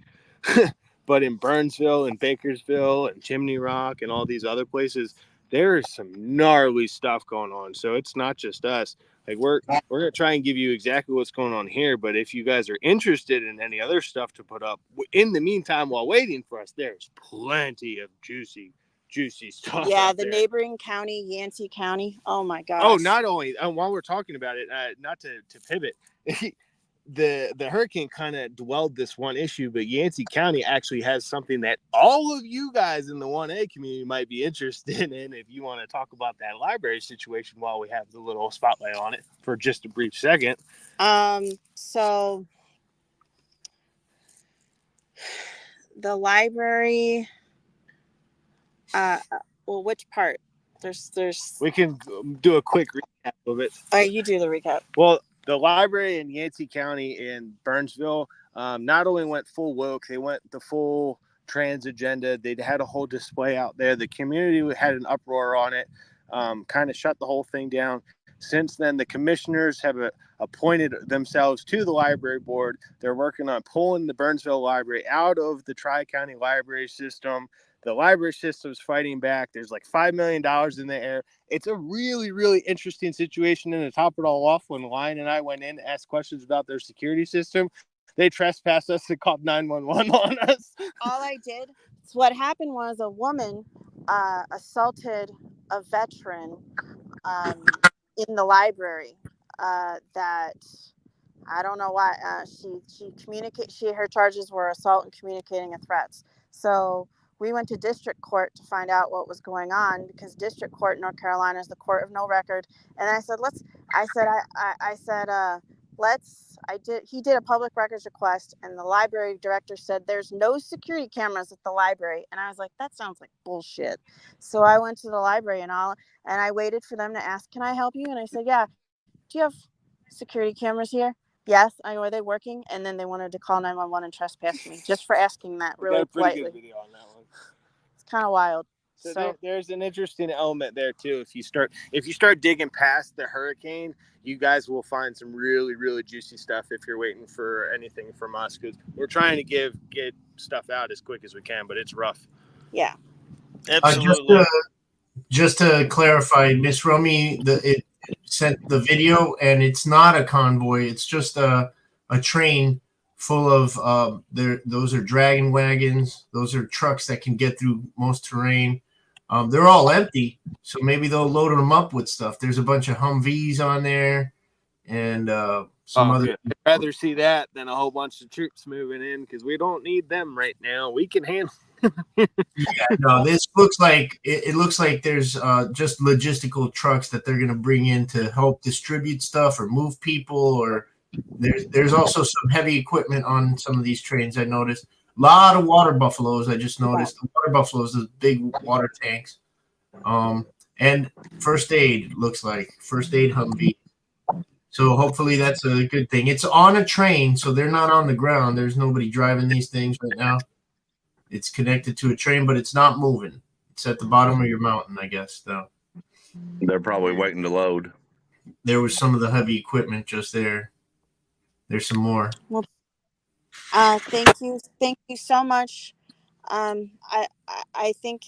But in Burnsville and Bakersville and Chimney Rock and all these other places, there is some gnarly stuff going on. So it's not just us. Like we're gonna try and give you exactly what's going on here. But if you guys are interested in any other stuff to put up in the meantime while waiting for us, there's plenty of juicy stuff. Yeah, out the there. neighboring county, Yancey County. Oh my gosh. Oh, not only while we're talking about it, not to pivot, the hurricane kind of dwelled this one issue, but Yancey County actually has something that all of you guys in the 1A community might be interested in. If you want to talk about that library situation while we have the little spotlight on it for just a brief second. So the library, well, which part? There's We can do a quick recap of it. You do the recap. Well, the library in Yancey County in Burnsville not only went full woke, they went the full trans agenda. They had a whole display out there. The community had an uproar on it, kind of shut the whole thing down. Since then, the commissioners have appointed themselves to the library board. They're working on pulling the Burnsville Library out of the Tri-County library system. The library system's fighting back. There's like $5 million in the air. It's a really, really interesting situation. And to top it all off, when Lion and I went in to ask questions about their security system, they trespassed us and called 911 on us. All I did, so what happened was a woman assaulted a veteran in the library that I don't know why. Her charges were assault and communicating threats. So we went to district court to find out what was going on, because district court in North Carolina is the court of no record. And I said, he did a public records request, and the library director said there's no security cameras at the library. And I was like, that sounds like bullshit. So I went to the library and I waited for them to ask, can I help you? And I said, yeah. Do you have security cameras here? Yes. Are they working? And then they wanted to call 911 and trespass me just for asking that really politely. Good video on that one. It's kind of wild. So there's an interesting element there too. If you start digging past the hurricane, you guys will find some really, really juicy stuff if you're waiting for anything from us, because we're trying to get stuff out as quick as we can, but it's rough. Yeah. Absolutely. Just to clarify, Miss Romy, it sent the video, and it's not a convoy. It's just a train full of those are dragon wagons. Those are trucks that can get through most terrain. They're all empty, so maybe they'll load them up with stuff. There's a bunch of Humvees on there, and some other. I'd rather see that than a whole bunch of troops moving in, because we don't need them right now. We can handle. No, this looks like it looks like there's just logistical trucks that they're going to bring in to help distribute stuff or move people, or there's also some heavy equipment on some of these trains. I noticed a lot of water buffaloes. I just noticed the water buffaloes, those big water tanks, and first aid looks like first aid Humvee. So hopefully that's a good thing. It's on a train, so they're not on the ground. There's nobody driving these things right now. It's connected to a train, but it's not moving. It's at the bottom of your mountain, I guess, though. They're probably waiting to load. There was some of the heavy equipment just there. There's some more. Well, thank you so much. I think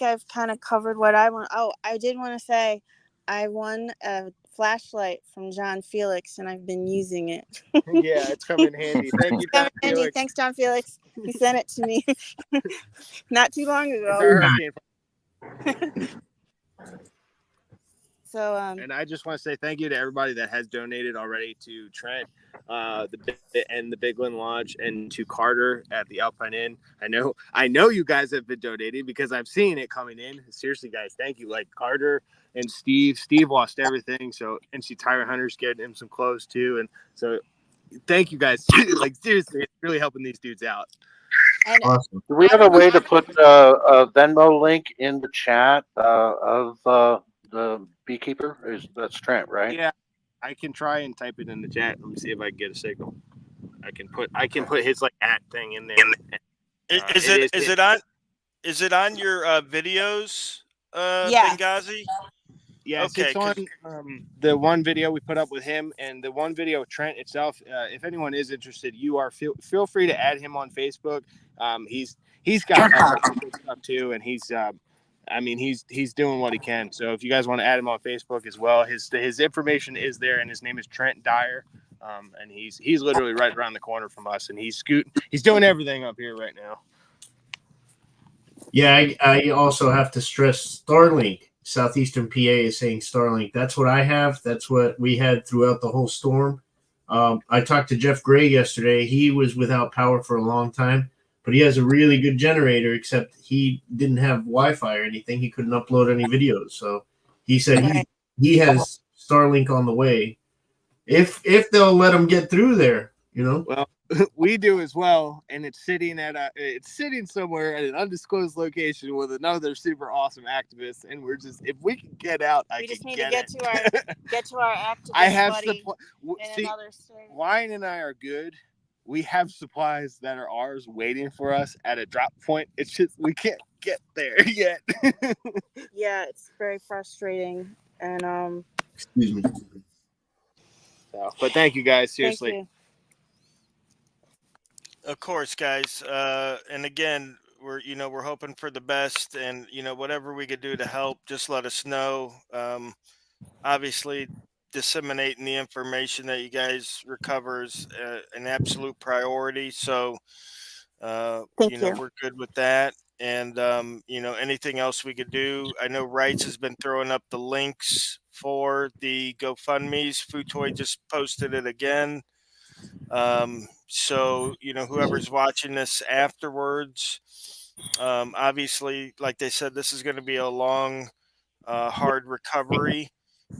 I've kind of covered what I want. Oh, I did want to say I won a flashlight from John Felix, and I've been using it. Yeah, it's coming handy. Thank you, John Felix. Thanks, John Felix. He sent it to me not too long ago. So, and I just want to say thank you to everybody that has donated already to Trent, the Bigland Lodge, and to Carter at the Alpine Inn. I know you guys have been donating because I've seen it coming in. Seriously, guys, thank you. Like Carter and Steve lost everything. So NC Tire Hunter's getting him some clothes too, and so thank you guys. Like seriously, it's really helping these dudes out. And Awesome. Do we have a way to put a Venmo link in the chat of the beekeeper? That's Trent, right? Yeah, I can try and type it in the chat. Let me see if I can get a signal. I can put his like at thing in there. Is it on your videos, Yes. Benghazi? Yes, Okay, it's on the one video we put up with him and the one video with Trent itself. If anyone is interested, feel free to add him on Facebook. He's got good stuff too, and he's doing what he can. So if you guys want to add him on Facebook as well, his information is there, and his name is Trent Dyer. And he's literally right around the corner from us, and he's doing everything up here right now. Yeah, I also have to stress Starlink. Southeastern PA is saying Starlink. That's what I have. That's what we had throughout the whole storm. I talked to Jeff Gray yesterday. He was without power for a long time, but he has a really good generator, except he didn't have Wi-Fi or anything. He couldn't upload any videos. So he said he has Starlink on the way. If they'll let him get through there, you know. Well, we do as well, and it's sitting somewhere at an undisclosed location with another super awesome activist, and we're just, if we can get out, we just need to get to our activist I have buddy see, another state. Wine and I are good. We have supplies that are ours waiting for us at a drop point. It's just we can't get there yet. Yeah, it's very frustrating, and Excuse me. So, but thank you guys, seriously. Thank you. Of course, guys. And again, we're hoping for the best, and whatever we could do to help, just let us know. Obviously, disseminating the information that you guys recover is an absolute priority. So, Thank you. we're good with that. And anything else we could do. I know Rights has been throwing up the links for the GoFundMe's. Futoy just posted it again. So whoever's watching this afterwards, obviously, like they said, this is going to be a long, hard recovery.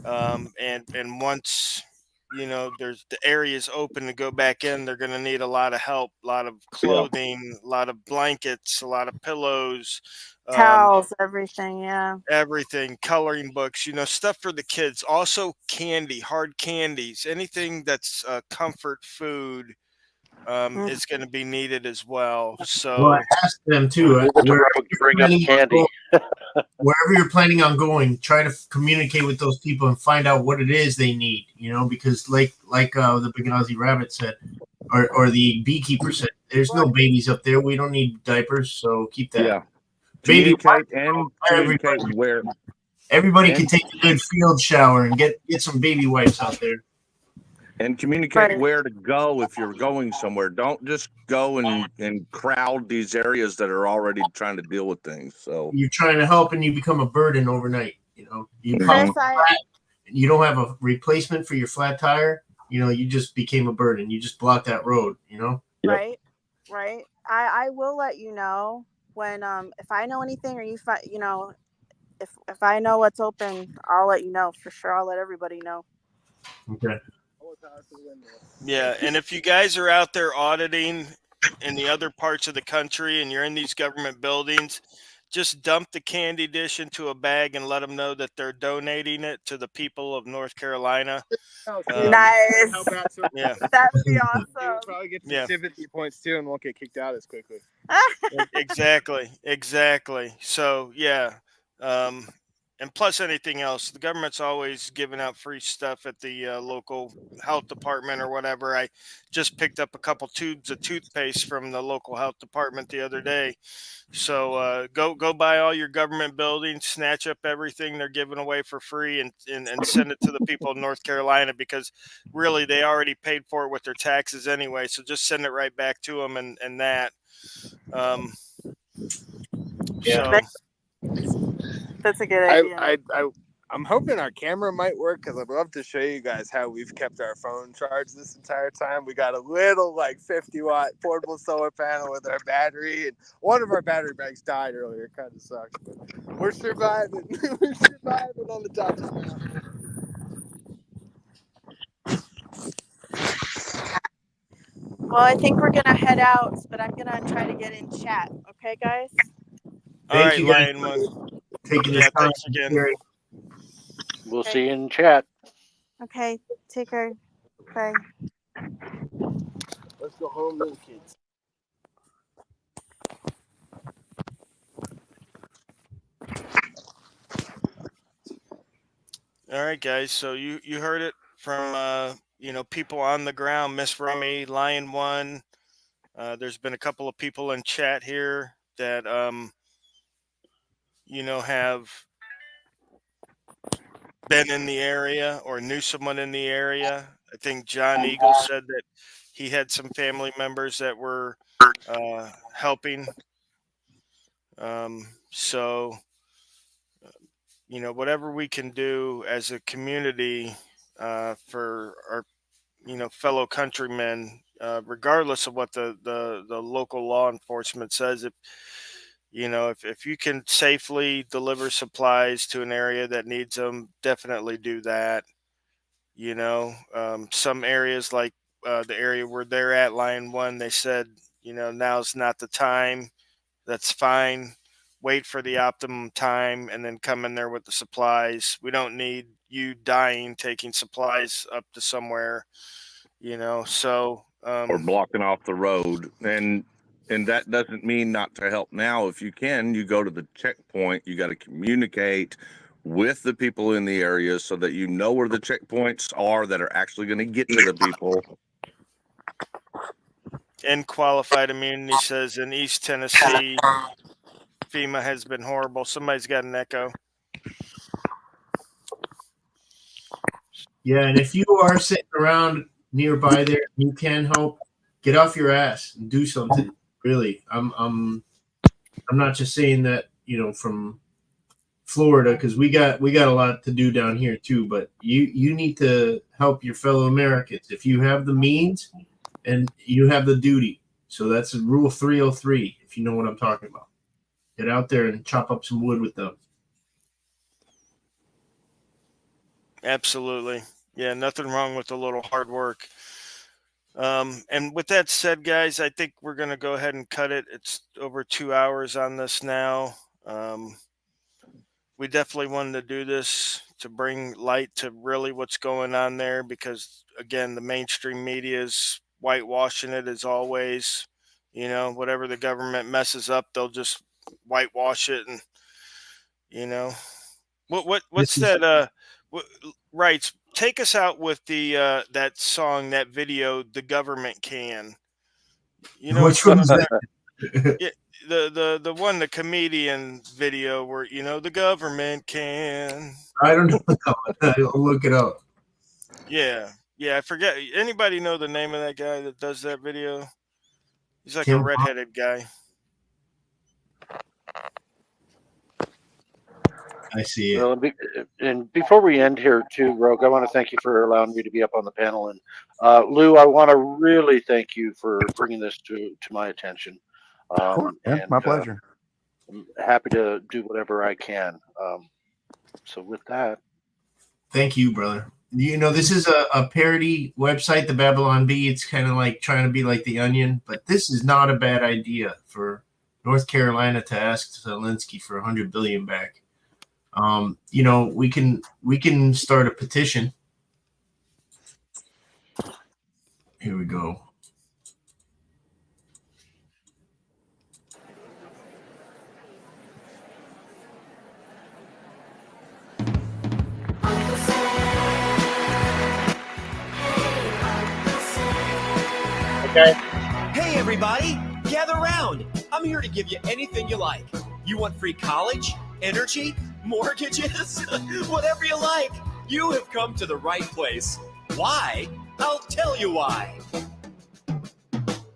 And once there's the areas open to go back in, they're going to need a lot of help, a lot of clothing, a lot of blankets, a lot of pillows, Towels, everything. Yeah. everything, coloring books, stuff for the kids. Also candy, hard candies, anything that's comfort food is going to be needed as well. So Well, I asked them too. Wherever you're planning on going, try to communicate with those people and find out what it is they need. Because like the Benghazi Rabbit said, or the beekeeper said, there's no babies up there. We don't need diapers, so keep that. Yeah. Baby Communicate where everybody can take a good field shower and get some baby wipes out there. And communicate where to go if you're going somewhere. Don't just go and crowd these areas that are already trying to deal with things. So You're trying to help and you become a burden overnight. You don't have a replacement for your flat tire. You just became a burden. You just blocked that road. Right. I will let you know when if I know anything, or if I know what's open, I'll let you know for sure. I'll let everybody know. Okay. yeah, and if you guys are out there auditing in the other parts of the country and you're in these government buildings, just dump the candy dish into a bag and let them know that they're donating it to the people of North Carolina. Nice. Yeah. That would be awesome. We'll probably get some sympathy points too, and won't get kicked out as quickly. Exactly. So yeah. And plus anything else, the government's always giving out free stuff at the local health department or whatever. I just picked up a couple tubes of toothpaste from the local health department the other day. So go by all your government buildings, snatch up everything they're giving away for free, and send it to the people of North Carolina, because really they already paid for it with their taxes anyway. So just send it right back to them and that. Yeah. That's a good idea. I'm hoping our camera might work, because I'd love to show you guys how we've kept our phone charged this entire time. We got a little 50-watt portable solar panel with our battery, and one of our battery banks died earlier. It kind of sucks, but we're surviving. We're surviving on the top of the mountain. Well, I think we're gonna head out, but I'm gonna try to get in chat. Okay, guys. All right, you guys Lion One. taking Yeah, this time. thanks again. We'll see you in chat. Okay, take care. Bye. Let's go home, little kids. All right, guys. So you heard it from people on the ground. Miss Rummy, Lion One. There's been a couple of people in chat here that have been in the area or knew someone in the area. I think John Eagle said that he had some family members that were helping. So whatever we can do as a community for our fellow countrymen, regardless of what the local law enforcement says, if you can safely deliver supplies to an area that needs them, definitely do that. Some areas like the area where they're at, Lion One, they said now's not the time. That's fine. Wait for the optimum time and then come in there with the supplies. We don't need you dying taking supplies up to somewhere, so or blocking off the road. And that doesn't mean not to help now. If you can, you go to the checkpoint. You got to communicate with the people in the area so that you know where the checkpoints are that are actually going to get to the people. And Qualified Immunity says in East Tennessee, FEMA has been horrible. Somebody's got an echo. Yeah, and if you are sitting around nearby there, you can help. Get off your ass and do something. Really, I'm not just saying that from Florida, because we got a lot to do down here too. But you need to help your fellow Americans if you have the means and you have the duty. So that's Rule 303. If you know what I'm talking about, get out there and chop up some wood with them. Absolutely. Yeah, nothing wrong with a little hard work. And with that said, guys, I think we're going to go ahead and cut it. It's over 2 hours on this now. We definitely wanted to do this to bring light to really what's going on there because, again, the mainstream media is whitewashing it as always. Whatever the government messes up, they'll just whitewash it. And, what's that? Right. Take us out with the that song, that video, "The Government Can." Which one's that? Yeah, the one, the comedian video where the government can. I don't know that one. I'll look it up. Yeah, I forget. Anybody know the name of that guy that does that video? He's like Tim a redheaded guy. I see it. Well, and before we end here too, Rogue, I want to thank you for allowing me to be up on the panel. And Lou, I want to really thank you for bringing this to my attention. Yeah, my pleasure. I'm happy to do whatever I can. So with that. Thank you, brother. This is a parody website, the Babylon Bee. It's kind of like trying to be like the Onion, but this is not a bad idea for North Carolina to ask Zelensky for $100 billion back. We can start a petition. Here we go. Okay. Hey everybody, gather round. I'm here to give you anything you like. You want free college, energy, mortgages, whatever you like. You have come to the right place. Why? I'll tell you why.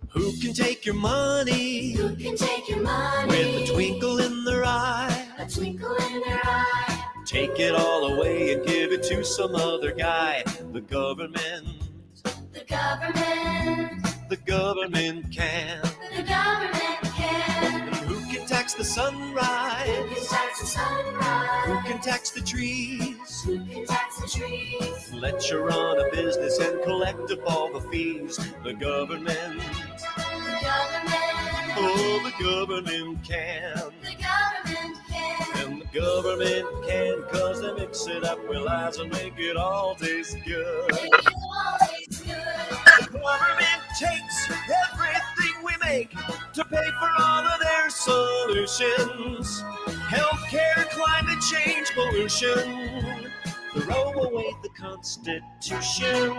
Who can take your money? Who can take your money? With a twinkle in their eye. A twinkle in their eye. Take it all away and give it to some other guy. The government. The government. The government can. The government can. Who can tax tax the sunrise? Who can tax the sunrise? Who can tax the trees? Who can tax the trees? Let you run a business and collect up all the fees. The government. The government. Oh, the government can. The government can. And the government can, 'cause they mix it up with lies and make it all taste good. Make it all taste good. The government takes everything we make to pay for all of their solutions. Healthcare, climate change, pollution. Throw away the Constitution.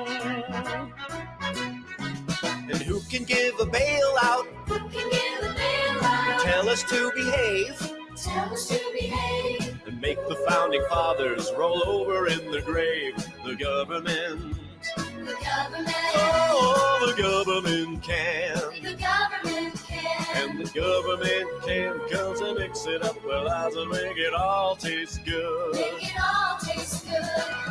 And who can give a bailout? Who can give a bailout? Tell us to behave. Tell us to behave. And make the founding fathers roll over in their grave. The government. The government. Oh, the government can. The government can. And the government can, 'cause they mix it up with lies and make it all taste good. Make it all taste good.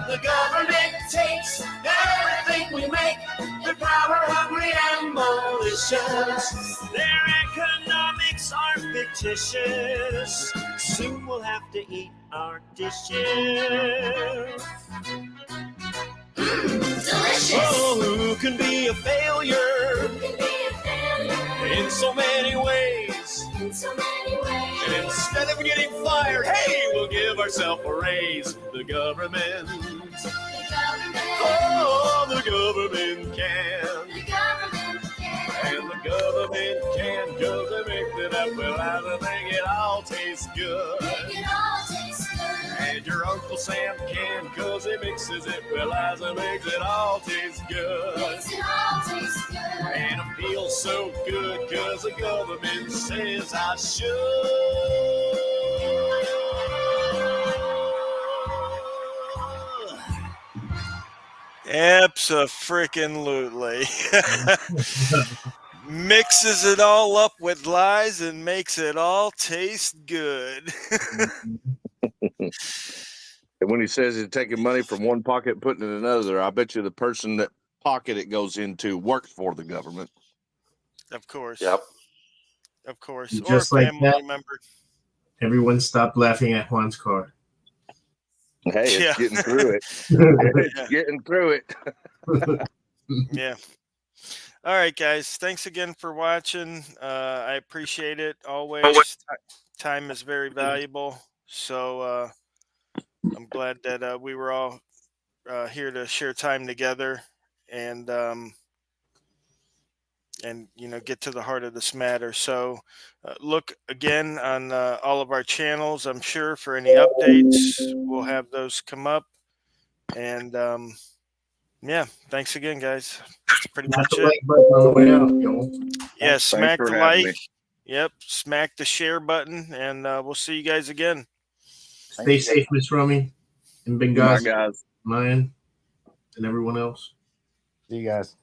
The government takes everything we make. They're power hungry and malicious. Their economics are fictitious. Soon we'll have to eat our dishes. Delicious. Oh, who can be a failure? Who can be a failure? In so many ways. In so many ways. And instead of getting fired, hey, we'll give ourselves a raise. The government. The government. Oh, the government can. The government can. And the government can, 'cause they make it up with lies and make it all taste good. Make it all taste good. And your Uncle Sam can, 'cause he mixes it with lies and makes it all taste good. Makes it all taste good. And it feels so good, 'cause the government says I should. Abso-freaking-lutely. Mixes it all up with lies and makes it all taste good. And when he says he's taking money from one pocket and putting it in another, I bet you the person that pocket it goes into works for the government. Of course. Yep. Of course. Just or a like family that, member. everyone stopped laughing at Juan's car. Hey, it's Yeah. getting through it. It's getting through it. Yeah. All right, guys. Thanks again for watching. I appreciate it. Always. Time is very valuable. So I'm glad that we were all here to share time together and get to the heart of this matter. So look again on all of our channels, I'm sure, for any updates. We'll have those come up. And yeah, thanks again, guys. That's pretty Smash much the it. like button on the way out, yo. Yeah, Thanks smack for the having like. me. Yep, smack the share button, and we'll see you guys again. Stay safe, Miss Rummy, and Bye, Benghazi, guys. Mayan, and everyone else. See you guys.